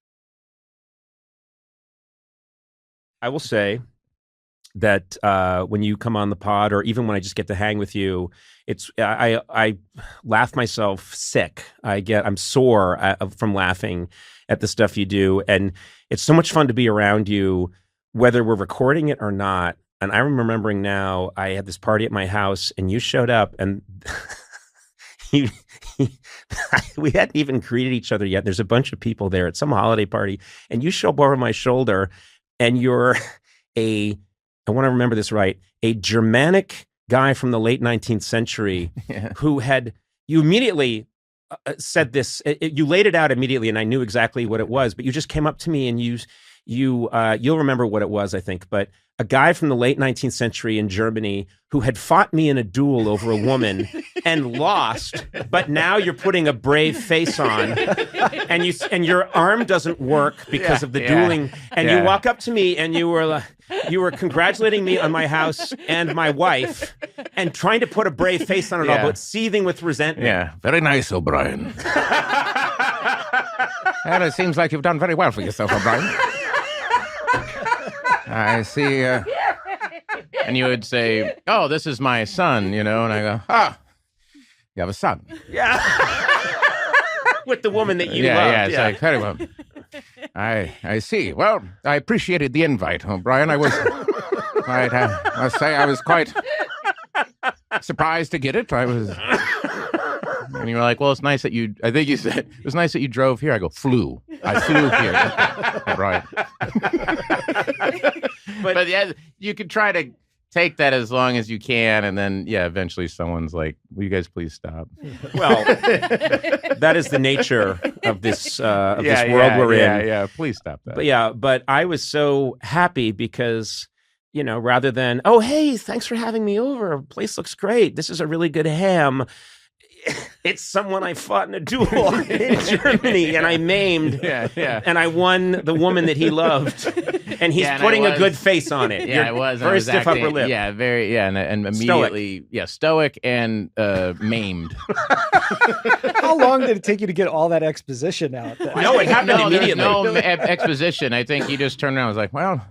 I will say that when you come on the pod, or even when I just get to hang with you, I laugh myself sick. I'm sore from laughing at the stuff you do, and it's so much fun to be around you, whether we're recording it or not. And I'm remembering now, I had this party at my house, and you showed up, and we hadn't even greeted each other yet. There's a bunch of people there at some holiday party, and you show up over my shoulder, and you're I want to remember this right, a Germanic guy from the late 19th century who you immediately said this, you laid it out immediately, and I knew exactly what it was, but you just came up to me and you'll remember what it was, I think, but a guy from the late 19th century in Germany who had fought me in a duel over a woman and lost, but now you're putting a brave face on, and your arm doesn't work because of the dueling, and you walk up to me and you were congratulating me on my house and my wife, and trying to put a brave face on it all, but seething with resentment. Yeah, very nice, O'Brien. And it seems like you've done very well for yourself, O'Brien. I see. And you would say, "Oh, this is my son," and I go, "You have a son." Yeah. With the woman that you love. Yeah, it's like, very well. I see. Well, I appreciated the invite, O'Brien. I must say I was quite surprised to get it. And you were like, "Well, it's nice that you," I think you said, "It was nice that you drove here." I go, "Flew. I flew here." Right. But yeah, you could try to take that as long as you can, and then eventually someone's like, "Will you guys please stop?" Well, that is the nature of this world we're in. Yeah, please stop that. But I was so happy because, rather than, "Oh, hey, thanks for having me over. Place looks great. This is a really good ham." It's someone I fought in a duel in Germany, and I maimed, and I won the woman that he loved, and he's putting a good face on it. Yeah, I was. Very stiff upper lip. Yeah, very, and immediately, stoic and maimed. How long did it take you to get all that exposition out? No, it happened immediately. No exposition. I think he just turned around and was like, "Well,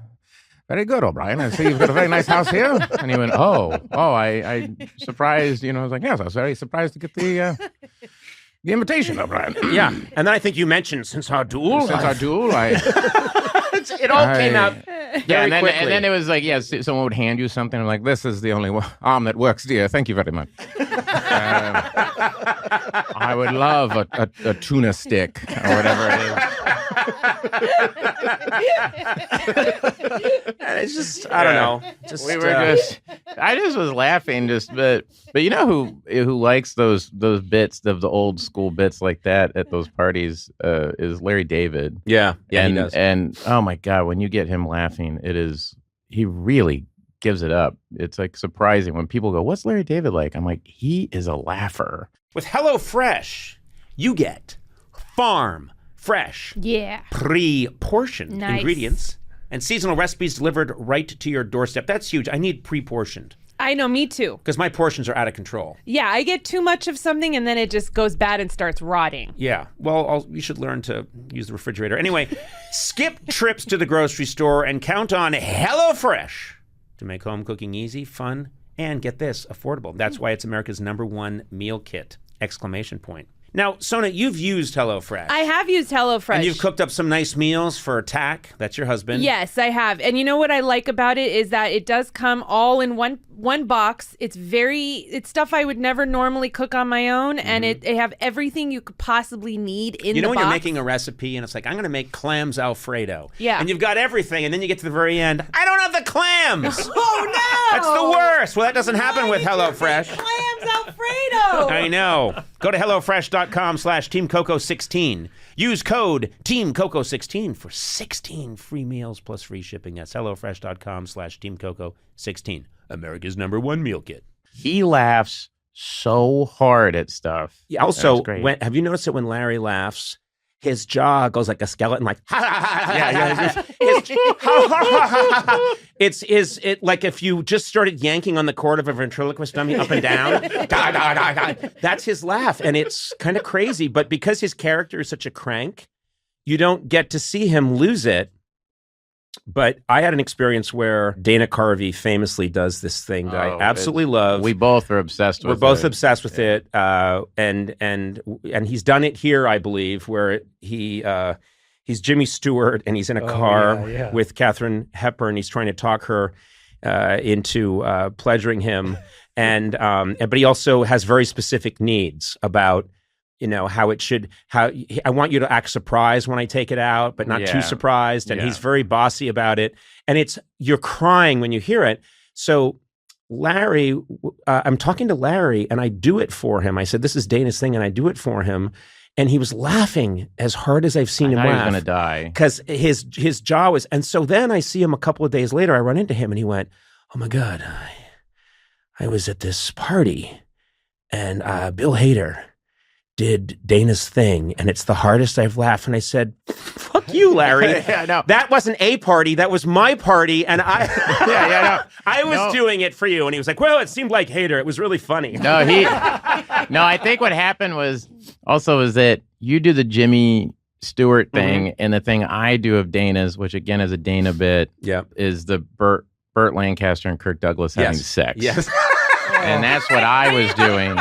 very good, O'Brien. I see you've got a very nice house here." And he went, I surprised, I was like, "Yes, I was very surprised to get the invitation, O'Brien." Yeah. And then I think you mentioned since our duel, it all came out very quickly. And then it was like, someone would hand you something, and like, "This is the only arm that works, dear. Thank you very much." I would love a tuna stick or whatever it is. And it's just, I don't know. I just was laughing, but you know who likes those bits of the old school bits like that at those parties is Larry David. Yeah, he does. And oh my God, when you get him laughing, he really gives it up. It's like surprising when people go, "What's Larry David like?" I'm like, he is a laugher. With HelloFresh, you get farm fresh, pre-portioned ingredients and seasonal recipes delivered right to your doorstep. That's huge. I need pre-portioned. I know, me too. Because my portions are out of control. Yeah, I get too much of something and then it just goes bad and starts rotting. Yeah, well, you should learn to use the refrigerator. Anyway, skip trips to the grocery store and count on HelloFresh to make home cooking easy, fun, and get this, affordable. That's why it's America's #1 meal kit! ! Now, Sona, you've used HelloFresh. I have used HelloFresh. And you've cooked up some nice meals for Tack. That's your husband. Yes, I have. And you know what I like about it is that it does come all in one box. It's stuff I would never normally cook on my own, and it have everything you could possibly need in the box. You know when you're making a recipe and it's like, I'm going to make clams Alfredo. Yeah. And you've got everything, and then you get to the very end, I don't have the clams. Oh, no. That's the worst. Well, that doesn't happen with HelloFresh. Clams Alfredo. I know. Go to HelloFresh.com/TeamCoco16. Use code TeamCoco16 for 16 free meals plus free shipping. That's HelloFresh.com/TeamCoco16. America's #1 meal kit. He laughs so hard at stuff. Yeah, also, have you noticed that when Larry laughs, his jaw goes like a skeleton, like ha ha ha ha. Yeah. It's like if you just started yanking on the cord of a ventriloquist dummy up and down. Da, da, da, da. That's his laugh, and it's kind of crazy. But because his character is such a crank, you don't get to see him lose it. But I had an experience where Dana Carvey famously does this thing that I absolutely love. We both are obsessed with it. We're both obsessed with it. And he's done it here, I believe, where he's Jimmy Stewart and he's in a car with Katharine Hepburn. He's trying to talk her into pleasuring him. But he also has very specific needs about, how I want you to act surprised when I take it out, but not too surprised. And he's very bossy about it. And you're crying when you hear it. So Larry, I'm talking to Larry and I do it for him. I said, this is Dana's thing. And I do it for him. And he was laughing as hard as I've seen him laugh. He was going to die. Because his jaw was, and so then I see him a couple of days later, I run into him and he went, oh my God, I was at this party and Bill Hader did Dana's thing, and it's the hardest I've laughed. And I said, fuck you, Larry. No. That wasn't a party. That was my party. And I was doing it for you. And he was like, well, it seemed like Hader. It was really funny. No, I think what happened was that you do the Jimmy Stewart thing, and the thing I do of Dana's, which again is a Dana bit, is the Burt Lancaster and Kirk Douglas having sex. Yes. And that's what I was doing.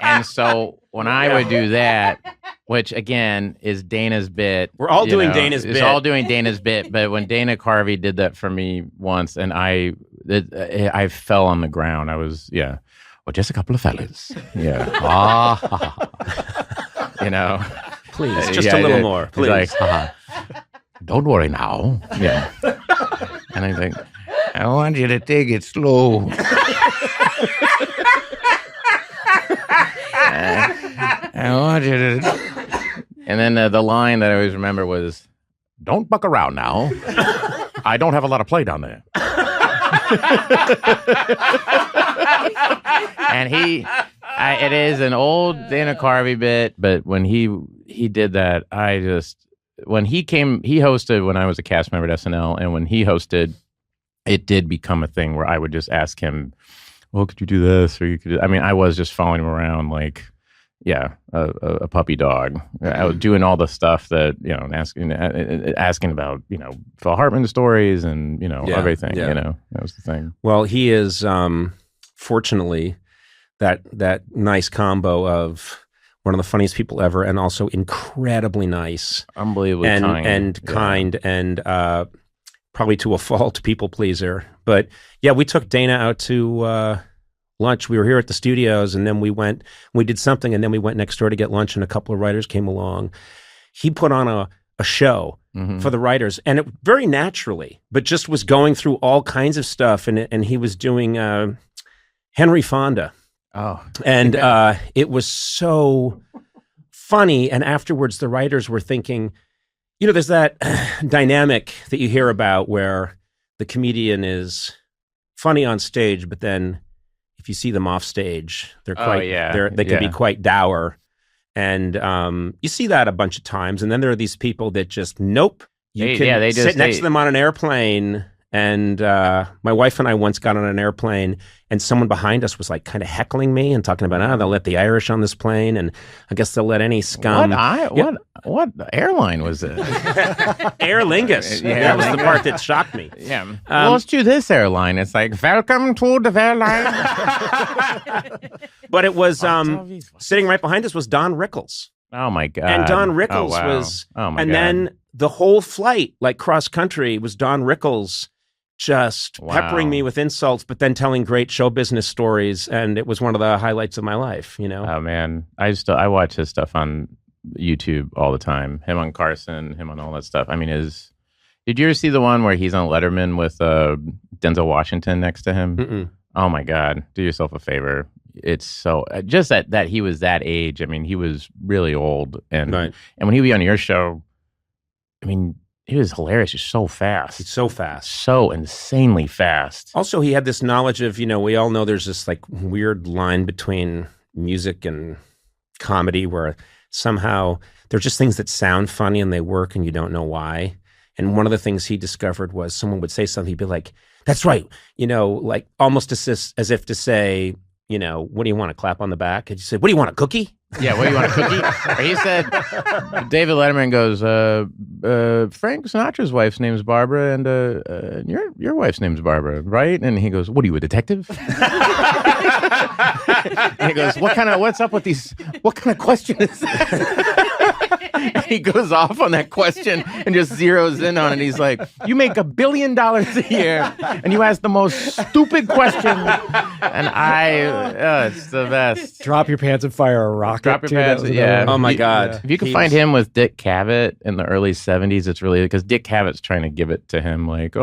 And so when I would do that, which again is Dana's bit. We're all doing Dana's bit. It's all doing Dana's bit. But when Dana Carvey did that for me once, and I fell on the ground. I was, well, just a couple of fellas. Yeah. Please, just a little more. Please. Like, don't worry now. Yeah. And I think, I want you to take it slow. I want you to. And then the line that I always remember was, "Don't buck around now. I don't have a lot of play down there." And it is an old Dana Carvey bit, but when he did that, when he hosted when I was a cast member at SNL, and when he hosted, it did become a thing where I would just ask him, well, could you do this? Or you could, I was just following him around like, a puppy dog. I was doing all the stuff that, asking about, Phil Hartman stories and, everything, that was the thing. Well, he is, fortunately, that nice combo of one of the funniest people ever and also incredibly nice. Unbelievably kind. And probably to a fault, people pleaser. But we took Dana out to lunch. We were here at the studios, and then we did something, and then we went next door to get lunch, and a couple of writers came along. He put on a show for the writers, and it very naturally, but just was going through all kinds of stuff, and he was doing Henry Fonda. Oh. And it was so funny, and afterwards the writers were thinking, there's that dynamic that you hear about where the comedian is funny on stage, but then if you see them off stage, they're quite, they can be quite dour. And you see that a bunch of times. And then there are these people that just, nope. You can sit next to them on an airplane And my wife and I once got on an airplane, and someone behind us was like kind of heckling me and talking about, they'll let the Irish on this plane, and I guess they'll let any scum. What airline was it? Aer Lingus. That was the part that shocked me. Yeah. Well, let's do this airline. It's like, welcome to the airline. But it was sitting right behind us was Don Rickles. Oh my God. And Don Rickles was, then the whole flight, like cross country, was Don Rickles just peppering me with insults, but then telling great show business stories. And it was one of the highlights of my life, Oh man. I watch his stuff on YouTube all the time. Him on Carson, him on all that stuff. I mean, did you ever see the one where he's on Letterman with Denzel Washington next to him? Mm-mm. Oh my God. Do yourself a favor. It's so just that he was that age. I mean, he was really old. And when he was on your show, I mean, he was hilarious. He's so fast. He's so fast. So insanely fast. Also, he had this knowledge of, we all know there's this like weird line between music and comedy where somehow they're just things that sound funny and they work and you don't know why. And one of the things he discovered was someone would say something, he'd be like, that's right. Like almost as if to say, what do you want, a clap on the back? And you said, what do you want, a cookie? Yeah, what do you want, a cookie? Or he said, David Letterman goes, Frank Sinatra's wife's name's Barbara, and your wife's name's Barbara, right? And he goes, what are you, a detective? And he goes, what's up with these, what kind of question is that? And he goes off on that question and just zeroes in on it. He's like, you make $1 billion a year and you ask the most stupid question. And it's the best. Drop your pants and fire a rocket. Drop your pants, yeah. Oh my God. If you can find him with Dick Cavett in the early 70s, it's really, because Dick Cavett's trying to give it to him like,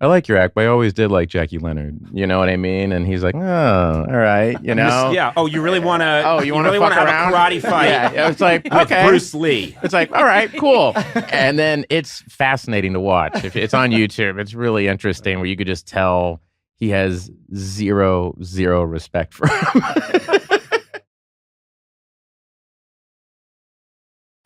I like your act, but I always did like Jackie Leonard. You know what I mean? And he's like, oh, all right, Yeah. Oh, you really want to? Oh, you want to really want to have around? a karate fight? Yeah. It's like, with okay, Bruce Lee. It's like, all right, cool. And then it's fascinating to watch. If it's on YouTube, it's really interesting where you could just tell he has zero respect for him.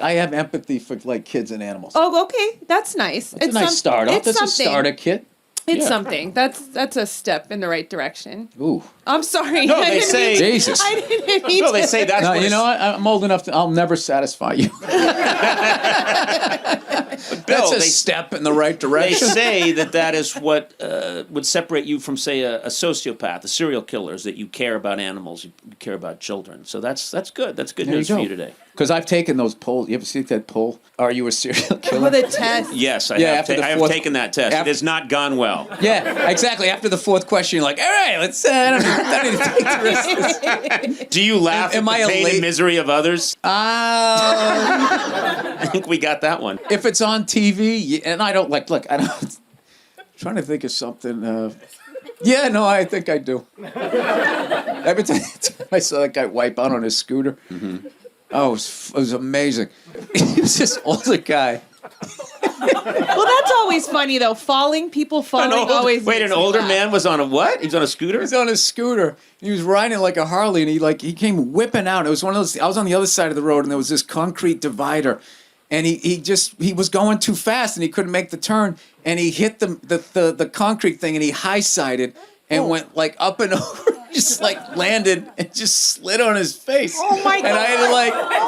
I have empathy for like kids and animals. Oh, okay, that's nice. It's a nice start. That's a starter kit. It's something. That's a step in the right direction. Ooh. I'm sorry. No, they say Jesus. I didn't mean No, they say that's. No, you know what? I'm old enough to. I'll never satisfy you. That's a step in the right direction. They say that is what would separate you from, say, a sociopath, a serial killer, is that you care about animals, you care about children. So that's good. That's good news for you today. Because I've taken those polls. You ever see that poll? Are you a serial killer? For the test. Yes, I have taken that test. It has not gone well. Yeah, exactly. After the fourth question, you're like, all right, let's. I don't need to take the risk. Do you laugh at the pain and misery of others? I think we got that one. If it's on TV, and I don't look, I don't. I'm trying to think of something. Yeah, no, I think I do. Every time I saw that guy wipe out on his scooter, oh, it was amazing. He was this older guy. Well, that's always funny though. People falling always. Wait, an older man was on a what? He was on a scooter? He was on a scooter. He was riding like a Harley, and he came whipping out. It was one of those. I was on the other side of the road, and there was this concrete divider, and he was going too fast, and he couldn't make the turn, and he hit the concrete thing, and he high-sided and went like up and over. Just like landed and just slid on his face. Oh my God. And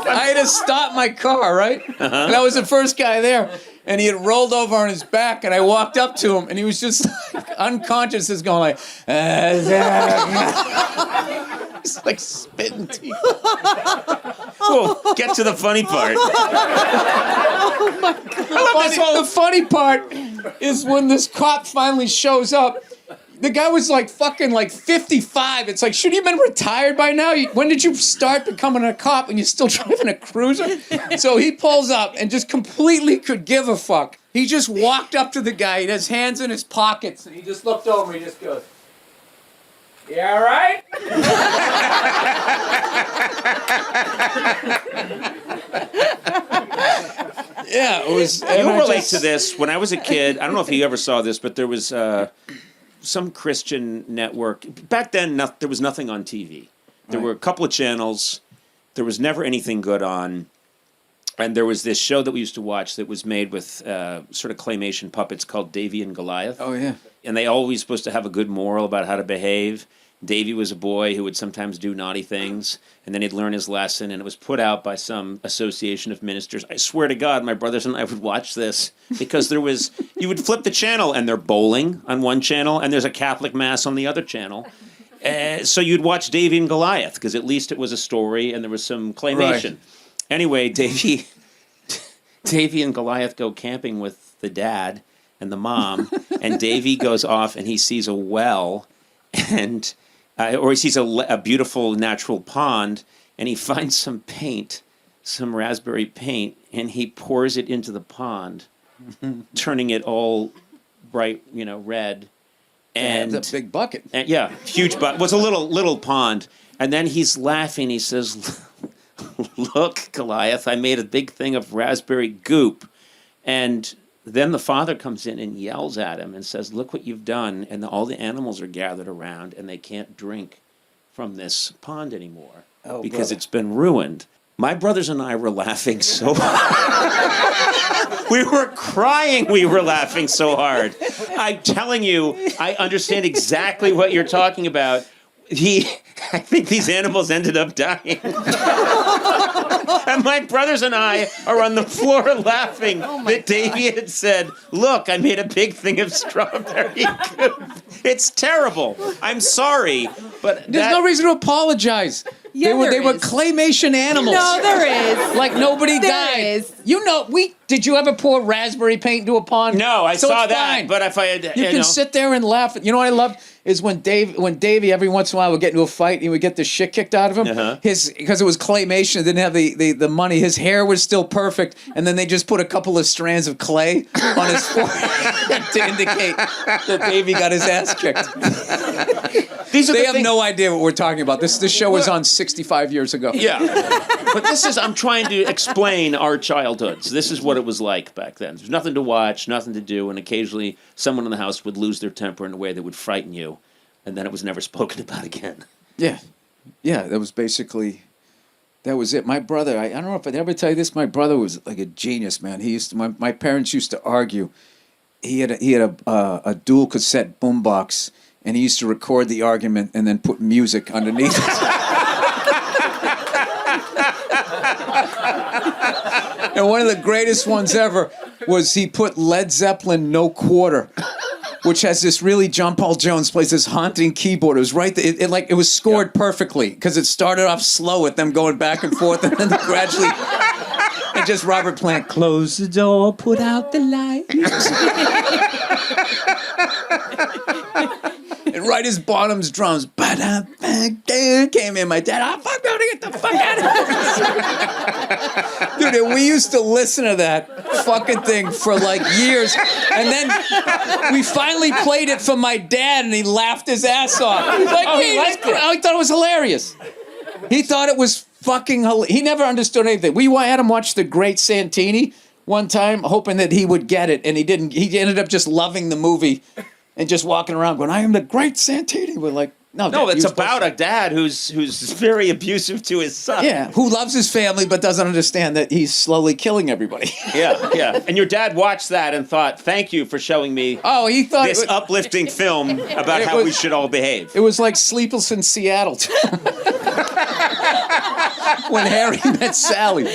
I had to stop my car, right? And I was the first guy there. And he had rolled over on his back, and I walked up to him, and he was just like unconscious, just going like, he's like spitting teeth. Well, get to the funny part. Oh my God. The funny part is when this cop finally shows up. The guy was like fucking like 55. It's like, should he have been retired by now? When did you start becoming a cop and you're still driving a cruiser? So he pulls up and just completely could give a fuck. He just walked up to the guy. He had his hands in his pockets and he just looked over and he just goes, "You all right?" Yeah, it was. You relate to this. When I was a kid, I don't know if you ever saw this, but there was some Christian network. Back then, there was nothing on TV. There were a couple of channels. There was never anything good on. And there was this show that we used to watch that was made with sort of claymation puppets called Davy and Goliath. Oh, yeah. And they always supposed to have a good moral about how to behave. Davy was a boy who would sometimes do naughty things, and then he'd learn his lesson, and it was put out by some association of ministers. I swear to God, my brothers and I would watch this because you would flip the channel, and they're bowling on one channel, and there's a Catholic Mass on the other channel. So you'd watch Davy and Goliath, because at least it was a story, and there was some claymation. Right. Anyway, Davy and Goliath go camping with the dad and the mom, and Davy goes off, and he sees a well, and... or he sees a beautiful natural pond, and he finds some paint, some raspberry paint, and he pours it into the pond, turning it all bright, red. And it's a big bucket. And, huge bucket. It was a little pond. And then he's laughing. He says, "Look, Goliath, I made a big thing of raspberry goop." And then the father comes in and yells at him and says, "Look what you've done." And all the animals are gathered around, and they can't drink from this pond anymore because it's been ruined. My brothers and I were laughing so hard. We were crying. We were laughing so hard. I'm telling you, I understand exactly what you're talking about. I think these animals ended up dying. And my brothers and I are on the floor laughing that Davy had said, "Look, I made a big thing of strawberry goop." It's terrible. I'm sorry, but there's no reason to apologize. Yeah, they were claymation animals. No, there is. Like nobody There died. is. Did you ever pour raspberry paint into a pond? No, I So saw it's that. fine. But if I had, You can sit there and laugh. You know what I love is when Davey every once in a while would get into a fight and he would get the shit kicked out of him. Because it was claymation, it didn't have the money. His hair was still perfect, and then they just put a couple of strands of clay on his forehead to indicate that Davey got his ass kicked. They have no idea what we're talking about. This show was on 65 years ago. Yeah. But I'm trying to explain our childhoods. This is what it was like back then. There's nothing to watch, nothing to do, and occasionally someone in the house would lose their temper in a way that would frighten you, and then it was never spoken about again. Yeah. Yeah, that was it. My brother, I don't know if I'd ever tell you this, my brother was like a genius, man. My parents used to argue. He had a dual cassette boombox, and he used to record the argument and then put music underneath it. And one of the greatest ones ever was he put Led Zeppelin "No Quarter," which has this really John Paul Jones plays this haunting keyboard. It was right there. It was scored perfectly because it started off slow with them going back and forth, and then gradually, and just Robert Plant, "Close the door, put out the light." And right as Bonham's drums, came in. My dad, fuck, no, get the fuck out of here. Dude, we used to listen to that fucking thing for like years. And then we finally played it for my dad, and he laughed his ass off. He was like, I thought it was hilarious. He thought it was fucking hilarious. He never understood anything. We had him watch The Great Santini one time, hoping that he would get it, and he didn't. He ended up just loving the movie. And just walking around going, "I am the great Santini." We're like, no, it's about a dad who's very abusive to his son. Yeah, who loves his family but doesn't understand that he's slowly killing everybody. Yeah. And your dad watched that and thought, "Thank you for showing me he thought this uplifting film about how we should all behave." It was like Sleepless in Seattle. When Harry met Sally.